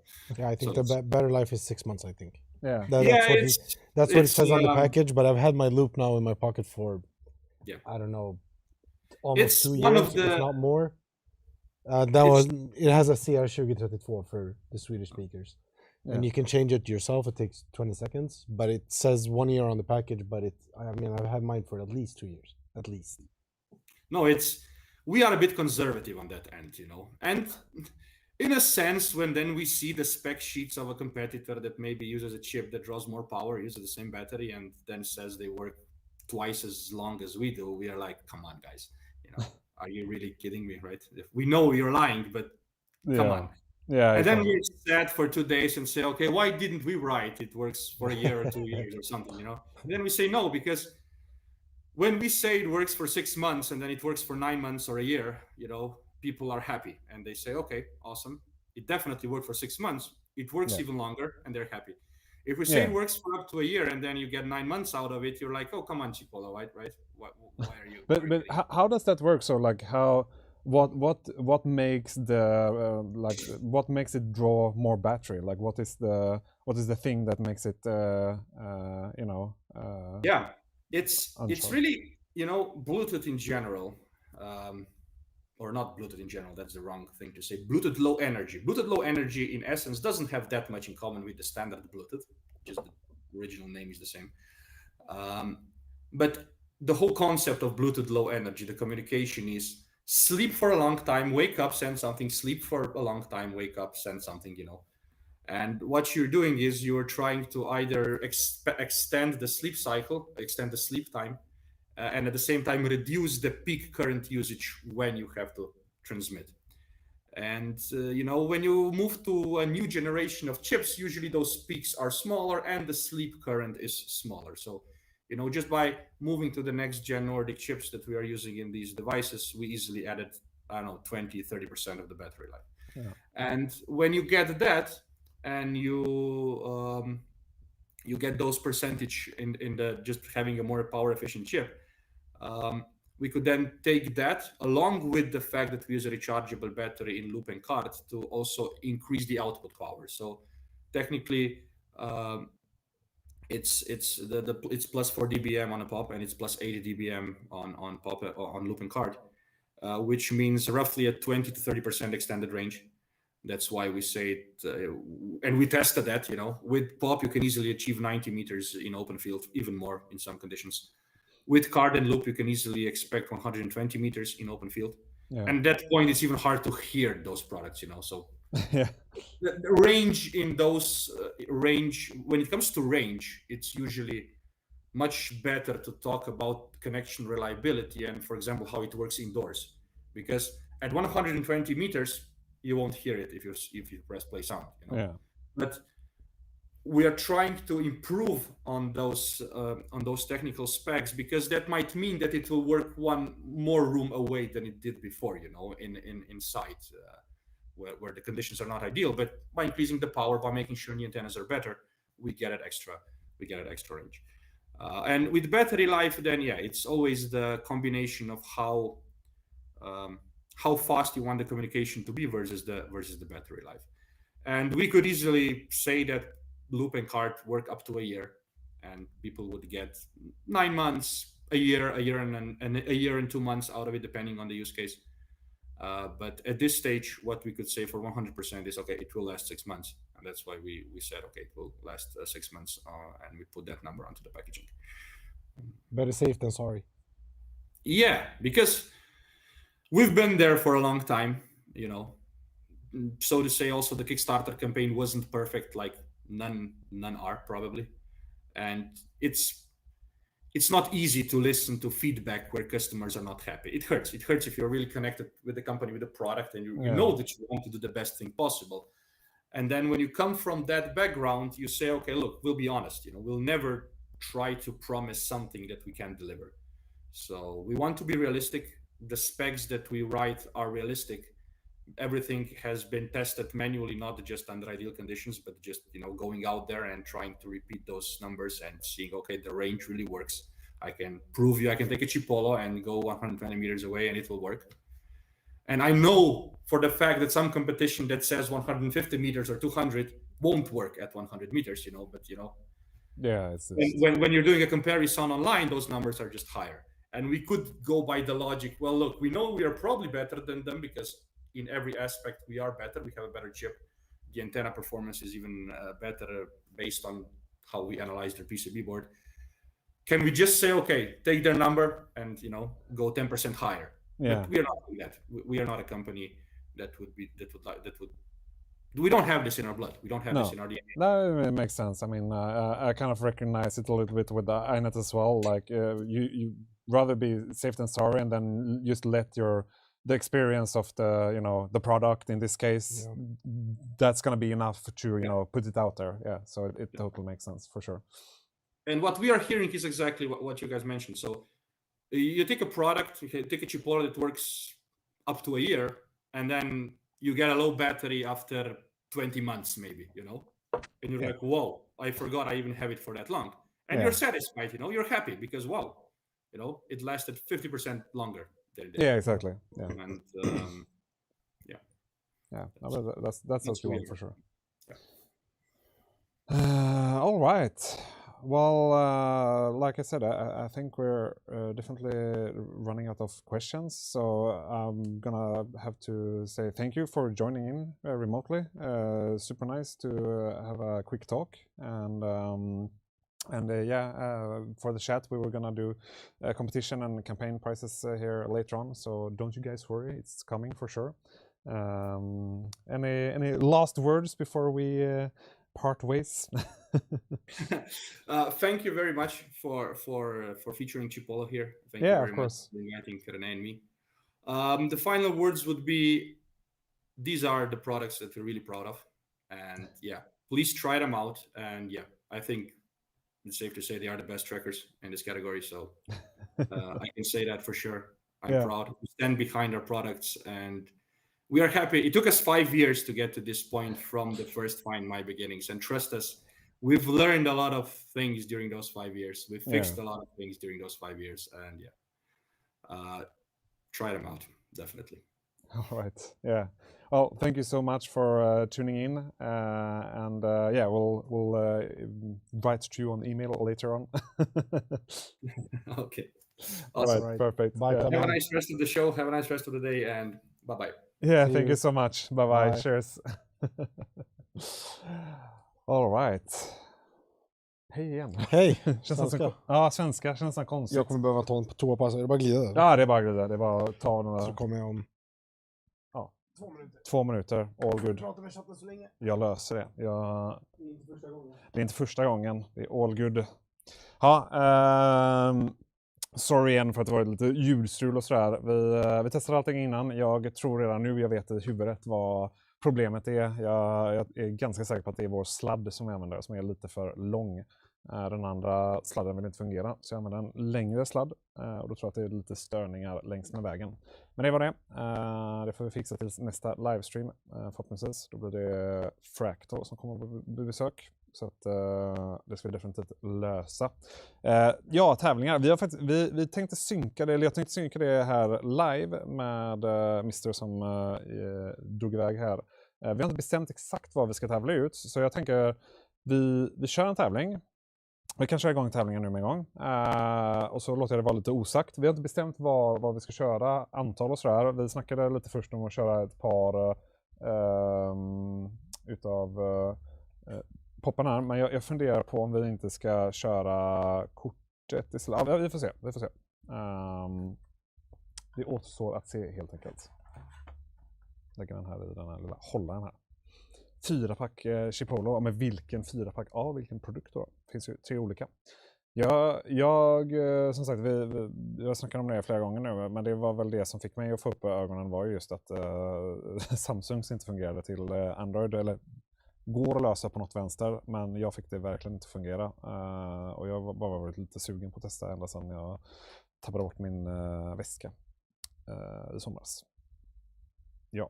I think the battery life is 6 months. I think. Yeah, that's what it says on the package. But I've had my loop now in my pocket for I don't know, almost 2 years, if not more. It has a CR2032 for the Swedish speakers, and you can change it yourself. It takes 20 seconds, but it says 1 year on the package. But I've had mine for at least 2 years, at least. No, we are a bit conservative on that end, and in a sense, when then we see the spec sheets of a competitor that maybe uses a chip that draws more power, uses the same battery, and then says they work twice as long as we do, we are like, come on, guys, are you really kidding me, right? We know you're lying, but come on. Yeah. And then we're sad for 2 days and say, okay, why didn't we write it works for a year or 2 years or something, And then we say no, because when we say it works for 6 months and then it works for 9 months or a year, people are happy and they say, okay, awesome. It definitely worked for 6 months. It works even longer and they're happy. If we say it works for up to a year and then you get 9 months out of it, you're like, oh, come on, Chipolo, right? Why are you? But how does that work? So like what makes the what makes it draw more battery? Like what is the thing that makes it it's really Bluetooth in general, or not Bluetooth in general, that's the wrong thing to say. Bluetooth low energy. Bluetooth low energy in essence doesn't have that much in common with the standard Bluetooth, just the original name is the same. But the whole concept of Bluetooth low energy, the communication is sleep for a long time, wake up, send something, sleep for a long time, wake up, send something, And what you're doing is you're trying to either extend the sleep cycle, extend the sleep time, and at the same time reduce the peak current usage when you have to transmit. And when you move to a new generation of chips, usually those peaks are smaller and the sleep current is smaller. So just by moving to the next gen Nordic chips that we are using in these devices, we easily added 20-30% of the battery life. And when you get that and you get those percentage in the just having a more power efficient chip, we could then take that along with the fact that we use a rechargeable battery in loop and card to also increase the output power. So technically, it's plus 4 dBm on a pop and it's plus 80 dBm on pop on loop and card, which means roughly a 20-30% extended range. That's why we say it, and we tested that. With pop you can easily achieve 90 meters in open field, even more in some conditions. With card and loop, you can easily expect 120 meters in open field. And at that point, it's even hard to hear those products, So the range in those when it comes to range, it's usually much better to talk about connection reliability and, for example, how it works indoors. Because at 120 meters, you won't hear it if you press play sound. But we are trying to improve on those technical specs, because that might mean that it will work one more room away than it did before, inside where the conditions are not ideal. But by increasing the power, by making sure the antennas are better, we get an extra range. And with battery life, then it's always the combination of how fast you want the communication to be versus the battery life. And we could easily say that loop and card work up to a year, and people would get 9 months, a year and a year and 2 months out of it, depending on the use case. But at this stage, what we could say for 100% is, okay, it will last 6 months. And that's why we said, okay, it will last 6 months, and we put that number onto the packaging. Better safe than sorry. Yeah, because we've been there for a long time, you know. So to say, also the Kickstarter campaign wasn't perfect, like none are probably. And it's not easy to listen to feedback where customers are not happy. It hurts if you're really connected with the company, with the product, and you know that you want to do the best thing possible. And then when you come from that background, you say, okay, look, we'll be honest, you know, we'll never try to promise something that we can't deliver. So we want to be realistic. The specs that we write are realistic. Everything has been tested manually, not just under ideal conditions, but just, you know, going out there and trying to repeat those numbers and seeing, okay, the range really works. I can prove you, I can take a Chipolo and go 120 meters away and it will work. And I know for the fact that some competition that says 150 meters or 200 won't work at 100 meters, you know, but, you know, yeah, it's when you're doing a comparison online, those numbers are just higher. And we could go by the logic, well, look, we know we are probably better than them because in every aspect we are better. We have a better chip. The antenna performance is even better based on how we analyze their PCB board. Can we just say, okay, take their number and, you know, go 10% higher? Yeah. But we are not doing that. We are not a company that would. We don't have this in our blood. We don't have this in our DNA. No, it makes sense. I mean, I kind of recognize it a little bit with the Inet as well. Like you rather be safe than sorry, and then just let the experience of the, you know, the product in this case, that's going to be enough to, you know, put it out there. Yeah, so it totally makes sense for sure. And what we are hearing is exactly what you guys mentioned. So you take a product, you take a Chipolo that works up to a year, and then you get a low battery after 20 months maybe, you know, and you're like, whoa, I forgot I even have it for that long. And you're satisfied, you know, you're happy because, wow, you know, it lasted 50% longer. Yeah, exactly. Yeah. And no, that's what you want for sure. Yeah. All right. Well, like I said, I think we're definitely running out of questions. So I'm gonna have to say thank you for joining in remotely. Super nice to have a quick talk. And for the chat, we were gonna do a competition and campaign prizes here later on. So don't you guys worry, it's coming for sure. Any last words before we part ways? Thank you very much for featuring Chipolo here. Thank you very much for inviting Rene and me. The final words would be, these are the products that we're really proud of, and please try them out. And I think it's safe to say they are the best trackers in this category. So I can say that for sure. I'm proud to stand behind our products, and we are happy. It took us 5 years to get to this point from the first Find My Beginnings. And trust us, we've learned a lot of things during those 5 years. We've fixed a lot of things during those 5 years. And try them out, definitely. All right. Yeah. Well, thank you so much for tuning in. We'll write to you on email later on. Okay. Awesome. All right. Perfect. Bye. Have a nice rest of the show. Have a nice rest of the day, and bye-bye. Yeah, thank you so much. Bye-bye. Cheers. All right. Hej igen. Hej. Svenska. Svenska känns som konstigt. Jag kommer behöva ta en toapass. Är det bara glida? Ja, det är bara glida. Det är bara att ta den där. Så kommer jag om 2 minuter. All good. Prata med chatten så länge. Jag löser det. Det är inte första gången. Det är all good. Ja, sorry igen för att det var lite ljudstrul och sådär. Vi testade allting innan. Jag tror redan nu, jag vet i huvudet vad problemet är. Jag är ganska säker på att det är vår sladd som vi använder, som är lite för lång. Den andra sladden vill inte fungera, så jag använder en längre sladd. Och då tror jag att det är lite störningar längs med vägen. Men det var det. Det får vi fixa till nästa livestream förhoppningsvis. Då blir det Fractal som kommer på besök. Så att det ska vi definitivt lösa. Tävlingar. Vi tänkte synka det, eller jag tänkte synka det här live med Mr. som drog iväg här. Vi har inte bestämt exakt vad vi ska tävla ut, så jag tänker vi kör en tävling. Vi kan köra igång tävlingen nu med en gång. Och så låter jag det vara lite osagt. Vi har inte bestämt vad vi ska köra, antal och sådär. Vi snackade lite först om att köra ett par utav popparna här. Men jag funderar på om vi inte ska köra kortet istället. Ja, vi får se. Det återstår att se helt enkelt. Lägger den här i den här lilla hållaren här. 4-pack Chipolo. Men vilken 4-pack? Ja, vilken produkt då? Det finns ju 3 olika. Jag som sagt, jag snackade om det flera gånger nu, men det var väl det som fick mig att få upp ögonen var just att Samsungs inte fungerade till Android, eller går att lösa på något vänster, men jag fick det verkligen inte fungera. Och jag var bara varit lite sugen på att testa ända sedan jag tappade bort min väska i somras. Ja.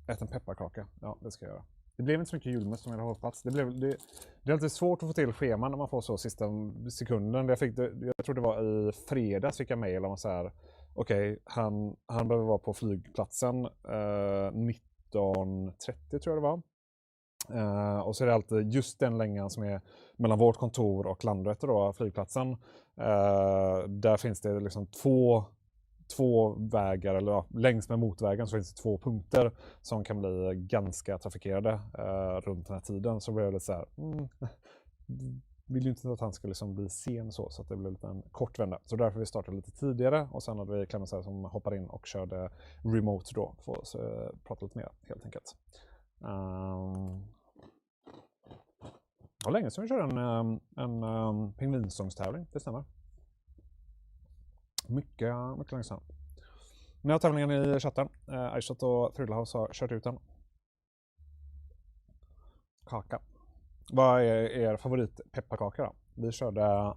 Ät en pepparkaka. Ja, det ska jag göra. Det blev inte så mycket julmust som jag hade hoppats. Det är alltid svårt att få till scheman när man får så sista sekunden. Jag tror det var i fredags fick jag mejl om så här. Okej, han behöver vara på flygplatsen 19:30 tror jag det var. Och så är det alltid just den längan som är mellan vårt kontor och Landvetter då, flygplatsen. Där finns det liksom två vägar, eller ja, längs med motvägen så finns det 2 punkter som kan bli ganska trafikerade runt den här tiden. Så blev det lite så här, vill ju inte att han skulle liksom bli sen så att det blev lite en kort vända. Så därför vi startade lite tidigare och sen hade vi Clemens som hoppar in och körde remote då för att prata lite mer helt enkelt. Det var länge sedan vi körde en pingvinsångstävling, det stämmer. Mycket länge sedan. Nu har tävlingen i chatten. Aishat och Thrillahouse har kört ut den. Kaka. Vad är er favorit pepparkaka då? Vi körde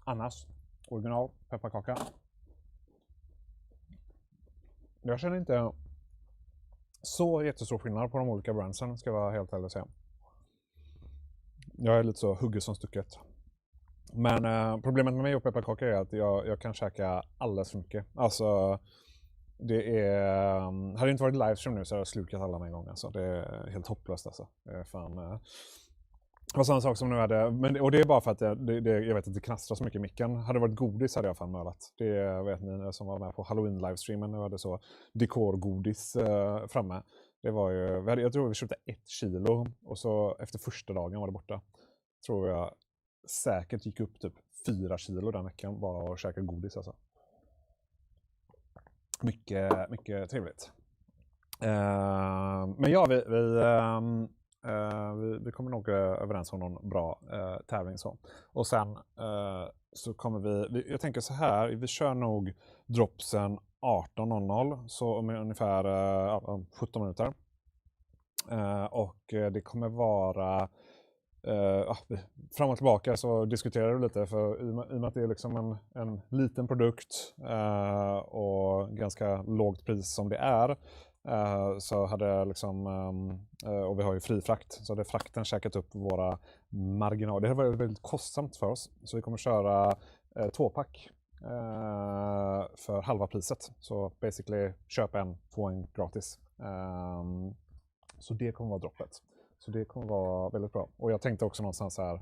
Annas original pepparkaka. Jag känner inte så jättestor skillnad på de olika brandsen, ska jag vara helt ärlig och säga. Jag är lite så hugget som stucket. Men problemet med mig och pepparkaka är att jag kan käka alldeles för mycket. Alltså, det är... Hade det inte varit livestream nu så hade jag slukat alla med en gång. Alltså, det är helt hopplöst alltså. Det är fan... Det var samma sak som nu hade... och det är bara för att jag vet att det knastrar så mycket i micken. Hade det varit godis hade jag fan mölat. Det vet ni som var med på Halloween-livestreamen. Nu hade så dekorgodis framme. Det var ju... Jag tror vi köpte 1 kilo. Och så efter första dagen var det borta. Tror jag säkert gick upp typ 4 kilo den veckan bara att käka godis alltså. Mycket trevligt. Men ja, vi kommer nog överens om någon bra tävling så. Och sen så kommer vi, jag tänker så här, vi kör nog dropsen 18:00 så om ungefär 17 minuter. Och det kommer vara fram och tillbaka så diskuterar du lite för i och med att det är liksom en liten produkt och ganska lågt pris som det är så hade liksom och vi har ju fri frakt så hade frakten käkat upp våra marginaler. Det har varit väldigt kostsamt för oss så vi kommer köra 2-pack för halva priset. Så basically köp en, få en gratis. Så det kommer vara droppet. Så det kommer vara väldigt bra. Och jag tänkte också någonstans här.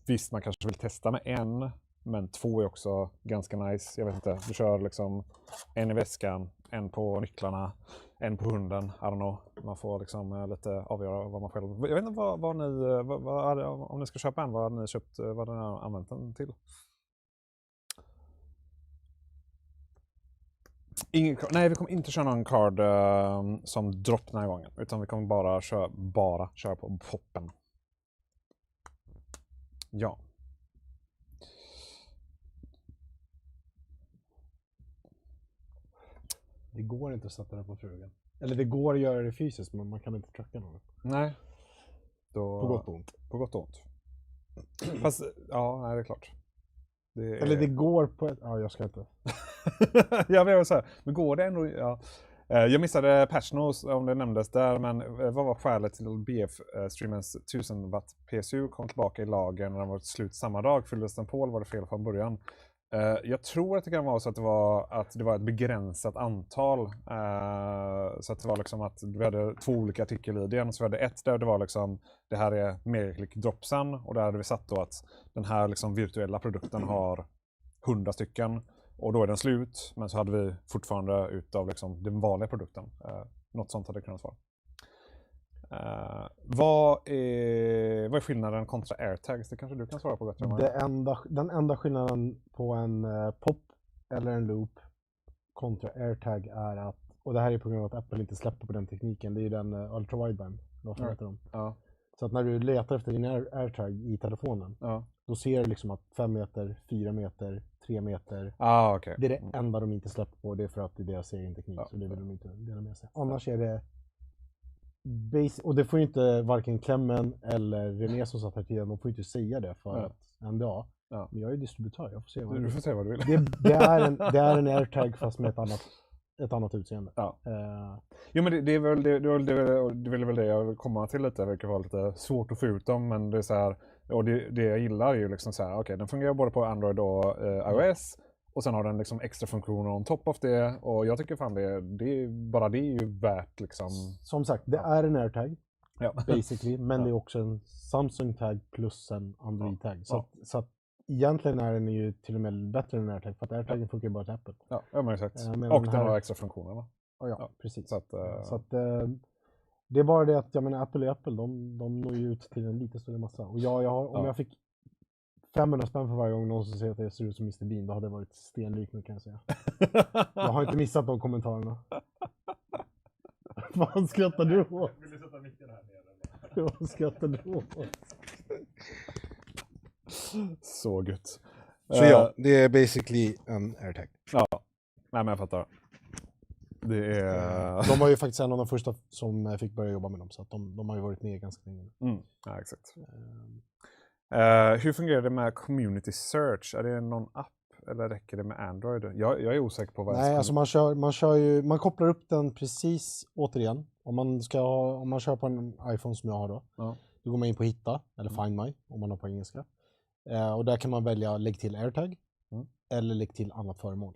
Visst, man kanske vill testa med en. Men 2 är också ganska nice. Jag vet inte, du kör liksom en i väskan. En på nycklarna. En på hunden. I don't know. Man får liksom lite avgöra vad man själv... Jag vet inte vad ni... om ni ska köpa en, vad ni köpt, vad ni har använt den till. Nej, vi kommer inte köra någon card som dropp den här gången. Utan vi kommer bara köra på poppen. Ja. Det går inte att sätta den på frugan. Eller det går att göra det fysiskt, men man kan inte tracka någon. Nej. På gott och ont. På gott och ont. Fast, ja, nej, det är klart. Eller det går på ett... Ja, jag ska inte. Jag vill säga, men går det ändå... Ja. Jag missade Persnos om det nämndes där, men vad var skälet till BF-streamens 1000 watt PSU kom tillbaka i lagen när den var slut samma dag? Fylldes den på eller var det fel från början? Jag tror att det kan vara så att det var ett begränsat antal. Så att det var liksom att vi hade 2 olika artikelidén. Så vi hade ett där det var liksom, det här är merklick dropsen. Och där hade vi satt då att den här liksom virtuella produkten har 100 stycken. Och då är den slut. Men så hade vi fortfarande utav liksom den vanliga produkten. Något sånt hade det kunnat vara. Vad är skillnaden kontra airtags? Det kanske du kan svara på bättre än mig. Den enda skillnaden på en pop eller en loop kontra airtag är att, och det här är på grund av att Apple inte släpper på den tekniken, det är den ultra wideband. Ja. Så att när du letar efter din airtag i telefonen, då ser du liksom att 5 meter, 4 meter, 3 meter. Okay. Det är det enda de inte släpper på, det är för att det är deras egen teknik. Så det vill de inte dela med sig. Annars är det och det får ju inte varken Klemmen eller René som satt här tidigare, de får ju inte säga det för att NDA. Men jag är distributör, jag får se vad du får se vad du vill. Det är en airtag fast med ett annat utseende. Jo, men det är väl det jag vill komma till lite. Det verkar vara lite svårt att få ut dem, men det är så här, och det jag gillar är ju liksom så här, okej, den fungerar både på Android och iOS. Och sen har den liksom extra funktioner on top of det. Och jag tycker fan det är ju värt liksom. Som sagt, det är en airtag. Basically. Men det är också en Samsung-tag plus en Android-tag. Så att egentligen är den ju till och med bättre än en airtag. För att airtagen funkar ju bara till Apple. Ja, men exakt. Och den har extra funktioner. Ja, precis. Så att det är bara det att jag menar, Apple är Apple. De når ju ut till en lite större massa. Och om jag fick 500 spänn för varje gång någon som säger att jag ser ut som Mr. Bean, då hade det varit stenrik nu, kan jag säga. Jag har inte missat de kommentarerna. Vad skrattar du åt? Vill du sätta micken här nere? Vad skrattar du åt? Så gött. Så ja, det är basically en airtag. Ja, nej men jag fattar. Det är... De var ju faktiskt en av de första som fick börja jobba med dem, så att de har ju varit med ganska länge. Ja, exakt. Hur fungerar det med community search? Är det någon app eller räcker det med Android? Jag är osäker på vad Nej, alltså man kopplar upp den precis återigen. Om man kör på en iPhone som jag har då. Då går man in på hitta eller find my om man har på engelska. Och där kan man välja lägg till airtag eller lägg till annat föremål.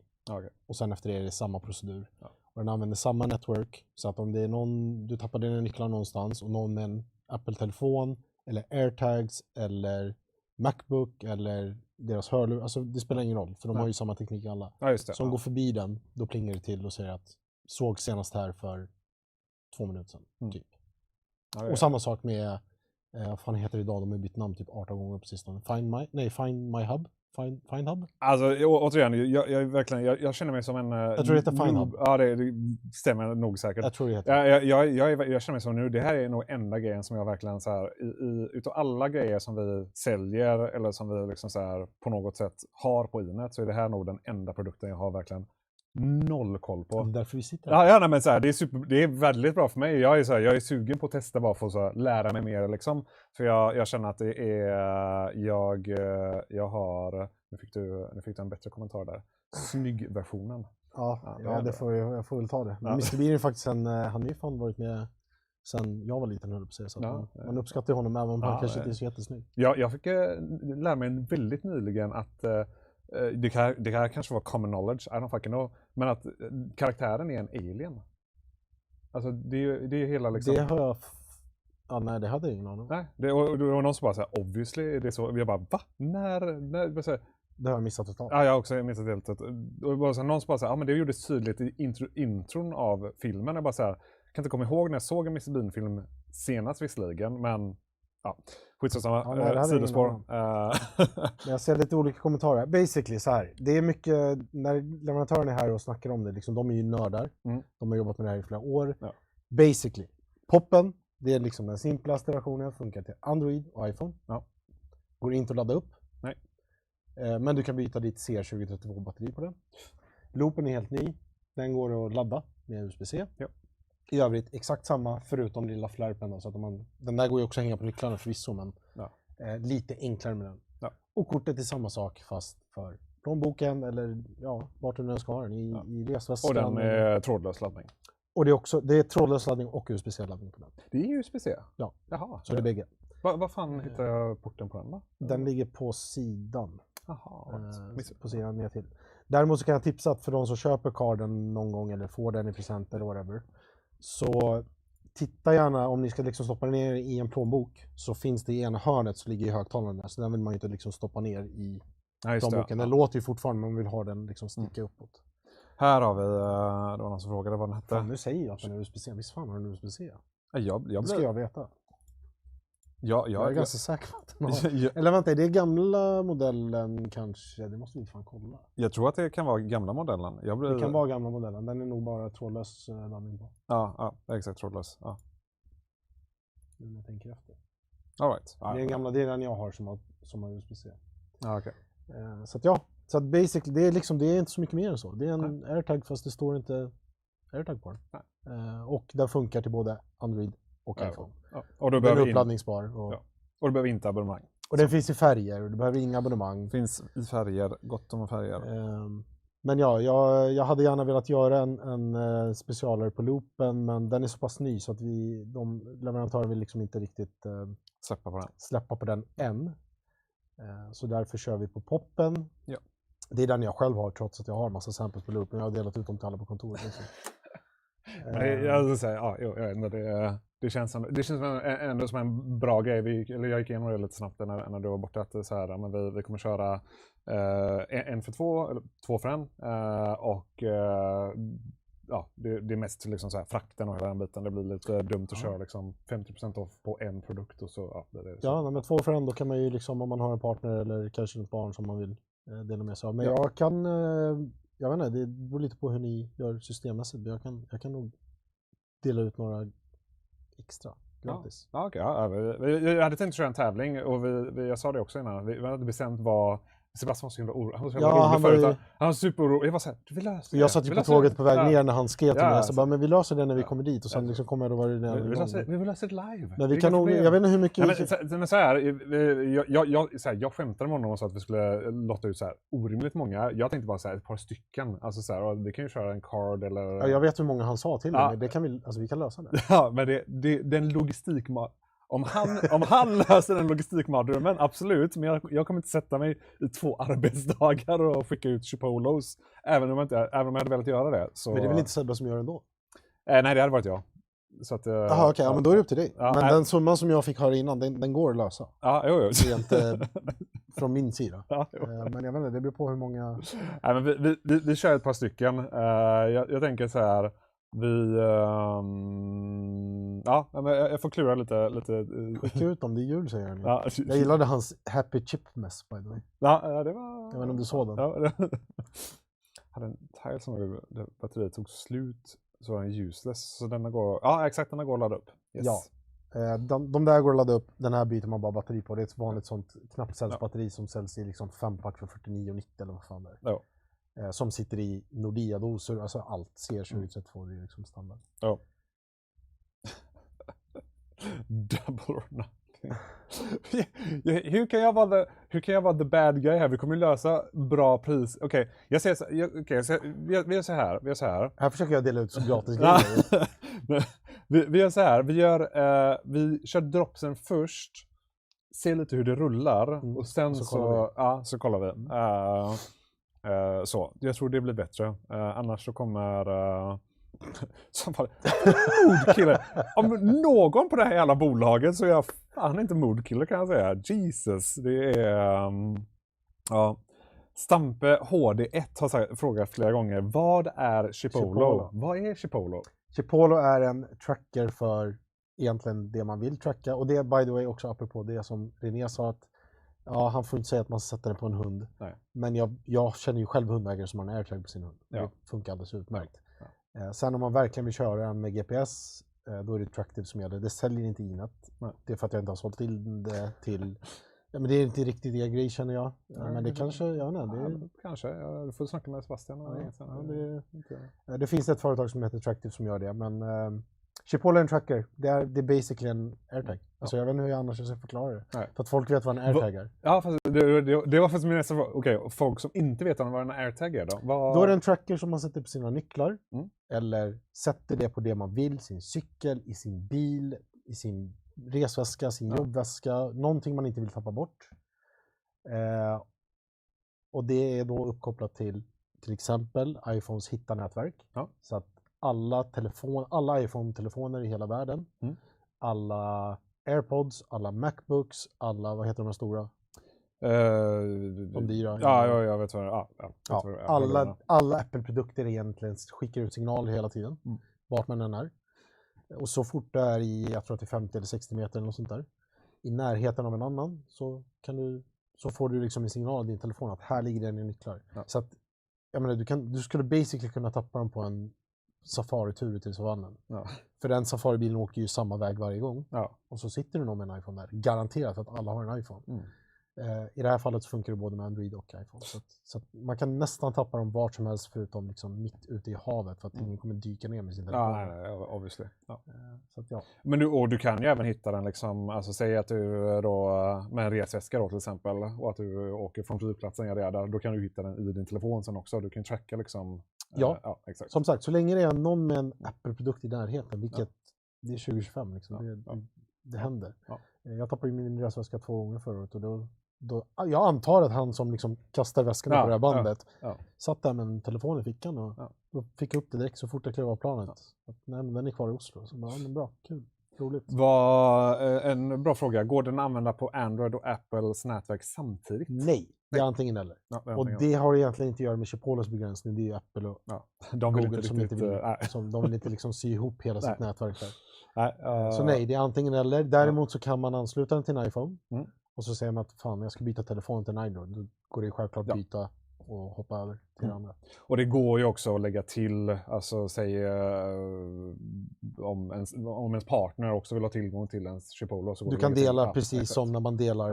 Och sen efter det är det samma procedur. Och den använder samma network, så att om det är någon, du tappar dina nycklar någonstans och någon med en Apple-telefon eller airtags eller Macbook eller deras hörlur, alltså det spelar ingen roll för de har ju samma teknik alla. Som går förbi den, då plingar det till och säger att såg senast här för 2 minuter sedan typ. Och samma sak med vad fan heter det idag, de har bytt namn typ 18 gånger på sistone. Find my hub. Find hub? Alltså återigen, jag känner mig som en... Jag tror det heter Find Hub. Ja, det stämmer nog säkert. Jag tror det heter. Jag känner mig som nu, det här är nog enda grejen som jag verkligen så här, utav alla grejer som vi säljer eller som vi liksom så här, på något sätt har på Inet, så är det här nog den enda produkten jag har verkligen noll koll på. Det är därför vi sitter här. Ja, nej, men så här, det är väldigt bra för mig. Jag är sugen på att testa bara för att så här, lära mig mer liksom. För jag känner att det är jag har nu fick du en bättre kommentar där. Snygg versionen. Ja, det får jag får väl ta det. Men Mr. Bean är faktiskt han är ju fan varit med sen jag var liten, höll på att säga, så man uppskattar honom även om han kanske inte är så jättesnygg. Jag fick lära mig väldigt nyligen att det här kanske var common knowledge, I don't fucking know, men att karaktären är en alien. Alltså det är hela liksom... Det har jag... nej, det hade jag ingen aning. Nej, det var någon som bara såhär, obviously, det är så. Jag bara, va? När det har jag missat totalt. Ja, jag har också missat helt. Och bara så här, någon som bara såhär, men det gjordes tydligt i intron av filmen. Jag bara såhär, kan inte komma ihåg när jag såg en Mr. Bean-film senast visserligen, men ja, skitsamma, sidospår. Jag ser lite olika kommentarer. Basically så här, det är mycket, när leverantören är här och snackar om det, liksom, de är ju nördar. De har jobbat med det här i flera år. Basically, poppen, det är liksom den simplaste versionen, funkar till Android och iPhone. Går inte att ladda upp. Nej. Men du kan byta ditt C2032 batteri på den. Loopen är helt ny. Den går att ladda med USB-C. I övrigt exakt samma förutom lilla flärpen. Så att den där går ju också att hänga på nycklarna förvisso, men lite enklare med den. Och kortet är samma sak fast för plånboken eller vart du nu ska ha den i resväskan. Och den är trådlös laddning. Och det är trådlös laddning och USB-C-laddning på den. Det är USB-C? Ja. Jaha. Så det är bägge. Vad fan hittar jag porten på den då? Den ligger på sidan. på sidan ner till. Däremot så kan jag tipsa att för de som köper carden någon gång eller får den i present eller whatever, så titta gärna om ni ska liksom stoppa ner i en plånbok, så finns det i ena hörnet så ligger i högtalaren där, så den vill man ju inte liksom stoppa ner i plånboken. Den låter ju fortfarande, men man vill ha den liksom sticka uppåt. Här har vi, det var någon som frågade vad den hette. Fan, nu säger jag att den är USB-C. Visst fan har den USB-C? Det ska jag veta. Jag är ganska säker på att den har. Eller vänta, är det gamla modellen kanske? Det måste vi fan kolla. Jag tror att det kan vara gamla modellen. Det kan vara gamla modellen. Den är nog bara trådlös laddning på. Ja, exakt, trådlös. Ja. Nu jag tänker efter. All right. Det är den gamla, det är den jag har som har USB-C. Ja, okej. Så att basically, det är inte så mycket mer än så. Det är en AirTag fast det står inte AirTag på den. Och den funkar till både Android och iPhone. Ja. Och då den är uppladdningsbar. Och du behöver inte abonnemang. Och den finns i färger och du behöver inga abonnemang. Finns i färger, gott om färger. Men jag hade gärna velat göra en specialare på loopen, men den är så pass ny så att de leverantörer vill liksom inte riktigt släppa på den än. Så därför kör vi på poppen. Ja. Det är den jag själv har, trots att jag har en massa samples på loopen. Jag har delat ut dem till alla på kontoret. Jag säga, det känns ändå som en bra grej. Jag gick igenom det lite snabbt när du var borta. Att så här, men vi kommer köra en för två, eller två för en. Och det är mest liksom så här, frakten och hela den biten. Det blir lite dumt att köra liksom 50% off på en produkt. Och så, men två för en, då kan man ju liksom, om man har en partner eller kanske ett barn som man vill dela med sig av. Men jag kan... Jag vet inte, det beror lite på hur ni gör systemmässigt. Jag kan nog dela ut några extra gratis. Jag hade tänkt köra en tävling och jag sa det också innan. Vi hade bestämt vad Sebastian var så himla orolig. Han var så himla rolig förut. Han var superorolig. Jag var såhär, vi löser det. Jag satt ju på tåget på väg ner när han skrev till mig. Så bara, men vi löser det när vi kommer dit. Och sen liksom kommer det vara det där. Vi löser det live. Men vi kan nog, jag vet inte hur mycket... Men jag skämtade med honom och sa att vi skulle lotta ut så här orimligt många. Jag tänkte bara så här, ett par stycken. Alltså så här, vi kan ju köra en card eller... Ja, jag vet hur många han sa till mig. Det kan vi kan lösa det. Ja, men den logistik... Om han löser den logistikmardrömmen, absolut. Men jag kommer inte sätta mig i 2 arbetsdagar och skicka ut Chipolos. Även om jag hade velat göra det. Så... Men det är väl inte Sebbe som gör det ändå? Nej, det hade varit jag. Jaha, okej. Men då är det upp till dig. Men den summan som jag fick höra innan, den går att lösa. Ja, jo. Det är inte från min sida. Men jag vet inte, det beror på hur många... Nej, men vi kör ett par stycken. Jag tänker så här... jag får klura lite. Skicka ut dem, det är jul säger han. Jag gillade hans Happy Chip Mess by the way. Ja, det var... Jag vet inte om du såg den. Jag hade en tile som batteriet tog slut, så var den useless. Så denna går... Ja, exakt, denna går att ladda upp. Yes. Ja. De där går att ladda upp, den här byter man bara batteri på. Det är ett vanligt sånt knappcellsbatteri som säljs i liksom 5-pack för 49,90 eller vad fan det är. Ja. Som sitter i Nordea-dosor, alltså allt ser så ut så att få det liksom standard. Ja. Double or nothing. Hur kan jag vara the bad guy här? Vi kommer lösa bra pris. Okej, vi gör så här. Här försöker jag dela ut så gratis grejer. Vi gör så här. Vi kör dropsen först. Se lite hur det rullar. Och sen så kollar vi. Så, jag tror det blir bättre. Annars så kommer... Moodkiller. Om någon på det här jävla bolaget så är jag fan inte moodkiller kan jag säga. Jesus, det är... Stampe HD1 har frågat flera gånger. Vad är Chipolo? Vad är Chipolo? Chipolo är en tracker för egentligen det man vill tracka. Och det är by the way också apropå det som René sa att han får inte säga att man sätter den på en hund. Nej. Men jag känner ju själv hundägare som har en AirTag på sin hund. Ja. Det funkar alldeles utmärkt. Ja. Sen om man verkligen vill köra den med GPS, då är det Tractive som gäller. Det säljer inte Inet. Nej. Det är för att jag inte har sålt till det till... Ja, men det är inte riktigt det grej känner jag. Men det kanske... Kanske. Jag får snacka med Sebastian. Det finns ett företag som heter Tractive som gör det. Men Chipolo är en tracker. Det är basically en AirTag. Alltså jag vet inte hur jag annars ska förklara det. Nej. För att folk vet vad en AirTag är. Ja, fast det var faktiskt min nästa fråga. Okej, folk som inte vet vad en AirTag är då? Då är det en tracker som man sätter på sina nycklar. Eller sätter det på det man vill. Sin cykel, i sin bil, i sin resväska, sin jobbväska. Någonting man inte vill tappa bort. Och det är då uppkopplat till exempel iPhones hitta-nätverk. Ja. Så att alla iPhone-telefoner i hela världen, alla AirPods, alla Macbooks, alla, vad heter de här stora? De dyra. Ja, jag vet vad det är. Alla Apple-produkter egentligen skickar ut signaler hela tiden, vart man än är. Och så fort det är i, jag tror att det är 50 eller 60 meter eller något sånt där, i närheten av en annan, så får du liksom en signal av din telefon att här ligger den i nycklar. Ja. Så att, jag menar, du skulle basically kunna tappa dem på en safari-tur till savannen. Ja. För den safaribilen åker ju samma väg varje gång. Ja. Och så sitter du nog med en iPhone där. Garanterat att alla har en iPhone. I det här fallet så funkar det både med Android och iPhone. Så att man kan nästan tappa dem vart som helst förutom liksom mitt ute i havet. För att ingen kommer dyka ner med sin telefon. Nej, obviously. Ja. Så att, ja. Men du kan ju även hitta den liksom, alltså säg att du då med en resväska då till exempel och att du åker från flygplatsen där, då kan du hitta den i din telefon sen också. Du kan tracka liksom. Ja, exakt. Som sagt, så länge det är någon med en Apple-produkt i närheten, vilket det är 2025 liksom, det händer. Ja. Jag tappade ju min resväska 2 gånger förra året och då jag antar att han som liksom kastar väskorna på det här bandet satt där med en telefon i fickan och då fick jag upp det direkt så fort jag klev av planet. Nej, men den är kvar i Oslo. Så bara, men bra, kul, roligt. En bra fråga, går den att använda på Android och Apples nätverk samtidigt? Nej, det är antingen eller. Och det har egentligen inte att göra med Chipolos begränsning, det är ju Apple och Google som de vill inte liksom sy ihop hela sitt nätverk där. Så nej, det är antingen eller. Däremot så kan man ansluta den till en iPhone. Och så säger man att fan, jag ska byta telefon till en Android. Då går det självklart byta och hoppa över till andra. Och det går ju också att lägga till, alltså säg om ens partner också vill ha tillgång till ens Chipolo. Så går du kan dela precis som när man delar,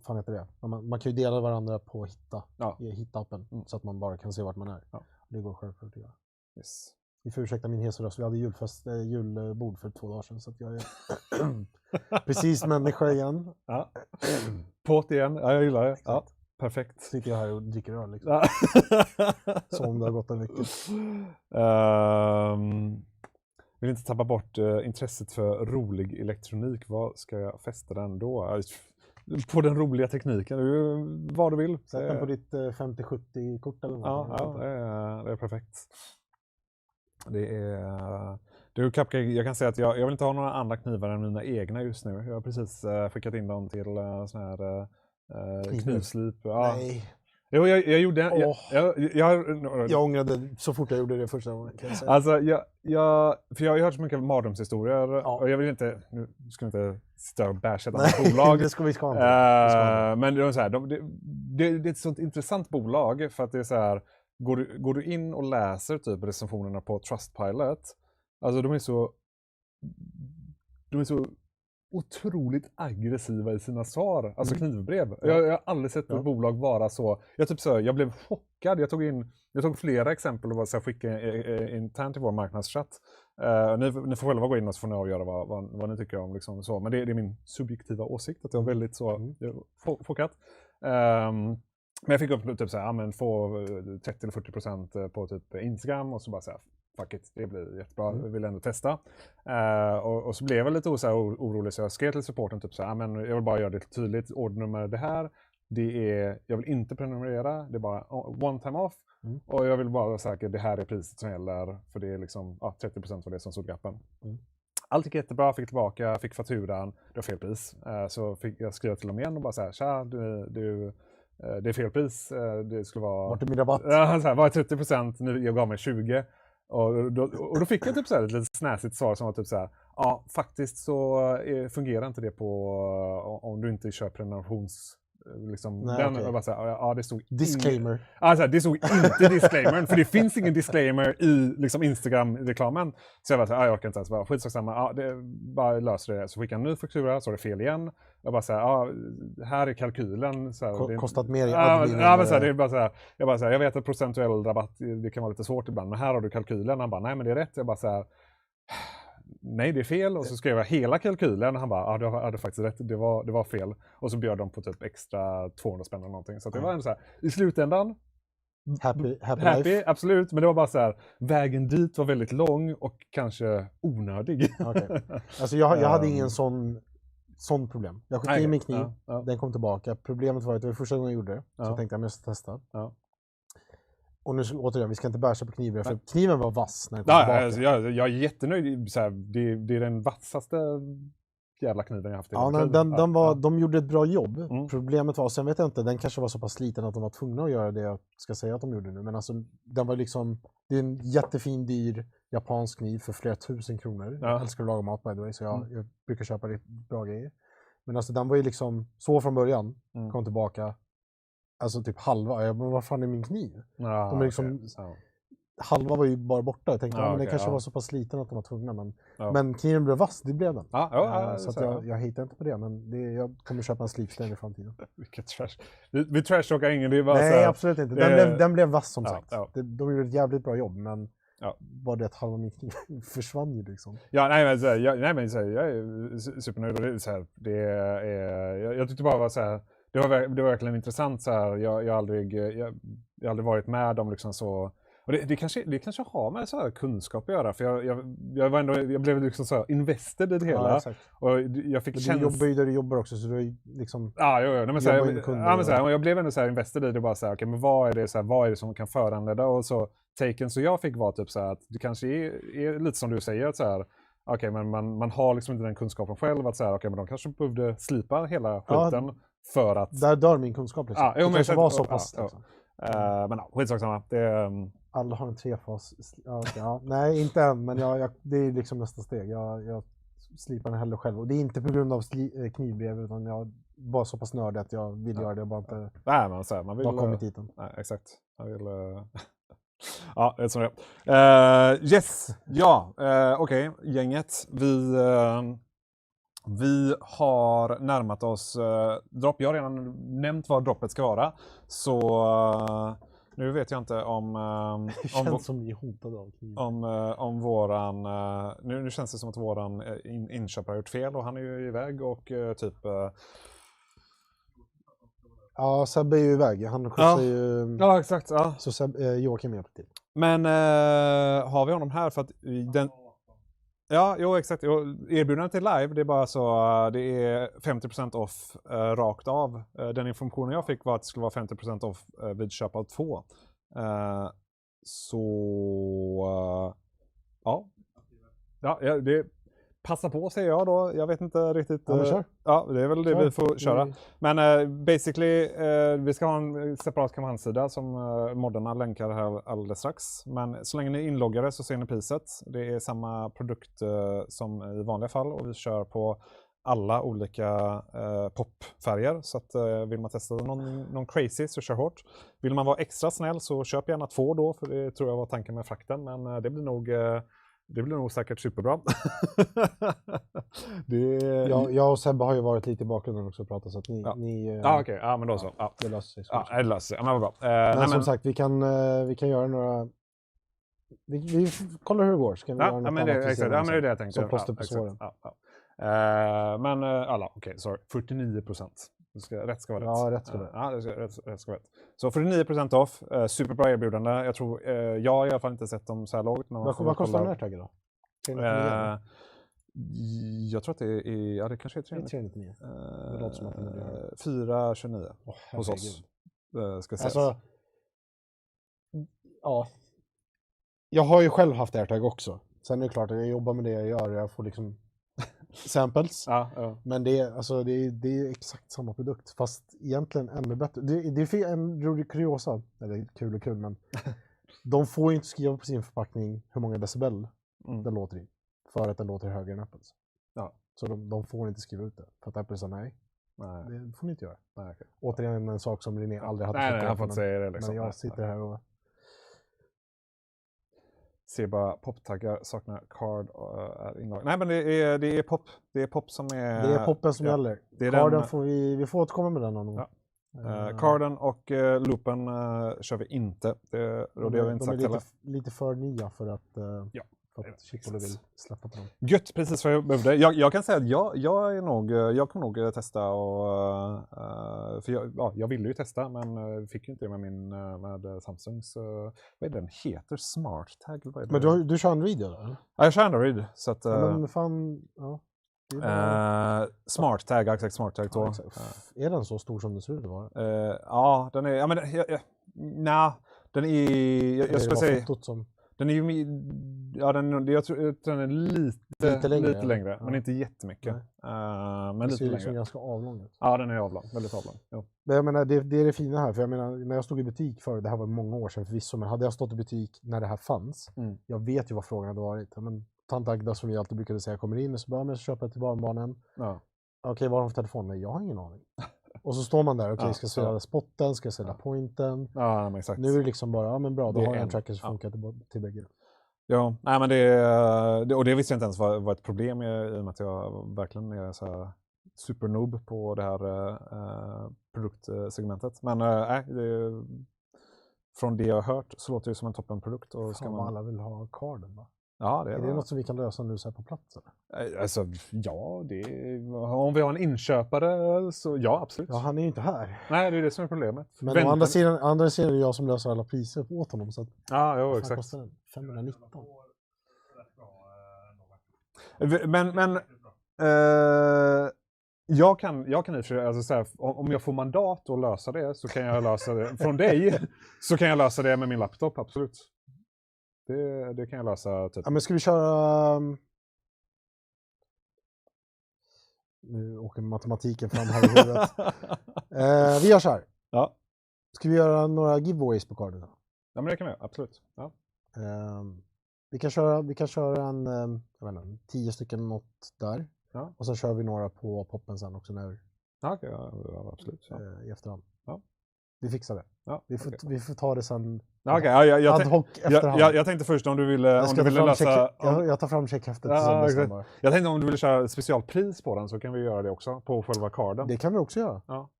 fan heter det? Man kan ju dela varandra på hitta, i hitta-appen. Så att man bara kan se vart man är. Det går självklart att göra. Yes. Ni får ursäkta min hesröst, vi hade julbord för 2 dagar sedan så att jag är precis människa igen. Ja. Påt igen, jag gillar det. Ja, perfekt. Sitter jag här och dricker öl liksom. Som om det har gått en vecka. Vill inte tappa bort intresset för rolig elektronik. Vad ska jag fästa den då? På den roliga tekniken, vad du vill. Sätt den på ditt 50-70-kort eller något. Ja, det är perfekt. Jag kan säga att jag vill inte ha några andra knivar än mina egna just nu. Jag har precis skickat in dem till sån här knivslip. Ja. Nej. Jo, jag gjorde jag ångrade så fort jag gjorde det första gången. Alltså, för jag har hört så mycket mardrömshistorier och jag vill inte, nu ska inte sitta och basha ett bolag. Det ska vi ska men det är så här, det är ett sånt intressant bolag för att det är så här. Går du in och läser typ recensionerna på Trustpilot, alltså de är så otroligt aggressiva i sina svar, alltså knivbrev. Jag har aldrig sett ett bolag vara så. Jag blev chockad. Jag tog flera exempel och bara så skicka internt i vår marknadschatt. Ni får själva gå in och så får ni avgöra vad ni tycker om liksom så, men det är min subjektiva åsikt att jag är väldigt så chockad. Men jag fick upp typ såhär, få 30-40% på typ Instagram och så bara såhär, fuck it, det blir jättebra, jag vill ändå testa. Och så blev jag lite orolig så jag skrev till supporten typ såhär, men jag vill bara göra det tydligt, ordernummer det här, jag vill inte prenumerera, det är bara one time off. Och jag vill bara vara säker, det här är priset som gäller, för det är liksom 30% av det som stod i appen. Allt gick jättebra, fick tillbaka, fick fakturan, det var fel pris. Så fick jag skriva till dem igen och bara såhär, tja, det är fel pris, det skulle vara... Vart är min rabatt? Ja, så här, var 30%, nu jag gav mig 20%. Och då fick jag typ så här ett lite snäsigt svar som var typ så här, ja faktiskt så fungerar inte det på om du inte kör prenumerations... Liksom, bara så här, det stod disclaimer. Det stod inte disclaimer, för det finns ingen disclaimer i liksom Instagram-reklamen. Så jag bara så här, jag orkar inte ens, bara skitsamma, bara löser det. Så skickar jag en ny faktura, så är det fel igen. Jag bara så här, här är kalkylen. Så här, kostat mer i admin. Men så här, det är bara så här, jag vet att procentuell rabatt, det kan vara lite svårt ibland, men här har du kalkylen. Han bara, nej men det är rätt. Jag bara så här, nej det är fel, och så skrev jag hela kalkylen och han bara, du hade faktiskt rätt, det var fel, och så bjöd de på typ extra 200 spänn eller någonting, så det var ändå så här, i slutändan happy absolut, men det var bara så här, vägen dit var väldigt lång och kanske onödig. Okay. Alltså jag hade ingen sån sånt problem. Jag skickade in min kniv, den kom tillbaka. Problemet var att det var första gången jag gjorde det. Så jag tänkte att jag ska testa. Och nu återigen, vi ska inte bärsa på kniven, för kniven var vass när den kom tillbaka. Alltså, jag är jättenöjd. Så här, det är den vassaste jävla kniven jag haft i de gjorde ett bra jobb. Problemet var, sen vet jag inte, den kanske var så pass sliten att de var tvungna att göra det jag ska säga att de gjorde nu. Men alltså, den var liksom, det är en jättefin, dyr japansk kniv för flera tusen kronor. Jag älskar att laga mat, by the way, så jag brukar köpa bra grejer. Men alltså, den var ju liksom så från början, kom tillbaka. Alltså typ halva, men vad fan är min kniv? De är liksom, halva var ju bara borta. Jag tänkte, men det kanske var så pass sliten att de var tvungna. Men kniven blev vass, det blev den. Så att jag hittar inte på det, men jag kommer köpa en slipsten i framtiden. Vilket trash. Vi trashtalkar ingen, det är bara nej, så här, absolut inte. Den blev vass som sagt. De gjorde ett jävligt bra jobb, men bara det att halva min kniv försvann ju liksom. Jag är supernöjd. Och det är så här, jag tyckte bara var så här, det var verkligen intressant så här. Jag har aldrig varit med om liksom så. Och det kanske har med så här kunskap att göra, för jag blev liksom så här invested i det hela. Och jag fick du jobbar ju där du jobbar också, så du är liksom jag blev ändå så här invested i det, bara så här, okej, men vad är det som kan föranleda, och så taken så jag fick var typ så här, att det kanske är lite som du säger, att så här, okej, men man har liksom inte den kunskapen själv, att så här, okej, men de kanske behövde slipa hela skiten för att där dör min kunskap liksom. Det kanske var så pass liksom. Men skitsamma. Alla har en trefas. Nej, inte än, men det är liksom nästa steg. Jag slipar den hellre själv. Och det är inte på grund av knivbrev, utan jag bara så pass nördig att jag vill göra det. Bara inte man vill kommit hit än. Nej, exakt. Jag vill ja, det är som det. Yes. Ja, okej. Gänget. Vi har närmat oss dropp. Jag har redan nämnt vad droppet ska vara. Så nu vet jag inte om det känns som ni är hotade av kniv. om våran nu känns det som att våran inköpare har gjort fel, och han är ju iväg och typ ja, Sebbe är ju iväg. Han skjutsar ju. Ja, exakt. Ja. Så Joakim hjälper till. Men har vi honom här för att den. Ja, jo, exakt. Erbjudandet till live, det är bara så, det är 50% off rakt av. Den informationen jag fick var att det skulle vara 50% off vid köp av 2. Det passa på, säger jag då. Jag vet inte riktigt. Ja, det är väl det vi får köra. Men basically, vi ska ha en separat kampanjsida som moddarna länkar här alldeles strax. Men så länge ni är inloggade så ser ni priset. Det är samma produkt som i vanliga fall, och vi kör på alla olika popfärger. Så att vill man testa någon crazy så kör hårt. Vill man vara extra snäll så köp gärna 2 då, för det tror jag var tanken med frakten. Men det blir nog säkert superbra. Jag och Sebbe har ju varit lite i bakgrunden också och pratat, så att ni okej. Ja, men då så. Ja. Det löser sig. Ja, det löser sig. Ja, men vad bra. Men som sagt, vi kan göra några. Vi kollar hur det går. Ska vi göra något annat exakt. Ja, men det är det jag tänkte. Som plåster på såren. Men alla, okej, sorry. 49%. Rätt ska vara rätt. Ja, rätt ska vara rätt. Rätt ska vara rätt. Så 49% off. Superbra erbjudande. Jag tror, jag har i alla fall inte sett dem så här lågt. Vad kostar den här taggen då? Jag tror att det är, det kanske är 399. Det låter som att det är 429 hos oss. Ska sägas. Alltså, ja. Jag har ju själv haft AirTag också. Sen är det klart att jag jobbar med det jag gör. Jag får liksom samples. Men det är exakt samma produkt, fast egentligen ännu bättre. Det är en rolig kuriosa, eller kul, men de får ju inte skriva på sin förpackning hur många decibel den låter i, för att den låter högre än Apples. Så de får inte skriva ut det, för att Apple sa nej. Det får ni inte göra. Okay. Återigen en sak som Linné aldrig hade nej, jag får inte säga det liksom. Men jag sitter här och ser bara poptaggar, saknar card och är inlagd. Nej, men det är pop. Det är pop som är. Det är poppen som gäller. Carden får vi får återkomma med den någon gång. Carden och loopen kör vi inte. Det har vi inte sagt heller. Lite för nya för att Chipolo vill släppa på dem. Gött, precis vad jag behövde. Jag kan säga att jag kommer nog testa, och för jag ville ju testa, men fick ju inte det med Samsungs, vad är den heter, Smart Tag. Men du kör Android eller? Ja, jag kör Android, så att men fan, ja. Smart tag, exakt smart tag 2. Är den så stor som den ser ut att vara? Ja, den är... Ja, men, den är... Jag skulle säga... Den är ju... Ja, jag tror att den är lite längre men inte jättemycket. Men lite längre. Liksom ganska avlång ut. Ja, den är avlång. Väldigt avlång. Ja. Men jag menar, det är det fina här. För jag menar, när jag stod i butik förr, det här var många år sedan förvisso, men hade jag stått i butik när det här fanns, jag vet ju vad frågan hade varit. Men tant Agda, som vi alltid brukade säga, kommer in och så bara, men så köper jag till barnbarnen. Ja. Okej, vad har de för telefon? Nej, jag har ingen aning. Och så står man där, okej, ska jag sälja spotten, ska jag sälja pointen? Ja, men exakt. Nu är det liksom bara, ja men bra, då har jag en tracker som funkar till bägge. Ja, nej men det visste jag inte ens var ett problem i och med att jag verkligen är så här supernoob på det här produktsegmentet. Men från det jag har hört så låter det som en toppenprodukt. Och ska man... alla vill ha carden, va? Ja, är det något som vi kan lösa nu så här på plats? Eller? Alltså, ja, om vi har en inköpare så ja, absolut. Ja, han är ju inte här. Nej, det är det som är problemet. Men å andra sidan är det jag som löser alla priser åt honom. Så att, ja, jo, exakt. Kostar den? 519. Men jag kan i och för sig, alltså så här, om jag får mandat att lösa det så kan jag lösa det från dig, så kan jag lösa det med min laptop, absolut. Det kan jag lösa typ. Ja, men ska vi köra... Nu åker matematiken fram här i huvudet. Vi gör så här. Ja. Ska vi göra några giveaways på karten? Ja, men det kan vi göra, absolut. Ja. Vi kan köra en, jag vet inte, 10 stycken något där. Ja. Och så kör vi några på poppen sen också när okej, ja, absolut. Ja. I efterhand. Ja. Vi fixar det. Ja, vi får ta det sen. Jag tänkte först om du ville läsa... Jag tar fram checkhäftet. Ja, jag tänkte om du ville köra specialpris på den så kan vi göra det också på själva karden. Det kan vi också göra. Ja.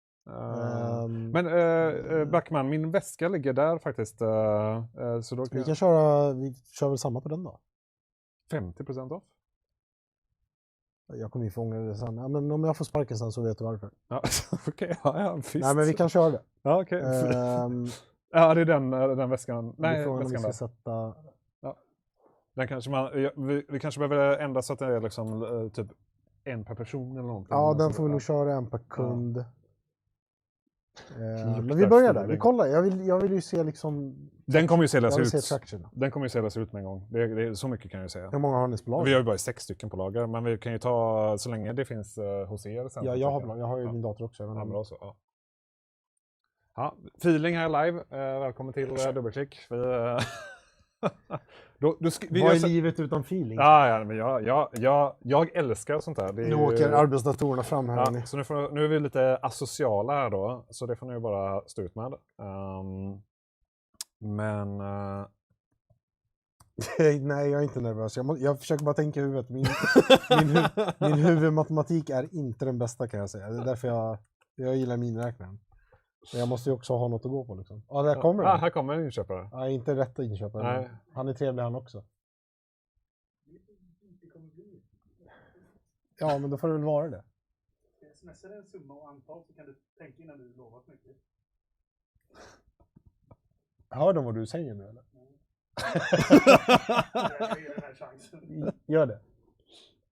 Men Backman, min väska ligger där faktiskt. Så då vi kör väl samma på den då? 50% off? Jag kommer ju få ångra det sen. Ja, men om jag får sparken sen så vet du varför. Ja, okej. Ja, visst. Nej, men vi kan köra det. Ja, okej. Ja, det är den väskan. Nej, väskan vi ska sätta... Ja. Den kanske vi kanske behöver ändra så att det är liksom typ en per person eller någonting. Ja, den får vi nog köra en per kund. Ja. Men vi börjar där. Vi kollar. Jag vill ju se liksom... Den kommer ju säljas ut. Den kommer ju säljas ut med en gång. Det är så mycket kan jag säga. Hur många har ni på lager? Vi har ju bara 6 stycken på lager. Men vi kan ju ta så länge det finns hos er sen. Ja, jag har ju min dator också. Ja, bra så. Ja. Ja, feeling här live. Välkommen till Dubbelklick. Vad är livet utan feeling? Ja, men jag älskar sånt här. Nu åker arbetsdatorerna fram här. Ja, så nu är vi lite asociala här då. Så det får ni bara stå ut med. Men... Nej, jag är inte nervös. Jag försöker bara tänka i huvudet. Min huvudmatematik är inte den bästa kan jag säga. Det är därför jag gillar miniräknaren. Men jag måste ju också ha något att gå på liksom. Ja, där kommer den. Här kommer en inköpare. Ja, inte rätt inköpare. Nej. Han är trevlig han också. Ja, men då får det väl vara det. Smsar en summa och antal så kan du tänka innan du lovat mycket. Hör de vad du säger nu eller? Jag ger den här chansen. Gör det.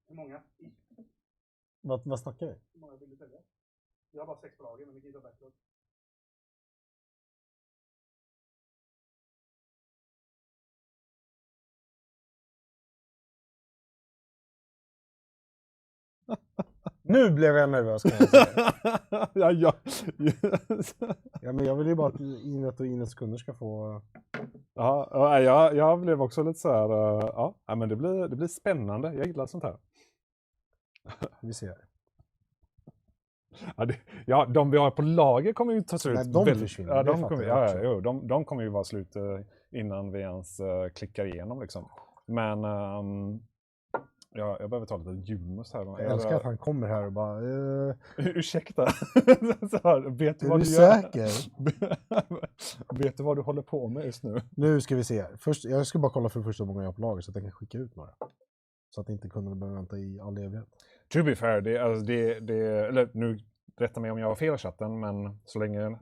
Hur många? Vad snackar vi? Hur många vill du sälja? Jag har bara 6 på lager, men vi kan ta backlog. Nu blev jag nervös kan jag säga. Ja, men jag vill ju bara att Inet och Inets kunder ska få... Ja, jag blev också lite så här... Ja, men det blir spännande. Jag gillar sånt här. Vi ser. Ja, de vi har på lager kommer ju ta slut. Nej, de försvinner. Ja, de kommer ju vara slut innan vi ens klickar igenom liksom. Men... Ja, jag behöver ta lite ljummus här. Jag älskar att han kommer här och bara... Ursäkta. Vet du vad du säker? Vet du vad du håller på med just nu? Nu ska vi se här. Först, jag ska bara kolla för första många jag har på lager så att jag kan skicka ut några. Så att inte kunderna behöver vänta i all evighet. To be fair, eller nu rätta mig om jag har fel i chatten, men så länge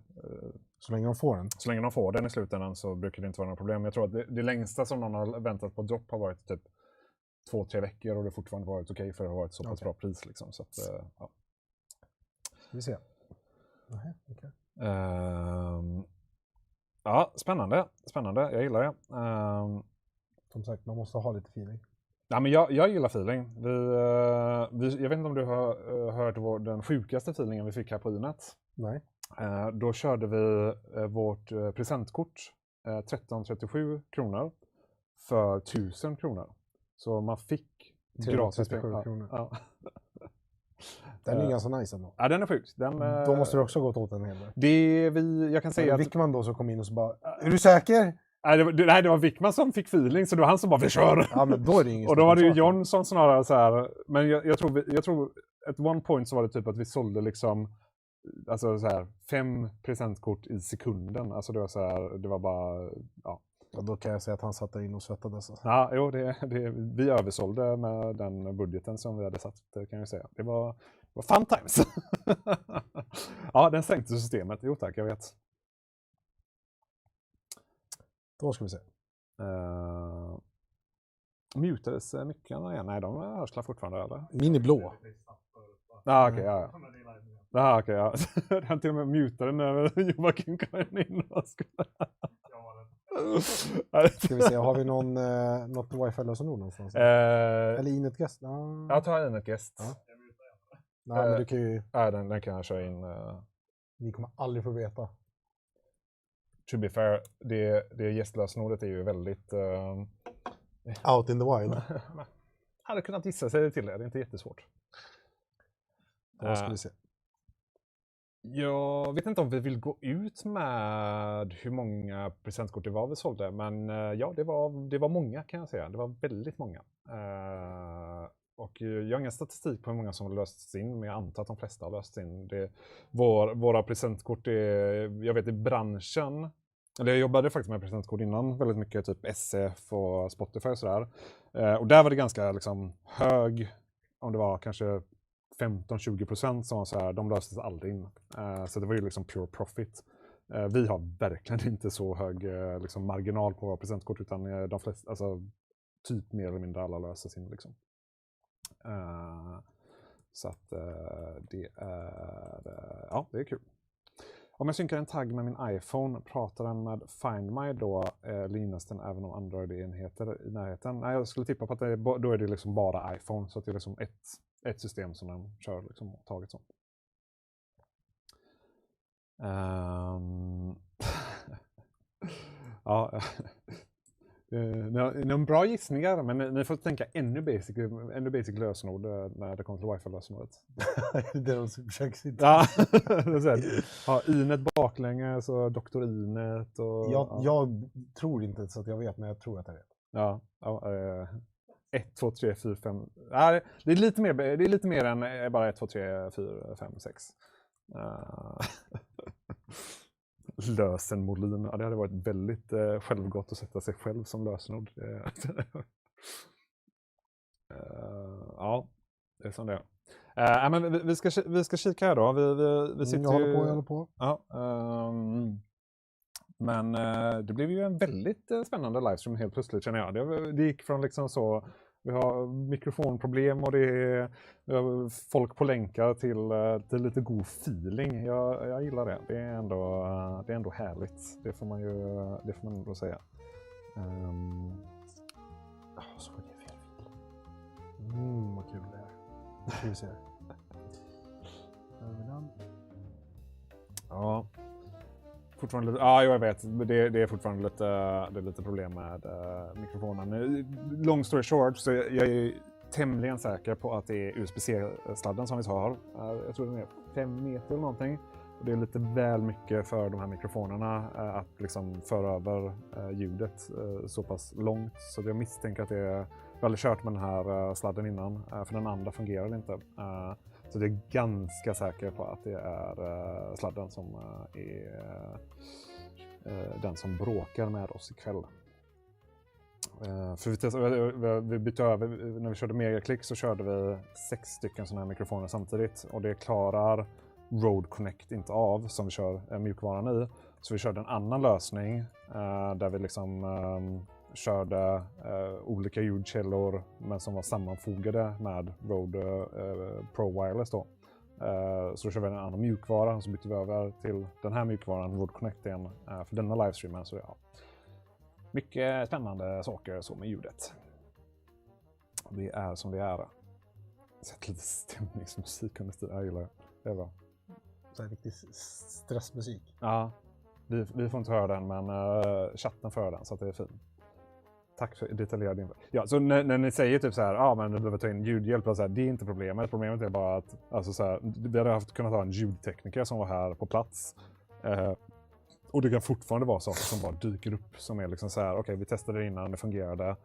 de får den. Så länge de får den i slutändan så brukar det inte vara några problem. Jag tror att det längsta som någon har väntat på dropp har varit typ 2-3 veckor och det fortfarande varit okej för att ha ett så pass bra pris. Liksom. Så att, ja. Ska vi se. Okay. Ja, spännande. Jag gillar det. Som sagt, man måste ha lite feeling. Ja, men jag gillar feeling. Jag vet inte om du har hört den sjukaste feelingen vi fick här på Inet. Nej. Då körde vi vårt presentkort 1337 kronor för 1000 kronor. Så man fick gratis 37 kronor. Ja. Den är ganska nice ändå. Ja, den är sjuk. Då måste du också gått åt en hel del. Jag kan säga att Wickman då så kom in och så bara, är du säker? Nej, det var Wickman som fick feeling, så det var han som bara, vi kör! Ja, men då är det inget. Och då var det ju John som snarare så här, men jag tror at one point så var det typ att vi sålde liksom, alltså så här 5 presentkort i sekunden. Alltså det var så här, det var bara, ja. Ja, då kan jag säga att han satt där in och svettades. Ja, jo, vi översålde med den budgeten som vi hade satt, kan jag säga. Det var fun times. Ja, den stängde systemet. Jo tack, jag vet. Då ska vi se. Mutades mickarna igen? Nej, de hörslar fortfarande, eller? Min är blå. Ja, okej, ja. Ja, okej, ja. Han till och med mutade när Joakim kom in. Ska vi se, har vi något wifi-lösenord någonstans? Eller Inet-gäst? Jag tar Inet-gäst. Ja. Nej, men du kan ju... Nej, den kan jag köra in. Ni kommer aldrig få veta. To be fair, det gästlösenordet är ju väldigt... Out in the wild. hade kunnat gissa sig till det är inte jättesvårt. Då ska vi se. Jag vet inte om vi vill gå ut med hur många presentkort det var vi sålde, men ja, det var många kan jag säga. Det var väldigt många. Och jag har ingen statistik på hur många som har lösts in, men jag antar att de flesta har lösts in. Våra presentkort jag vet i branschen, eller jag jobbade faktiskt med presentkort innan väldigt mycket, typ SF och Spotify och sådär. Och där var det ganska liksom hög, om det var kanske 15-20% som var så här, de löstes aldrig in. Så det var ju liksom pure profit. Vi har verkligen inte så hög liksom marginal på våra presentkort, utan de flesta, alltså typ mer eller mindre alla löses in liksom. Så att det är kul. Om jag synkar en tagg med min iPhone, pratar den med Find My då, linjas den även om Android-enheter i närheten? Nej, jag skulle tippa på att då är det liksom bara iPhone, så att det är liksom ett system som den kör liksom taget så. Ja, någon bra gissningar, men ni får tänka ännu basic lösenord när det kommer till wifi-lösenordet. Det är de som försöker sitta. Ja, Inet baklänges och Dr. Inet. Och, jag tror inte så att jag vet, men jag tror att jag vet. Ja, 1, 2, 3, 4, 5. Ja, det är lite mer än bara 1, 2, 3, 4, 5, 6. Lösenmolin. Ja, det hade varit väldigt självgott att sätta sig själv som lösenord. Ja, det är som det är. Men vi ska kika här då. Vi sitter jag håller på. Ja, men det blev ju en väldigt spännande livestream helt plötsligt, känner jag. Det gick från liksom så, vi har mikrofonproblem och vi har folk på länkar till lite god feeling. Jag gillar det. Det är ändå härligt. Det får man ändå säga. Så var det fel. Vad kul det är. Nu ska vi se. Ja. Fortfarande lite, ja, jag vet. Det är fortfarande lite problem med mikrofonen. Long story short, så jag är tämligen säker på att det är USB-C-sladden som vi har. Jag tror den är 5 meter eller någonting. Och det är lite väl mycket för de här mikrofonerna att liksom föra över ljudet så pass långt. Så jag misstänker att det är... Jag har aldrig kört med den här sladden innan, för den andra fungerar inte. Så det är ganska säker på att det är sladden som är den som bråkar med oss ikväll. För vi bytte över, när vi körde megaklick så körde vi 6 stycken sådana här mikrofoner samtidigt. Och det klarar Rode Connect inte av, som vi kör mjukvaran i. Så vi körde en annan lösning där vi liksom körde olika ljudkällor men som var sammanfogade med Rode Pro Wireless då. Så då körde vi en annan mjukvara, så bytte vi över till den här mjukvaran, Rode Connect igen, för denna livestreamen. Så ja, mycket spännande saker så med ljudet. Det är som det är. Sätt lite stämningsmusik under tiden. Jag gillar det. Det är bra. Så här riktig stressmusik. Ja, vi får inte höra den, men chatten för den, så att det är fint. Tack för detaljerad info. Ja, så när ni säger typ så här, men du behöver ta in ljudhjälp, och så här, det är inte problemet. Problemet är bara att alltså så här, vi hade kunnat ha en ljudtekniker som var här på plats. Och det kan fortfarande vara saker som bara dyker upp som är liksom så här, okej, vi testade det innan, det fungerade.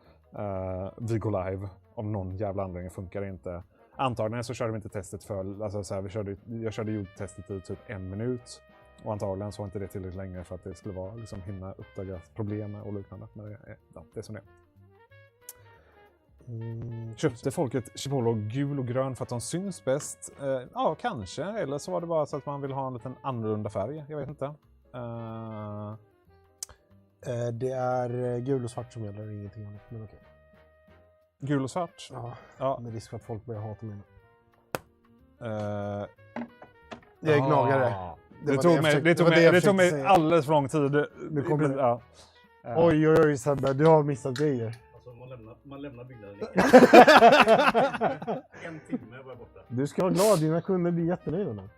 Vi går live, om någon jävla anledning funkar det inte. Antagligen så körde vi inte testet för, alltså så här, jag körde ljudtestet i typ 1 minut. Och antagligen så var inte det tillräckligt länge för att det skulle vara liksom hinna uppdaga problem och liknande. Men det är som det är. Köpte folket Chipolo gul och grön för att de syns bäst? Ja, kanske. Eller så var det bara så att man vill ha en liten annorlunda färg. Jag vet inte. Det är gul och svart som gäller, ingenting annat. Men okej. Gul och svart? Ja. Med risk för att folk börjar hata mig. Jag är gnagare. Det tog mig alldeles för lång tid. Nu kommer det. Ja. Oj, Sebbe, du har missat grejer. Alltså man lämnar byggnaden. 1 timme var jag borta. Du ska vara glad, dina kunder blir jättenöjda nu.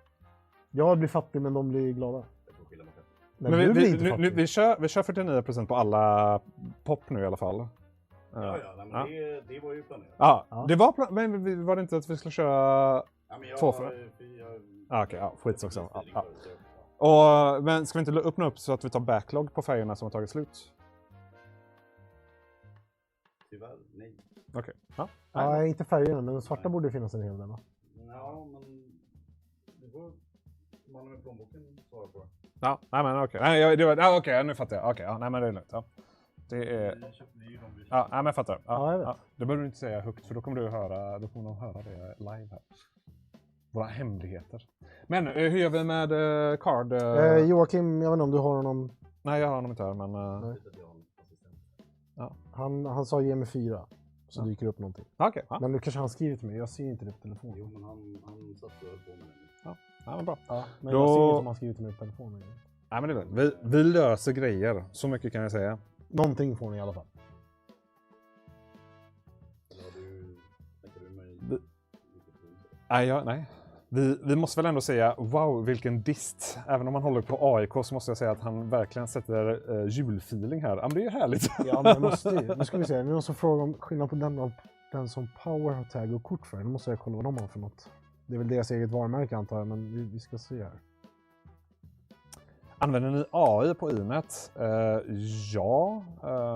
Jag blir fattig, men de blir glada. Jag får skilja mig själv. Men vi kör 49% på alla pop nu i alla fall. Ja, men det var ju planerat. Ja. Det var men var det inte att vi skulle köra två för? Okej, skit också. Men ska vi inte öppna upp så att vi tar backlog på färgerna som har tagit slut? Tyvärr, nej. Okej. Ja, inte färgerna, men den svarta borde finnas en hel del. Ja, men det får mannen med plånboken svara på. Ja, nej men okej. Okej, nu fattar jag. Okej, nej men det är lugnt. Ja. Det är... Ja, nej men jag fattar. Ja. Det behöver du inte säga högt, för då kommer de höra det live här. Våra hemligheter. Men hur gör vi med Card? Joakim, jag vet inte om du har honom. Nej, jag har honom inte här, men... Ja. Han sa ge mig 4. Så dyker upp någonting. Okej. Men nu kanske han skriver till mig. Jag ser inte det på telefonen. Jo, men han satt på mig. Ja, men bra. Ja, men jag ser inte om han skriver till mig på telefonen. Nej, men det är lugnt. Vi löser grejer. Så mycket kan jag säga. Någonting får ni i alla fall. Nej. Vi måste väl ändå säga, wow, vilken dist. Även om man håller på AIK så måste jag säga att han verkligen sätter julfeeling här. Men det är ju härligt. Ja, men måste ju. Nu ska vi se. Nu är någon som frågar om skillnad på den och den som Power har tagg och kort för. Nu måste jag kolla vad de har för något. Det är väl deras eget varumärke antar jag, men vi ska se här. Använder ni AI på Inet? Ja,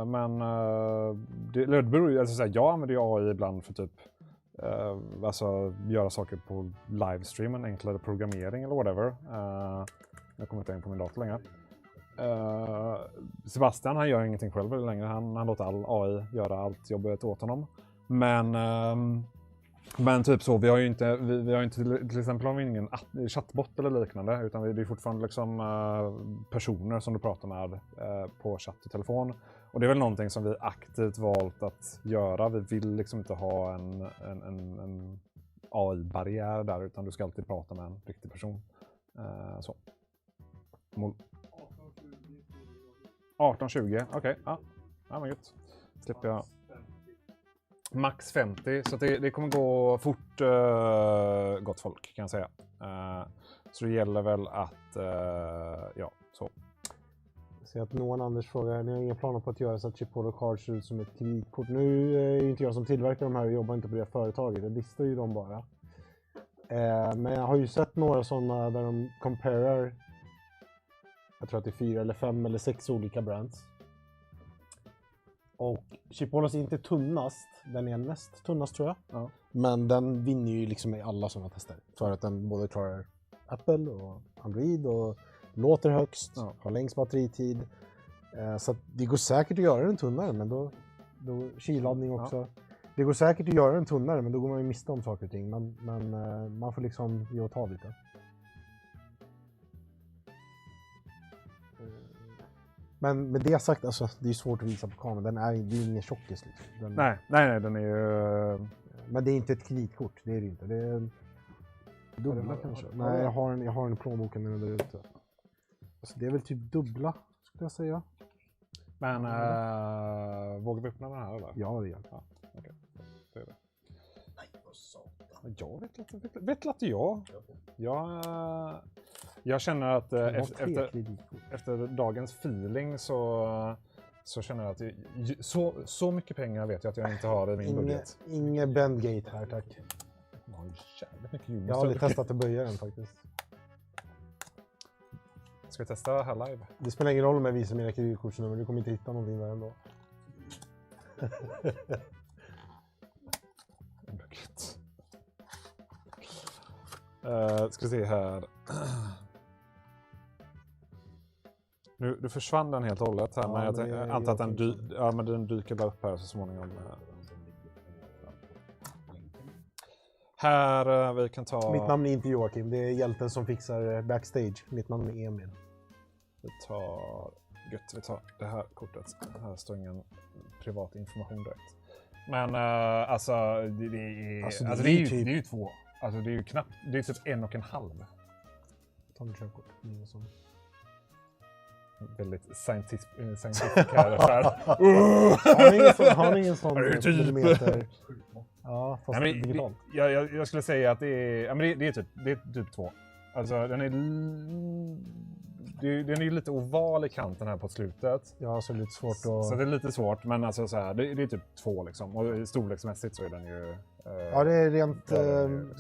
men det beror ju, alltså, jag använder ju AI ibland för typ alltså göra saker på livestreamen, enklare programmering eller whatever. Jag kommer inte in på min dator längre. Sebastian, han gör ingenting själv längre. Han låter all AI göra allt jobbet åt honom. Men typ så, vi har ju inte till exempel har vi ingen chattbot eller liknande, utan det är fortfarande liksom personer som du pratar med på chatt och telefon. Och det är väl någonting som vi aktivt valt att göra. Vi vill liksom inte ha en AI-barriär där, utan du ska alltid prata med en riktig person. Så. 18-20, okej. Ja, men gött. Slipper jag. Max 50, så det kommer gå fort, gott folk kan jag säga. Så det gäller väl att, ja, så. Så att någon Anders frågar, ni har inga planer på att göra så att Chipolo Card ser ut som ett krigkort? Nu är inte jag som tillverkar de här och jobbar inte på det företaget, jag listar ju dem bara. Men jag har ju sett några sådana där de comparar, jag tror att det är 4 eller 5 eller 6 olika brands. Och Chipolos är inte tunnast, den är näst tunnast tror jag. Ja. Men den vinner ju liksom i alla sådana tester. För att den både klarar Apple och Android och låter högst, har längst batteritid. Så att det går säkert att göra den tunnare, men då kylladdning också. Ja. Det går säkert att göra den tunnare, men då går man ju miste om saker och ting. Men man får liksom ge och ta lite. Men med det sagt, alltså, det är svårt att visa på kameran. Det är ingen tjockis liksom. Nej, den är ju... Men det är inte ett kreditkort, det är det inte. Det är dubbla kanske. Nej, jag har en i plånboken där ute. Alltså, det är väl typ dubbla, skulle jag säga. Men vågar vi öppna den här eller? Ja, det gör ja, okay. Det är det. Nej, vad satan. Jag vet inte jag känner att efter dagens feeling så känner jag att så mycket pengar vet jag att jag inte har i min budget. Ingen Bendgate här, tack. Jag har aldrig testat att böja den faktiskt. Ska vi testa här live? Det spelar ingen roll om jag visar mina kreditkortsnummer, du kommer inte hitta någonting där ändå. Ska se här. Nu försvann den helt och hållet här, ja, men jag antar att den dyker bara upp här så småningom. Här, vi kan ta... Mitt namn är inte Joakim, det är hjälten som fixar backstage. Mitt namn är Emil. Vi tar det här kortet. Här står ingen privat information direkt. Men alltså, det är ju två. Alltså det är ju knappt, det är typ 1,5. Ta mitt körkort. Väldigt scientific här. Har ni ingen sån millimeter? Ja, fast nej, digitalt. Jag skulle säga att det är typ 2. Alltså den är lite oval i kanten här på slutet. Ja, så det är lite svårt att... Så det är lite svårt, men alltså så här, det är typ 2 liksom. Och storleksmässigt så är den ju... ja, det är rent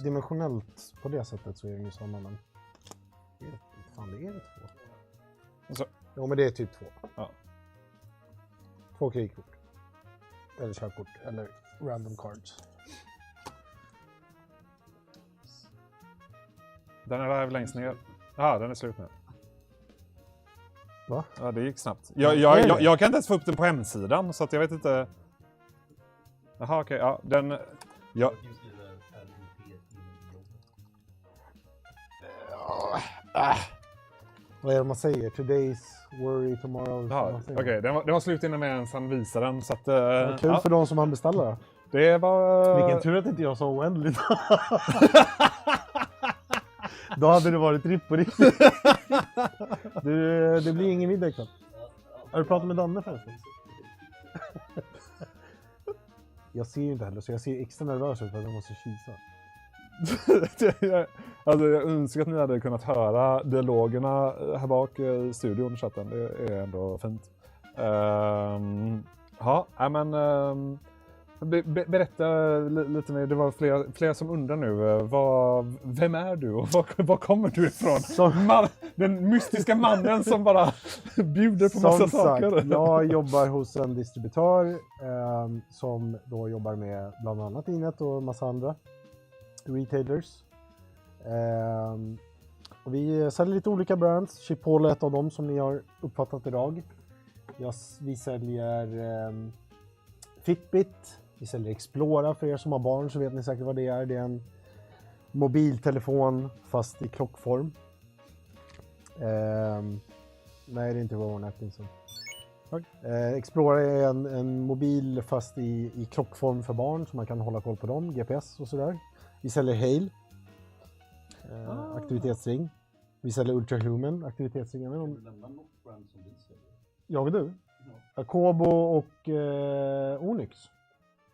dimensionellt på det sättet så är det ju samma, men... Fan, det är det 2. Alltså, jo, men det är typ 2. Ja. 2 kreditkort. Eller körkort. Eller random cards. Den är live längst ner. Ja, den är slut nu. Va? Ja, det gick snabbt. Jag kan inte ens få upp den på hemsidan, så att jag vet inte... Jaha, okej. Ja, den... Ja. Vad är det man säger? Today's worry, tomorrow. Ja, okej. Den var slut innan jag ens han visade den, så att... kul för de som han beställer. Det var... Vilken tur att inte jag sa oändligt. Då hade det varit ripp på riktigt. Det blir ingen middag ikväll. Har du pratat med Danne förresten? Jag ser ju inte heller, så jag ser extra nervös ut för att jag måste kisa. Alltså jag önskar att ni hade kunnat höra dialogerna här bak i studion i chatten. Det är ändå fint. Ja, men... Berätta lite mer, det var flera som undrar nu, vem är du och var kommer du ifrån? Den mystiska mannen som bara bjuder på massa saker. Jag jobbar hos en distributör som då jobbar med bland annat Inet och massa andra retailers. Och vi säljer lite olika brands, Chipolo är ett av dem som ni har uppfattat idag. Vi säljer Fitbit. Vi säljer Explora, för er som har barn så vet ni säkert vad det är. Det är en mobiltelefon fast i klockform. Nej, det är inte Rowan Atkinson. Explora är en mobil fast i klockform för barn så man kan hålla koll på dem, GPS och sådär. Vi säljer Häng, aktivitetsring. Vi säljer Ultrahuman, aktivitetsring. Jag vet inte om... lämna något brand som vi säljer. Ja, vill du? Ja. Kobo och Onyx.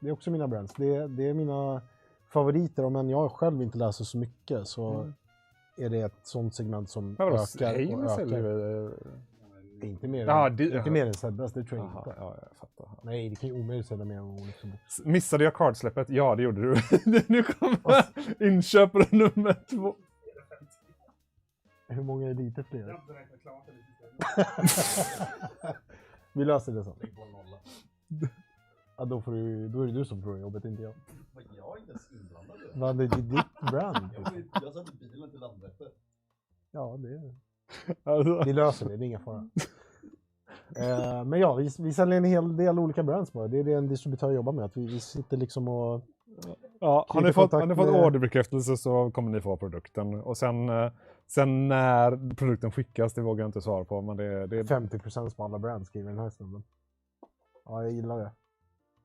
Det är också mina brands. Det är mina favoriter. Om jag själv inte läser så mycket så är det ett sånt segment som ökar och ökar. Inte mer än Sebbas, det tror jag inte. Ja, jag fattar. Nej, det kan ju omöjligt sälja mer än Onyx. Missade jag kardsläppet? Ja, det gjorde du. Nu kommer inköpare nummer 2. Hur många är lite fler? Vi löser det så. Lägg på en nolla. Ja, då är det du som får jobbet, inte jag. Jag är inte ens inblandad. Vad är ditt brand? Jag satte bilen till Landvetter. Ja, det är det. Alltså. Vi löser det är inga fara. Men ja, vi säljer en hel del olika brands bara. Det är det en distributör jobbar med. Att vi sitter liksom och... Ja, har ni fått orderbekräftelse så kommer ni få produkten. Och sen när produkten skickas, det vågar jag inte svara på. Men det är 50% på alla brands skriver den här stunden. Ja, jag gillar det.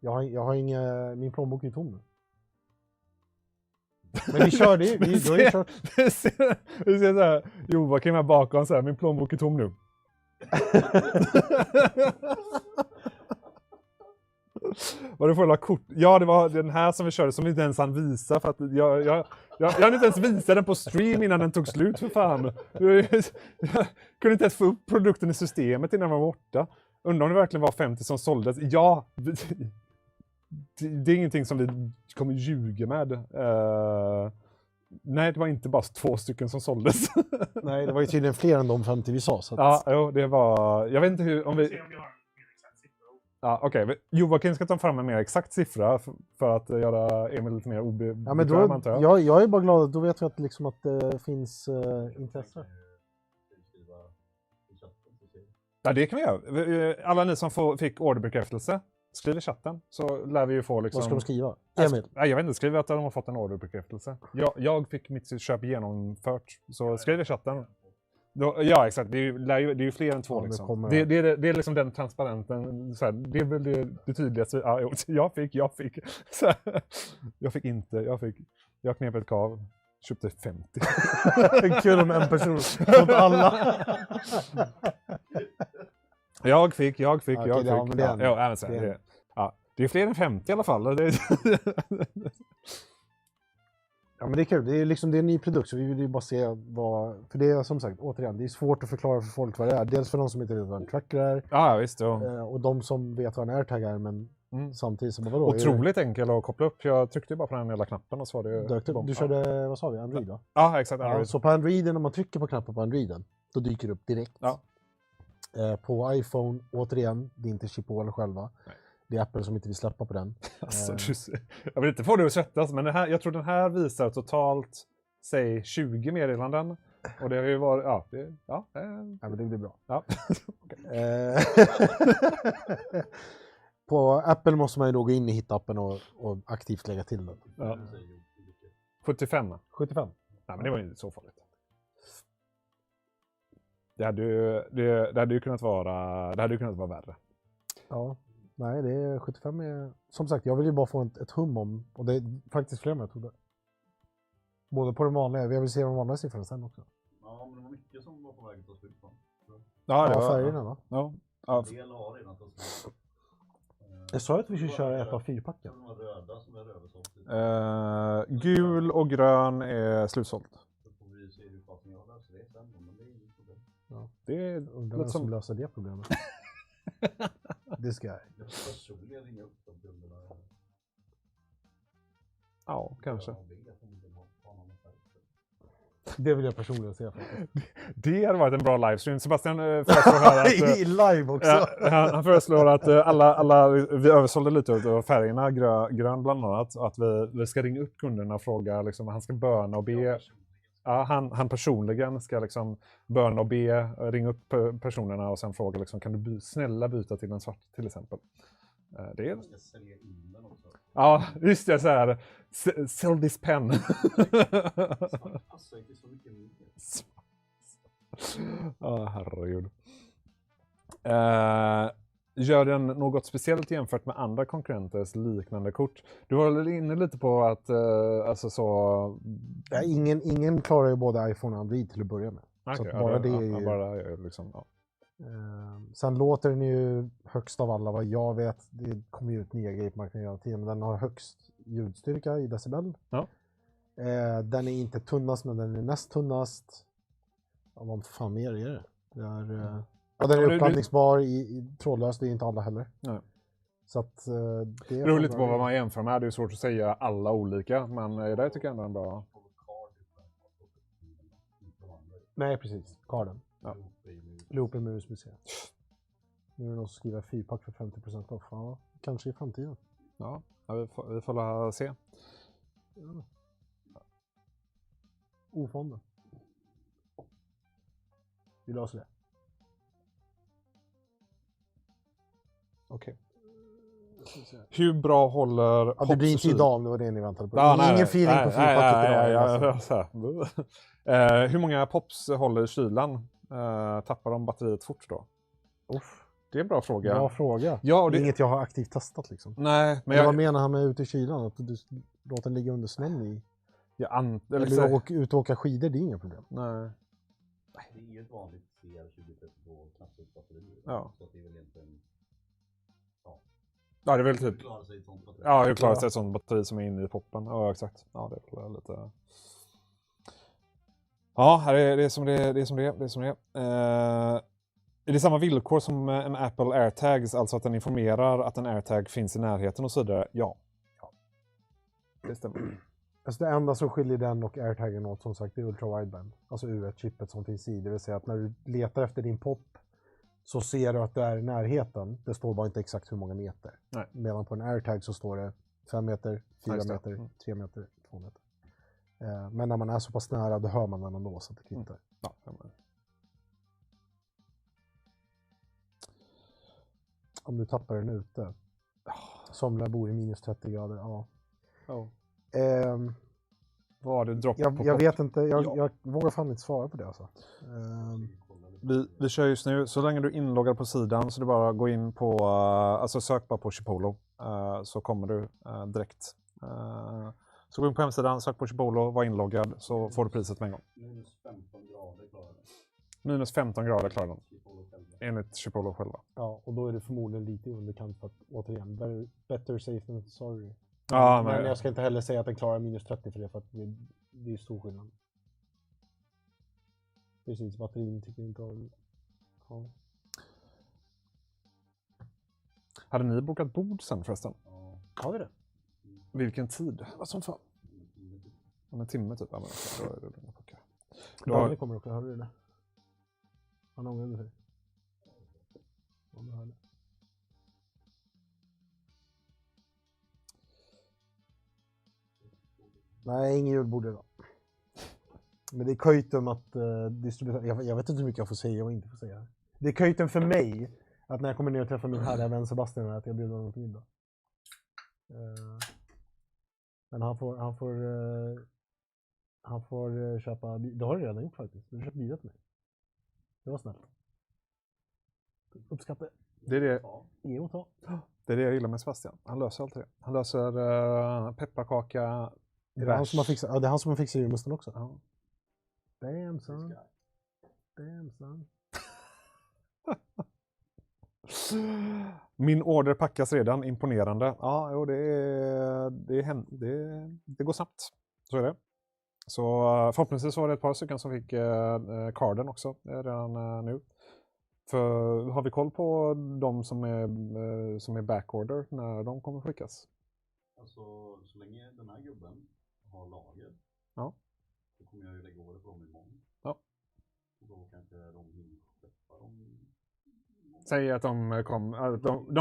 Jag har min plånbok är tom nu. Men vi kör det. Vi ser så här, Joakim här bakom så här, min plånbok är tom nu. Var det för alla kort? Ja, det var den här som vi körde som inte ens han visade för att jag hade inte ens visat den på stream innan den tog slut för fan. Jag kunde inte ens få upp produkten i systemet innan den var borta. Undrar om det verkligen var 50 som såldes. Ja, det är ingenting som vi kommer ljuga med. Nej, det var inte bara 2 stycken som såldes. Nej, det var ju tydligen fler än de 50 vi sa. Så att... Ja, jo, det var... Jag vet inte hur... Om vi... Ja, okej. Joakim ska ta fram en mer exakt siffra för att göra Emil lite mer ja, men då, jag är bara glad att då vet vi att, liksom att det finns intresse. Ja, det kan vi göra. Alla ni som fick orderbekräftelse, skriv i chatten så lär vi ju få liksom... Vad ska de skriva? Emil? Nej, jag vet inte. Skriv att de har fått en orderbekräftelse. Jag fick mitt köp genomfört. Så skriv i chatten. Ja, exakt. Det är ju fler än 2 liksom. Det är liksom den transparenten. Så här, det är väl det tydligaste. Ja, jag fick. Så här, jag fick inte. Jag knep ett kav. Köpte 50. Kul om en person mot alla. Jag fick. Ja, det är fler än 50 i alla fall. Ja, men det är kul. Det är liksom det är en ny produkt så vi vill ju bara se vad... För det är som sagt, återigen, det är svårt att förklara för folk vad det är. Dels för de som inte vet vad en tracker är. Ja, visst. Ja. Och de som vet vad en airtag är, men samtidigt som vadå? Otroligt enkel att koppla upp. Jag tryckte ju bara på den hela knappen och så var det... Du körde, vad sa vi, Android va? Ja, exakt. Android. Ja, så på Androiden, om man trycker på knappen på Androiden, då dyker det upp direkt. Ja. På iPhone, återigen, det är inte Chipolo själva. Nej. Det är Apple som inte vill släppa på den. Alltså, jag vill inte få det att svettas, men jag tror den här visar totalt, säg 20 meddelanden. Och det har ju varit, men det blir bra. Ja. På Apple måste man ju då gå in i hitta-appen och aktivt lägga till den. Ja. 75. 75. Nej, men det var ju inte så farligt. Det hade ju kunnat vara värre. Ja. Nej, det är 75 är... Som sagt, jag vill ju bara få ett hum om... Och det är faktiskt fler metoder. Både på de vanliga... Jag vill se de vanliga siffrorna sen också. Ja, men det var mycket som var på väg att ta slut på. Ja, det var färgerna va? Ja. En del har redan tagit slut. Jag sa att vi skulle köra ett av 4-packen. De röda som är översålt. Gul och grön är slutsålt. Så får vi se hur fasen jag löser det sen. Men det är inget problem. Ja. Det är undrar vem som löser det problemet. This guy. Jag får personligen ringa upp de kunderna. Ja, kanske. Det vill jag personligen se. Det hade varit en bra livestream. Sebastian föreslår här att... I live också. Han föreslår att alla vi översålde lite av färgerna, grön bland annat. Att vi ska ringa upp kunderna och fråga liksom, han ska böna och be. Ja, han personligen ska liksom böna och be, ringa upp personerna och sen fråga liksom, kan du snälla byta till en svart till exempel. Det är... ska sälja in den också. Ja, just det, så här. Sell this pen. Svart passar inte så mycket mer. Herregud. Gör den något speciellt jämfört med andra konkurrenters liknande kort? Du var väl inne lite på att alltså så... Ja, ingen klarar ju både iPhone och Android till att börja med. Okay, så att bara det är ju... bara liksom, ja. Sen låter den ju högst av alla vad jag vet. Det kommer ju ut nya grejer på marknaden hela tiden. Men den har högst ljudstyrka i decibel. Ja. Den är inte tunnast men den är näst tunnast. Ja, vad fan mer är det? Det är... Ja, den är uppladdningsbar i trådlös, det är inte alla heller. Nej. Så att det är lite på vad man jämför med. Det är svårt att säga alla olika, men det tycker jag ändå är en bra. Nej, precis. Carden. Ja. Loopen med USB-C. Nu är det någon som skriver 4-pack för 50% off. Ja, kanske i framtiden. Ja, vi får se. Ja. Ofonden. Vi löser det. Okej. Hur bra håller... Ja, det blir inte idag om det var det ni väntade på. Ja, Ingen feeling på fyrpacket idag. Hur många pops håller i kylan? Tappar de batteriet fort då? Det är en bra fråga. Bra fråga. Ja, och det är inget jag har aktivt testat liksom. Nej, men vad menar han med ute i kylan? Att du låter den ligga under snön i? Eller ut och åka skidor, det är inga problem. Nej. Det är ju ett vanligt CR2032 knapptryck batteri. Ja. Så det är väl egentligen... Ja, det är väl typ... Klara sig ett sånt batteri. Ja, hur klarar sig ett sånt batteri som är inne i poppen. Ja, exakt. Ja, det är lite... Ja, det är som det är. Är det samma villkor som en Apple AirTags, alltså att den informerar att en AirTag finns i närheten och så vidare? Ja. Det stämmer. Alltså det enda som skiljer den och AirTagen åt som sagt det är ultra-wideband. Alltså U1-chippet som finns i. Det vill säga att när du letar efter din pop så ser du att det är i närheten. Det står bara inte exakt hur många meter. Nej. Medan på en AirTag så står det 5 meter, 4 meter, 3 meter, 2 meter. Men när man är så pass nära då hör man den ändå så att det kvittar. Ja, om du tappar den ute. Somliga bor i minus 30 grader, ja. Var det dropp på jag vet inte, jag vågar fan inte svara på det alltså. Vi kör just nu, så länge du är inloggad på sidan så det är bara att gå in på, alltså sök bara på Chipolo så kommer du direkt. Så gå in på hemsidan, sök på Chipolo, var inloggad så får du priset med en gång. Minus 15 grader klarar den. Minus 15 grader klarar den. Enligt Chipolo själva. Ja, och då är det förmodligen lite i underkant för att återigen, better safe than sorry. Ja, men jag ska inte heller säga att den klarar minus 30 för det, för att det är stor skillnad. Precis, batterin tycker inte om. Ja. Hade ni bokat bord sen förresten? Ja. Har vi det? Vilken tid? Vad som fan? Om en timme typ. Ja, men då är det Daniel kommer också, hörde du det? Han ångrade sig. Om du hörde. Nej, ingen julbord idag. Men det är köjtum att distribuera. Jag vet inte hur mycket jag får säga och inte får säga. Det är köjtum för mig att när jag kommer ner och träffar min härliga vän Sebastian att jag bjuder honom på middag. Men han får köpa. Det har du redan gjort faktiskt. Du har köpt bira till mig. Det var snällt. Uppskattar. Det är det. Det är det jag gillar med Sebastian. Han löser allt det. Han löser pepparkaka. Är det han som har fixat? Ja, det är han som har fixat julmusten också. Ja. Damn son. Damn son. Min order packas redan. Imponerande. Ja, jo, det går snabbt. Så är det. Så förhoppningsvis var det ett par stycken som fick carden också redan nu. För har vi koll på de som är backorder när de kommer skickas? Alltså så länge den här gubben har lager. Ja. Så kommer jag ju lägga order på dem imorgon. Ja. Och då kanske de hinner skeppa dem. Säg att de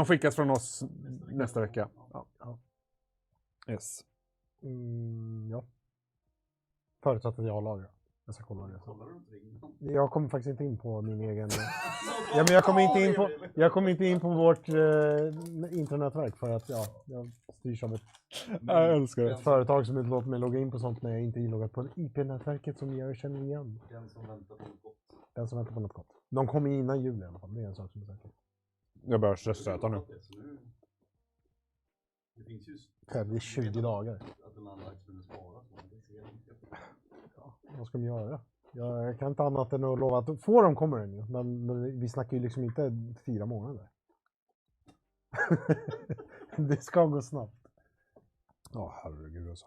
skickas från oss nästa vecka. Ja. Yes. Ja. Förutsatt att jag har lager. Jag ska kolla det. Kollar du inte ring? Jag kommer faktiskt inte in på min egen. Ja, men jag kommer inte in på vårt internetverk för att jag styrs av Jag älskar det. ett företag som inte låter mig logga in på sånt när jag inte är inloggad på IP-nätverket som jag känner igen. Den som väntar på något gott. Den som väntar på något gott. De kommer innan jul i alla fall. Det är en sak som är säker. Jag börjar stressräta nu. Det finns ju... Det är 20 dagar. Att den andra skulle spara så man kan se det. Ja, vad ska de göra? Jag kan inte annat än att lova att få dem kommer den ju. Men vi snackar ju liksom inte 4 månader. Det ska gå snabbt. Ja, herregud alltså.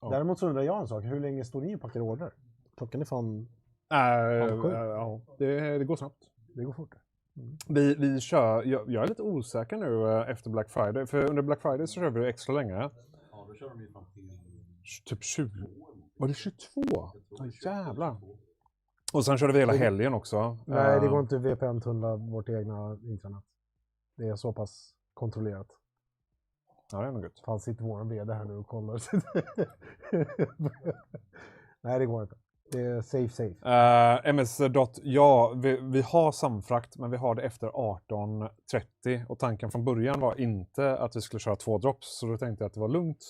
Ja. Däremot så undrar jag en sak. Hur länge står ni och packar order? Klockan är fan... Ja, det går snabbt. Det går fort. Mm. Vi kör, jag är lite osäker nu efter Black Friday. För under Black Friday så kör vi extra länge. Ja, då kör de ju fram till... Typ 20. Var det 22? Ja, jävlar. Och sen körde vi hela helgen också. Nej, det går inte VPN-tunnla vårt egna internet. Det är så pass kontrollerat. Ja, det är nog gött. Fan, sitter våran vd här nu och kollar. Nej, det går inte. Det är safe. MS. Ja, vi har samfrakt, men vi har det efter 18:30. Och tanken från början var inte att vi skulle köra 2 drops, så då tänkte jag att det var lugnt.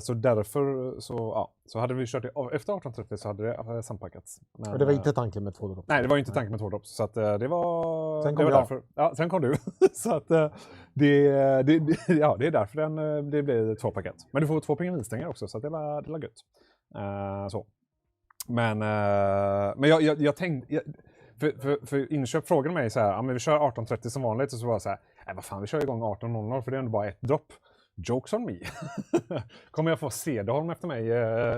Så därför så hade vi kört det efter 18:30 så hade det sampackats. Men det var inte tanken med 2 drops. Nej, det var inte tanken med 2 drops. Så att det var... Sen kom det var därför, sen kom du. Så att det är därför det blir 2 paket. Men du får 2 pingvinstänger också, så att det var gött. Så. Men jag tänkte... För inköp frågade mig så här, men vi kör 18:30 som vanligt, och så var jag så här, vad fan, vi kör igång 18:00 för det är ändå bara 1 dropp. Jokes on me. Kommer jag få Cederholm efter mig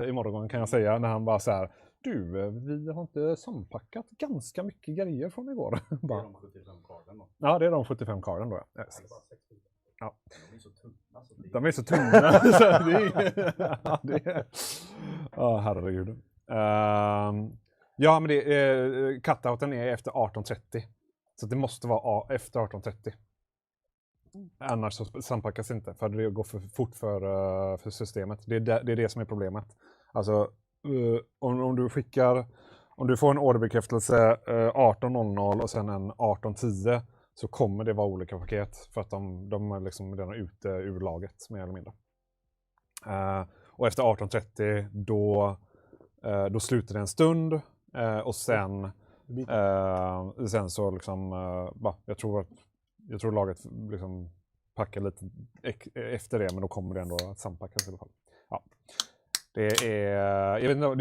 i morgon, kan jag säga, när han bara så här, du, vi har inte sampackat ganska mycket grejer från igår. Det är de 75 karden då. Ja, det är de 75 karden då. Yes. Ja. De är så tunna. De är så tunna. Herregud. Ja, men cutouten är efter 18:30. Så det måste vara efter 18:30. Annars så sampackas inte, för det går för fort för systemet. Det är det som är problemet. Alltså, om du får en orderbekräftelse 18:00 och sen en 18:10, så kommer det vara olika paket, för att de är liksom redan ute ur laget, mer eller mindre. Och efter 18:30 då slutar det en stund, och sen så liksom, jag tror laget liksom packar lite efter det, men då kommer det ändå att sampackas i alla fall. Ja. Det är, jag vet inte om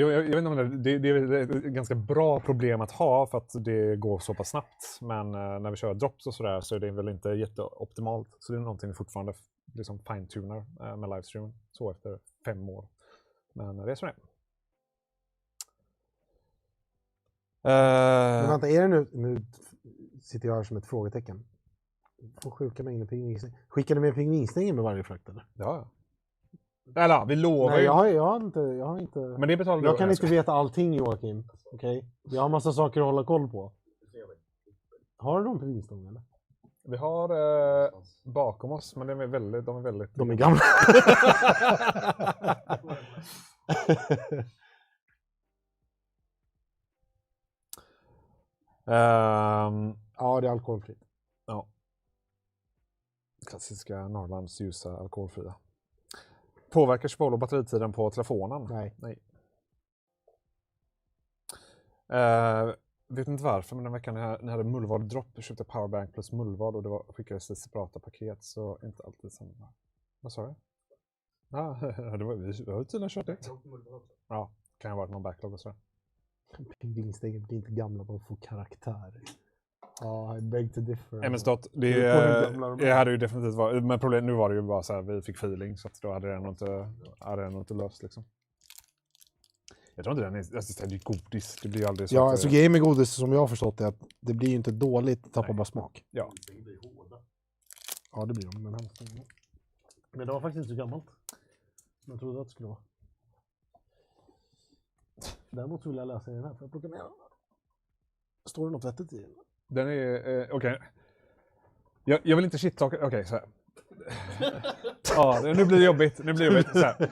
det är ett ganska bra problem att ha, för att det går så pass snabbt. Men när vi kör drops och sådär, så är det väl inte jätteoptimalt. Så det är någonting vi fortfarande liksom fine-tunar med livestream så efter 5 år. Men det är så det är. Men vänta, är det nu sitter jag här som ett frågetecken. Får sjuka mängder pingvinstänger. Skickar du med pingvinstänger med varje frakt, eller? Ja. Eller, vi lovar. Nej, jag har inte. Men det betalar du. Jag kan inte veta allting, Joakim. Okej? Jag har massa saker att hålla koll på. Har du någon pingvinstänger, eller? Vi har bakom oss, men de är väldigt... De är gamla. Ja, det är alkoholfritt. Ja. Klassiska Norrlands ljusa alkoholfria. Påverkar Chipolo batteritiden på telefonen? Nej. Vet inte varför, men den veckan ni hade mullvad-dropp, jag köpte powerbank plus mullvad, och det skickades ett separata paket, så inte alltid samma. Vad sa du? Ja, vi har tydligen kört det. Ja, kan ha varit någon backlog och sådär. Pingvinstänger blir inte gamla, de får karaktär. Ja, I beg to differ. MS Dot, det hade ju definitivt varit, men problemet nu var det ju bara så här, vi fick feeling, så att då hade det nog inte löst liksom. Jag tror inte den är, alltså, det är godis, det blir ju aldrig så. Ja, alltså grejen med godis som jag har förstått är att det blir ju inte dåligt, tappar bara smak. Ja. Ja, det blir de, men det var faktiskt inte så gammalt. Jag trodde att det skulle vara. Däremot vill jag läsa den här, för jag plockar ner den. Står det något vettigt i den? Den är, okej. Jag vill inte shit-talka, okej, så här. Ja, nu blir det jobbigt. Så här.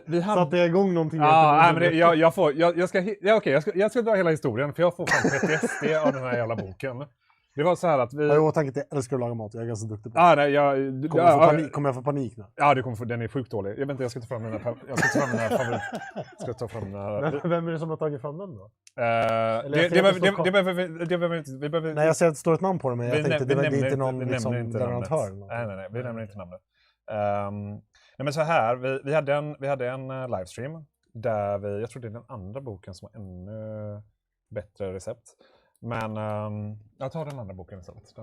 Vi hade... Satte jag igång någonting? Ja, men jag ska dra hela historien, för jag får fan PTSD av den här jävla boken. Det var så här att vi... Jag har tänkt att jag älskar att laga mat, jag är ganska duktig på Nej, det. Kommer jag få panik nu? Ja, den är sjukt dålig. Jag vet inte, jag ska ta fram den här. Vem är det som har tagit fram den då? Det behöver inte... Nej, jag ser att det står ett namn på den, men jag tänkte det är inte någon liksom leverantör. Nej, vi nämner inte namnet. Nej, men så här, vi hade en livestream där jag tror det är den andra boken som har ännu bättre recept. Men jag tar den andra boken istället.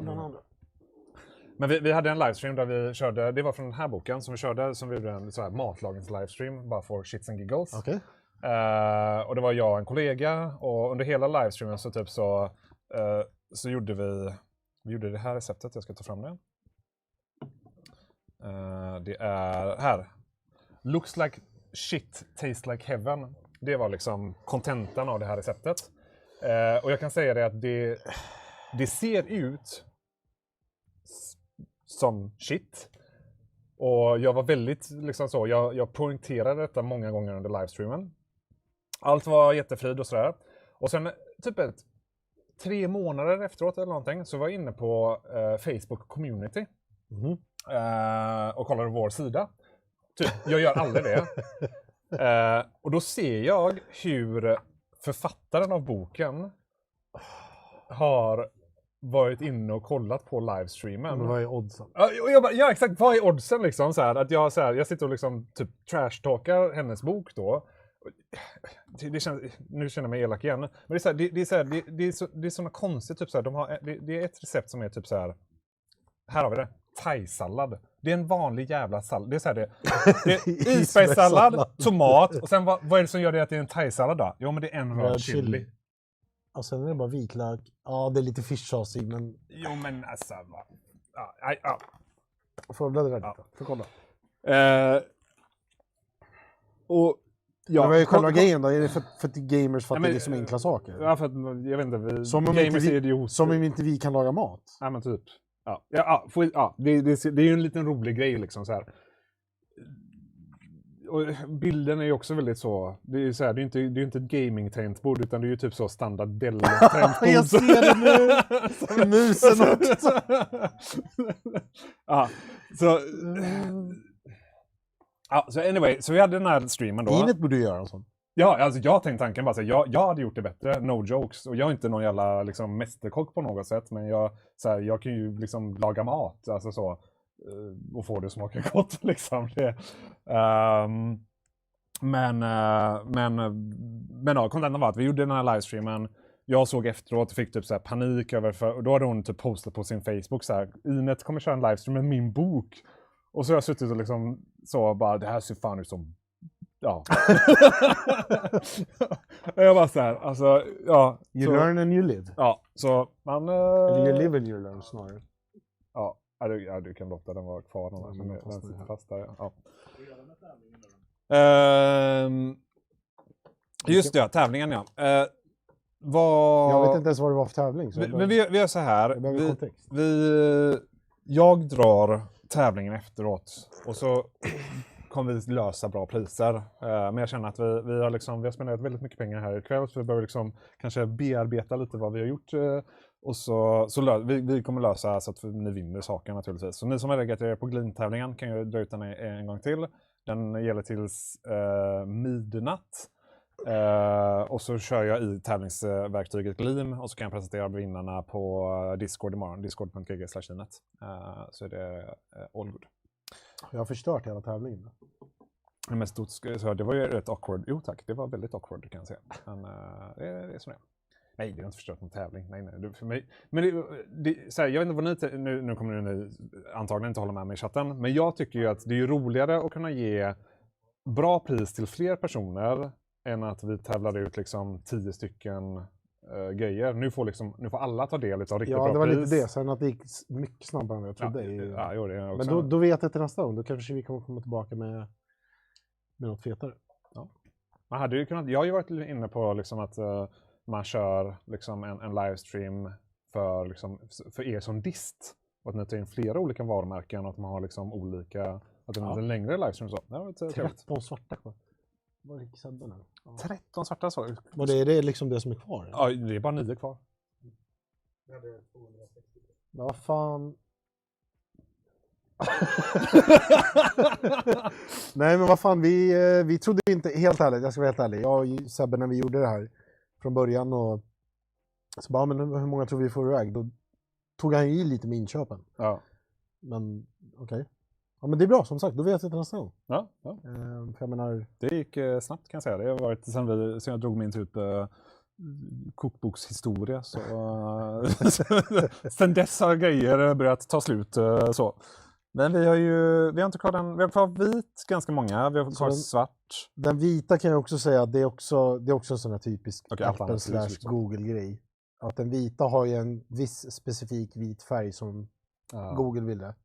Men vi hade en livestream där vi körde, det var från den här boken som vi gjorde en så här matlagings-livestream, bara för shits and giggles. Okay. Och det var jag och en kollega, och under hela livestreamen så typ så gjorde vi gjorde det här receptet, jag ska ta fram det. Det är här. Looks like shit, tastes like heaven. Det var liksom kontentan av det här receptet. Och jag kan säga det att det ser ut som shit. Och jag var väldigt liksom så, jag poängterade detta många gånger under livestreamen. Allt var jättefrid och sådär. Och sen typ 3 månader efteråt eller någonting så var jag inne på Facebook community. Och kollade vår sida. Typ, jag gör aldrig det. Och då ser jag hur författaren av boken har varit inne och kollat på livestreamen. Men vad är oddsen? Ja, exakt. Vad är oddsen liksom? Så här, att jag sitter och liksom typ trash-talkar hennes bok då. Nu känner jag mig elak igen. Men det är så här, det är såna konstigt typ så här, det är ett recept som är typ så här. Här har vi det. Thai-sallad. Det är en vanlig jävla sallad. Det är så här det är isbergssallad, tomat och sen vad är det som gör det att det är en thai-sallad då? Jo, men det är en röd chili. Och sen är det bara vitlök. Ja, det är lite fish sauce i, men... Jo, men alltså... Får bläddra lite. Får kolla. Och... Ja, men vad är själva grejen då? Är det för att gamers fattar det som enkla saker? Ja, för att jag vet inte... Som om inte vi kan laga mat. Ja, men typ. Det är ju en liten rolig grej liksom så här. Och bilden är ju också väldigt så. Det är ju så här, det är ju inte ett gaming-tangentbord utan det är ju typ så standard Dell-tangentbord. Jag ser det nu! Musen också! Så anyway, så vi hade den här streamen då. Inet borde göra en sån. Ja, alltså jag tänkte tanken bara så här, jag hade gjort det bättre, no jokes. Och jag är inte någon jävla liksom mästerkock på något sätt, men jag kan ju liksom laga mat, alltså så. Och få det att smaka gott liksom. Men kontentan var att vi gjorde den här livestreamen. Jag såg efteråt och fick typ så här panik över, och då hade hon typ postat på sin Facebook så här, Inet kommer köra en livestream med min bok. Och så har jag suttit och liksom så bara, det här ser fan ut som ja. Jag bara så här, alltså, ja. You learn and you live. Ja, så man... Eller you live and you learn snarare. Ja, du kan låta den vara kvar. Den sitter fast där, ja. Just det, tävlingen, ja. Jag vet inte ens vad det var för tävling. Så men vi gör så här. Jag drar tävlingen efteråt. Och så kommer vi lösa bra priser. Men jag känner att vi har spenderat väldigt mycket pengar här ikväll. Så vi behöver liksom kanske bearbeta lite vad vi har gjort. Och vi kommer lösa så att ni vinner saker naturligtvis. Så ni som har läggat er på Glean-tävlingen kan ju dra ut den en gång till. Den gäller tills midnatt. Och så kör jag i tävlingsverktyget Gleam och så kan jag presentera vinnarna på Discord imorgon, discord.gg/inet. Så är det all good. Jag har förstört hela tävlingen. Men så det var ju rätt awkward. Jo tack, det var väldigt awkward kan jag säga. Men det är så det är. Nej, det har inte förstört någon tävling. Nej, för mig. Men så här, jag vet inte vad nu kommer ni antagligen inte hålla med mig i chatten. Men jag tycker ju att det är roligare att kunna ge bra pris till fler personer än att vi tävlar ut liksom 10 stycken grejer. Nu får alla ta del av riktigt bra pris. Ja, det var lite det. Sen att det gick mycket snabbare än jag trodde. Ja, det också. Men då vet jag till nästa gång. Då kanske vi kommer komma tillbaka med något fetare. Ja. Man hade ju kunnat, jag har ju varit inne på liksom att man kör liksom en livestream för er som dist. Och att ni tar in flera olika varumärken och att man har liksom olika, att det är en längre livestream. Så. Det var 13 svarta kvar. Vad gick Sebben här? 13 svarta så. Och det är liksom det som är kvar? Eller? Ja, det är bara 9 kvar. Vi hade 260. Men vad fan? Nej men vad fan, vi trodde inte, helt ärligt, jag ska vara helt ärlig. Jag och Sebben när vi gjorde det här från början och så bara, men hur många tror vi får iväg? Då tog han ju lite med inköpen. Ja. Men okej. Ja men det är bra, som sagt, då vet jag till nästa gång. Ja. För jag menar... Det gick snabbt kan jag säga. Det har varit sen jag drog min typ kokbokshistoria. Så, sen dess har grejer börjat ta slut. Så. Men vi har inte kvar den. Vi har kvar vit ganska många. Vi har kvar svart. Den vita kan jag också säga att det är också en sån här typisk Apple/Google-grej. Att den vita har ju en viss specifik vit färg som Google ville.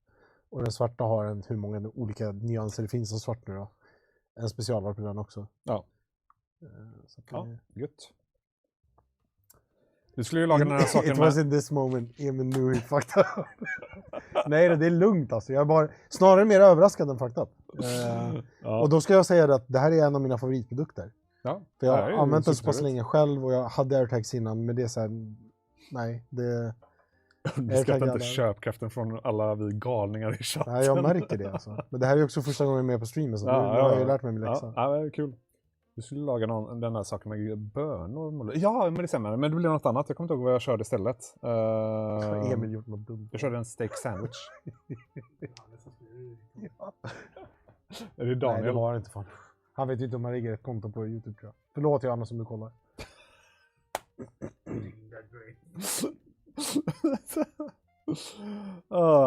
Och den svarta har hur många olika nyanser det finns av svart nu då. En specialvara på den också. Ja. Gött. Du skulle ju laga den här saken It was in this moment, even knew it fucked up. Nej, det är lugnt alltså. Jag är bara snarare mer överraskad än fucked up. Och då ska jag säga att det här är en av mina favoritprodukter. Ja. För jag har Nej, använt den så pass supertrevligt. länge själv och jag hade AirTags innan, men det är så här, nej, det... Du ska inte köpkraften från alla vi galningar i chatten. Nej, jag märker det alltså. Men det här är också första gången jag är med på streamen, så nu har jag ju lärt mig min läxa. Ja, det är kul. Du skulle laga den där saken med bönor. Ja, men det stämmer. Men det blev något annat. Jag kommer inte ihåg vad jag körde istället. Emil gjort något dumt. Jag körde en steak sandwich. Ja. Är det Daniel? Nej, det var det inte fan. Han vet ju inte om han riggar ett konto på YouTube, tror jag. Förlåt jag Anna som du kollar.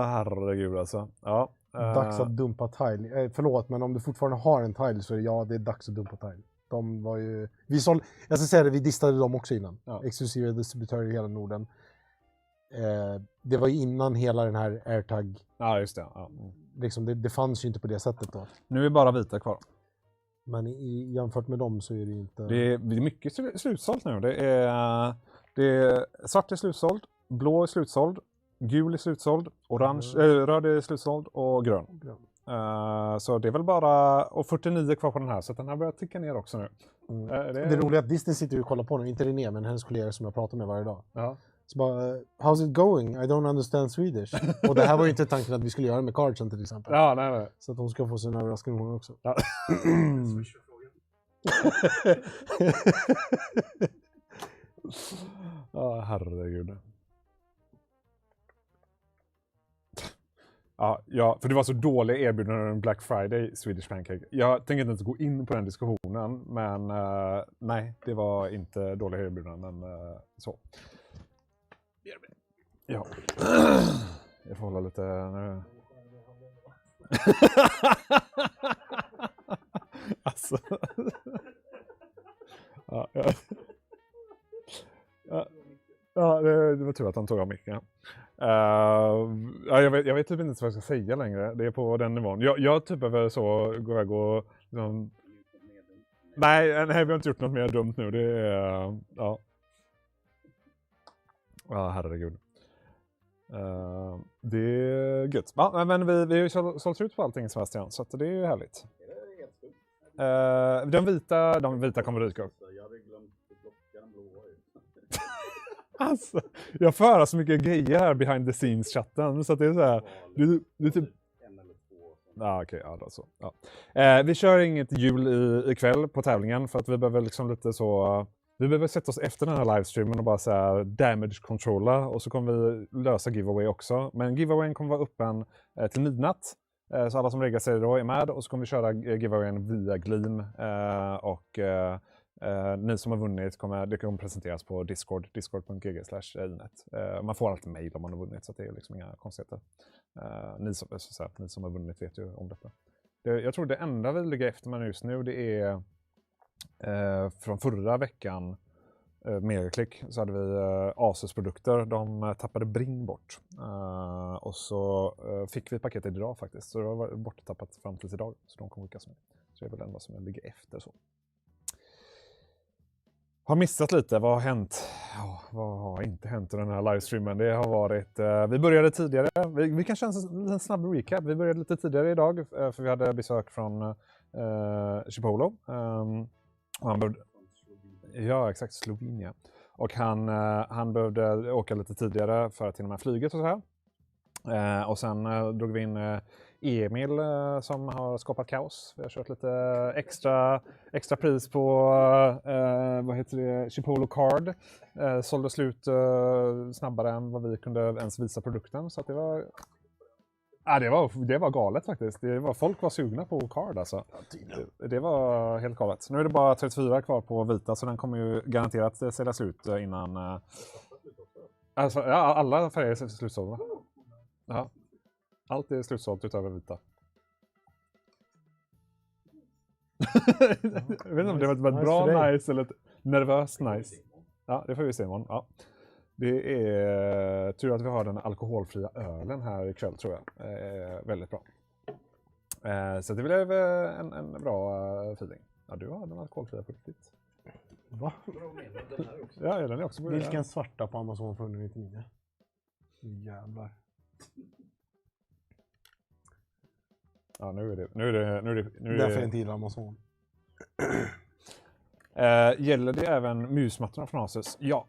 Herregud alltså. Ja. Dags att dumpa tile. Förlåt, men om du fortfarande har en tile så är det är dags att dumpa tile. De var ju... jag ska säga det, vi distade dem också innan. Ja. Exklusiva distributörer i hela Norden. Det var ju innan hela den här AirTag. Ja, just det. Ja. Liksom, det fanns ju inte på det sättet då. Nu är bara vita kvar. Men jämfört med dem så är det inte... Det är mycket slutsålt nu. Det är svart är slutsåld, blå är slutsåld, gul är slutsåld, orange, röd är slutsåld och grön. Så det är väl bara... Och 49 kvar på den här, så den här börjar ticka ner också nu. Det roliga är att Disney sitter och kollar på nu, inte René, men hennes kollega som jag pratar med varje dag. Ja. Så bara, how's it going? I don't understand Swedish. Och det här var ju inte tanken att vi skulle göra med cardsen till exempel. Ja, nej. Så att hon ska få sin överraskning hon också. Ja. Herregud. Ja, för det var så dåliga erbjudanden Black Friday Swedish Pancake. Jag tänker inte ens gå in på den diskussionen, men nej, det var inte dåliga erbjudanden så. Ja. Jag får hålla lite nu. Alltså. Ja, det var tur att han tog av micken. Jag vet typ inte vad jag ska säga längre. Det är på den nivån. Jag typ behöver så gå iväg och liksom... Nej, vi har inte gjort något mer dumt nu. Det är... Ja, herregud. Det är gött. Ja, men vi har ju sålt ut på allting Sebastian, så att det är ju härligt. De vita kommer ryka upp. Jag hade glömt att plocka den blåa. Alltså, jag för så mycket grejer här behind the scenes chatten, så att det är så här. Du typ... En eller två. Okej, då så. Ja. Vi kör inget jul ikväll på tävlingen för att vi behöver liksom lite så... Vi behöver sätta oss efter den här livestreamen och bara så här damage controlla, och så kommer vi lösa giveaway också. Men giveawayen kommer vara öppen till midnatt. Så alla som reggar sig då är med, och så kommer vi köra giveawayen via Gleam. Och ni som har vunnit det kommer presenteras på discord.gg/inet. Man får alltid mejl om man har vunnit, så det är liksom inga konstigheter. Ni som har vunnit vet ju om detta. Jag tror det enda vi ligger efter med just nu, det är från förra veckan Megaklick, så hade vi Asus produkter. De tappade Bring bort. Och så fick vi paketet idag faktiskt. Så det var borttappat fram till idag. Så de kommer skickas med. Så det är väl enda som ligger efter så. Har missat lite. Vad har hänt? Vad har inte hänt i den här livestreamen? Det har varit... vi började tidigare. Vi kan köra en snabb recap. Vi började lite tidigare idag. För vi hade besök från Chipolo. Han behövde... Ja, exakt. Slovenien. Och han behövde åka lite tidigare för att hinna med flyget och så här. Och sen drog vi in Emil som har skapat kaos. Vi har kört lite extra pris på vad heter det? Chipolo Card. Sålde slut snabbare än vad vi kunde ens visa produkten. Så att det var... det var galet faktiskt. Folk var sugna på Card alltså. Det var helt galet. Nu är det bara 34 kvar på vita, så den kommer ju garanterat säljas ut innan... Alltså, ja, alla färger är slutsålda. Ja. Allt är slutsålt utöver vita. Jag vet inte om det var ett bra nice eller ett nervöst nice. Ja, det får vi se imorgon. Ja. Det är tur att vi har den alkoholfria ölen här ikväll, tror jag. Väldigt bra. Så det blev en bra feeling. Ja, du har den alkoholfria på riktigt. Va? Ja, den är också på. Vilken svarta på Amazon för 199? Jävlar. Ja, nu är det därför jag inte gillar Amazon. Gäller det även musmattorna från Asus? Ja.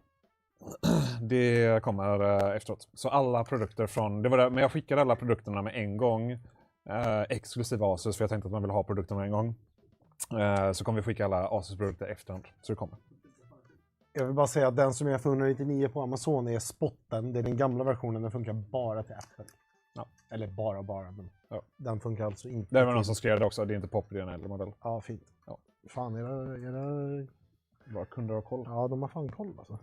Det kommer efteråt. Så alla produkter från... men jag skickade alla produkterna med en gång. Exklusive Asus, för jag tänkte att man vill ha produkterna med en gång. Så kommer vi skicka alla Asus-produkter efterhand. Så det kommer. Jag vill bara säga att den som är för 199 på Amazon är spotten. Det är den gamla versionen, den funkar bara till Apple. Ja. Eller bara, men den funkar alltså inte. Det var någon som skrev det också, det är inte pop, det är en äldre modell. Ja, fint. Ja. Fan, era... Våra kunder har koll. Ja, de har fan koll alltså.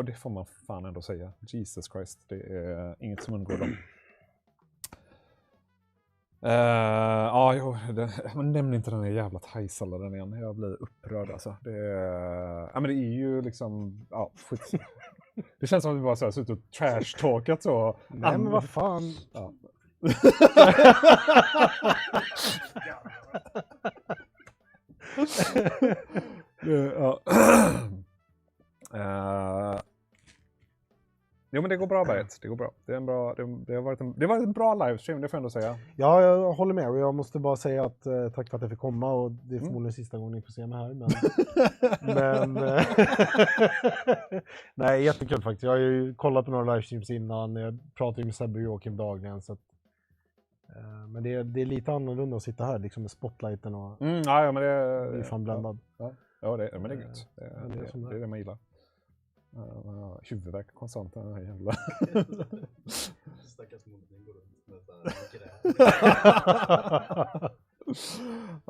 Det får man fan ändå säga. Jesus Christ, det är inget som undgår dem. Men nämn inte den här jävla thaisalladen igen. Jag blir upprörd alltså. Men det är ju liksom... Ja, skit. Det känns som att vi bara så ut och trash-talkat så. Nej, men vad fan. Ja. Jo, men det går bra, Berget. Det går bra. Det har varit en bra livestream, det får jag ändå säga. Ja, jag håller med. Och jag måste bara säga att tack för att jag fick komma. Och det är förmodligen sista gången ni får se mig här. Men nej, jättekul faktiskt. Jag har ju kollat på några livestreams innan. Jag pratar ju med Sebbe och Joakim dagligen. Så att, men det är lite annorlunda att sitta här liksom med spotlighten och men det är fan bländad. Men det är gött. Det är det man gillar. Huvudvärk konstant, den här jävla. Stackars mobbning går runt med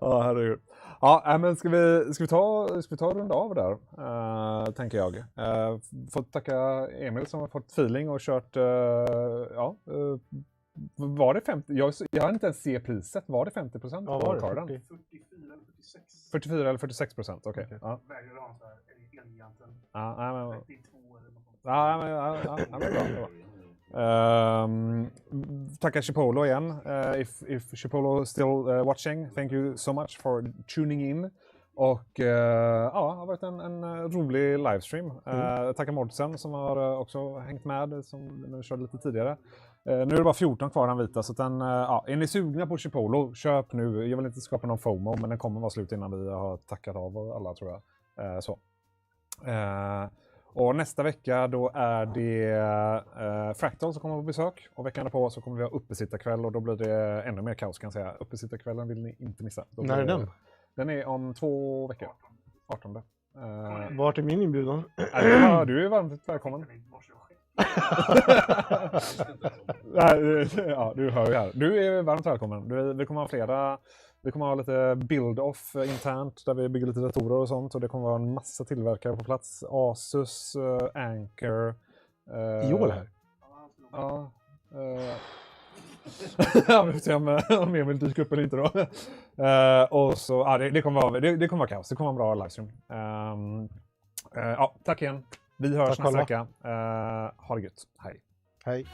herregud. Ja, men ska vi ta och runda av där, tänker jag. Får tacka Emil som har fått feeling och kört, var det 50? Jag har inte ens se priset. Var det 50%? Ja, var det 44 eller 46? 44 eller 46%, okej. Väger du ha så här elgiganten? 32 eller något sånt. Men bra. Tackar Chipolo igen. If Chipolo still watching, thank you so much for tuning in. Och det har varit en rolig livestream. Tackar Mårdsen som har också hängt med, som vi körde lite tidigare. Nu är det bara 14 kvar den vita, så att är ni sugna på Chipolo, köp nu. Jag vill inte skapa någon FOMO, men den kommer vara slut innan vi har tackat av alla, tror jag. Och nästa vecka då är det Fractal som kommer på besök. Och veckan på så kommer vi ha uppesittarkväll, och då blir det ännu mer kaos, kan jag säga. Uppesittarkvällen vill ni inte missa. När är den? Den är om 2 veckor. 18. Vart är min inbjudan? Du är varmt välkommen. Du hör ju här. Du är varmt välkommen. Vi kommer ha flera. Vi kommer ha lite build-off internt där vi bygger lite datorer och sånt. Och det kommer vara en massa tillverkare på plats. Asus, Anker. Joel här? Ja. Ja, vi får se om Emil dyker upp eller inte då. Och så, det kommer vara kaos. Det kommer vara en bra livestream. Tack igen. Vi hörs nästa vecka. Ha det gött. Hej. Hej.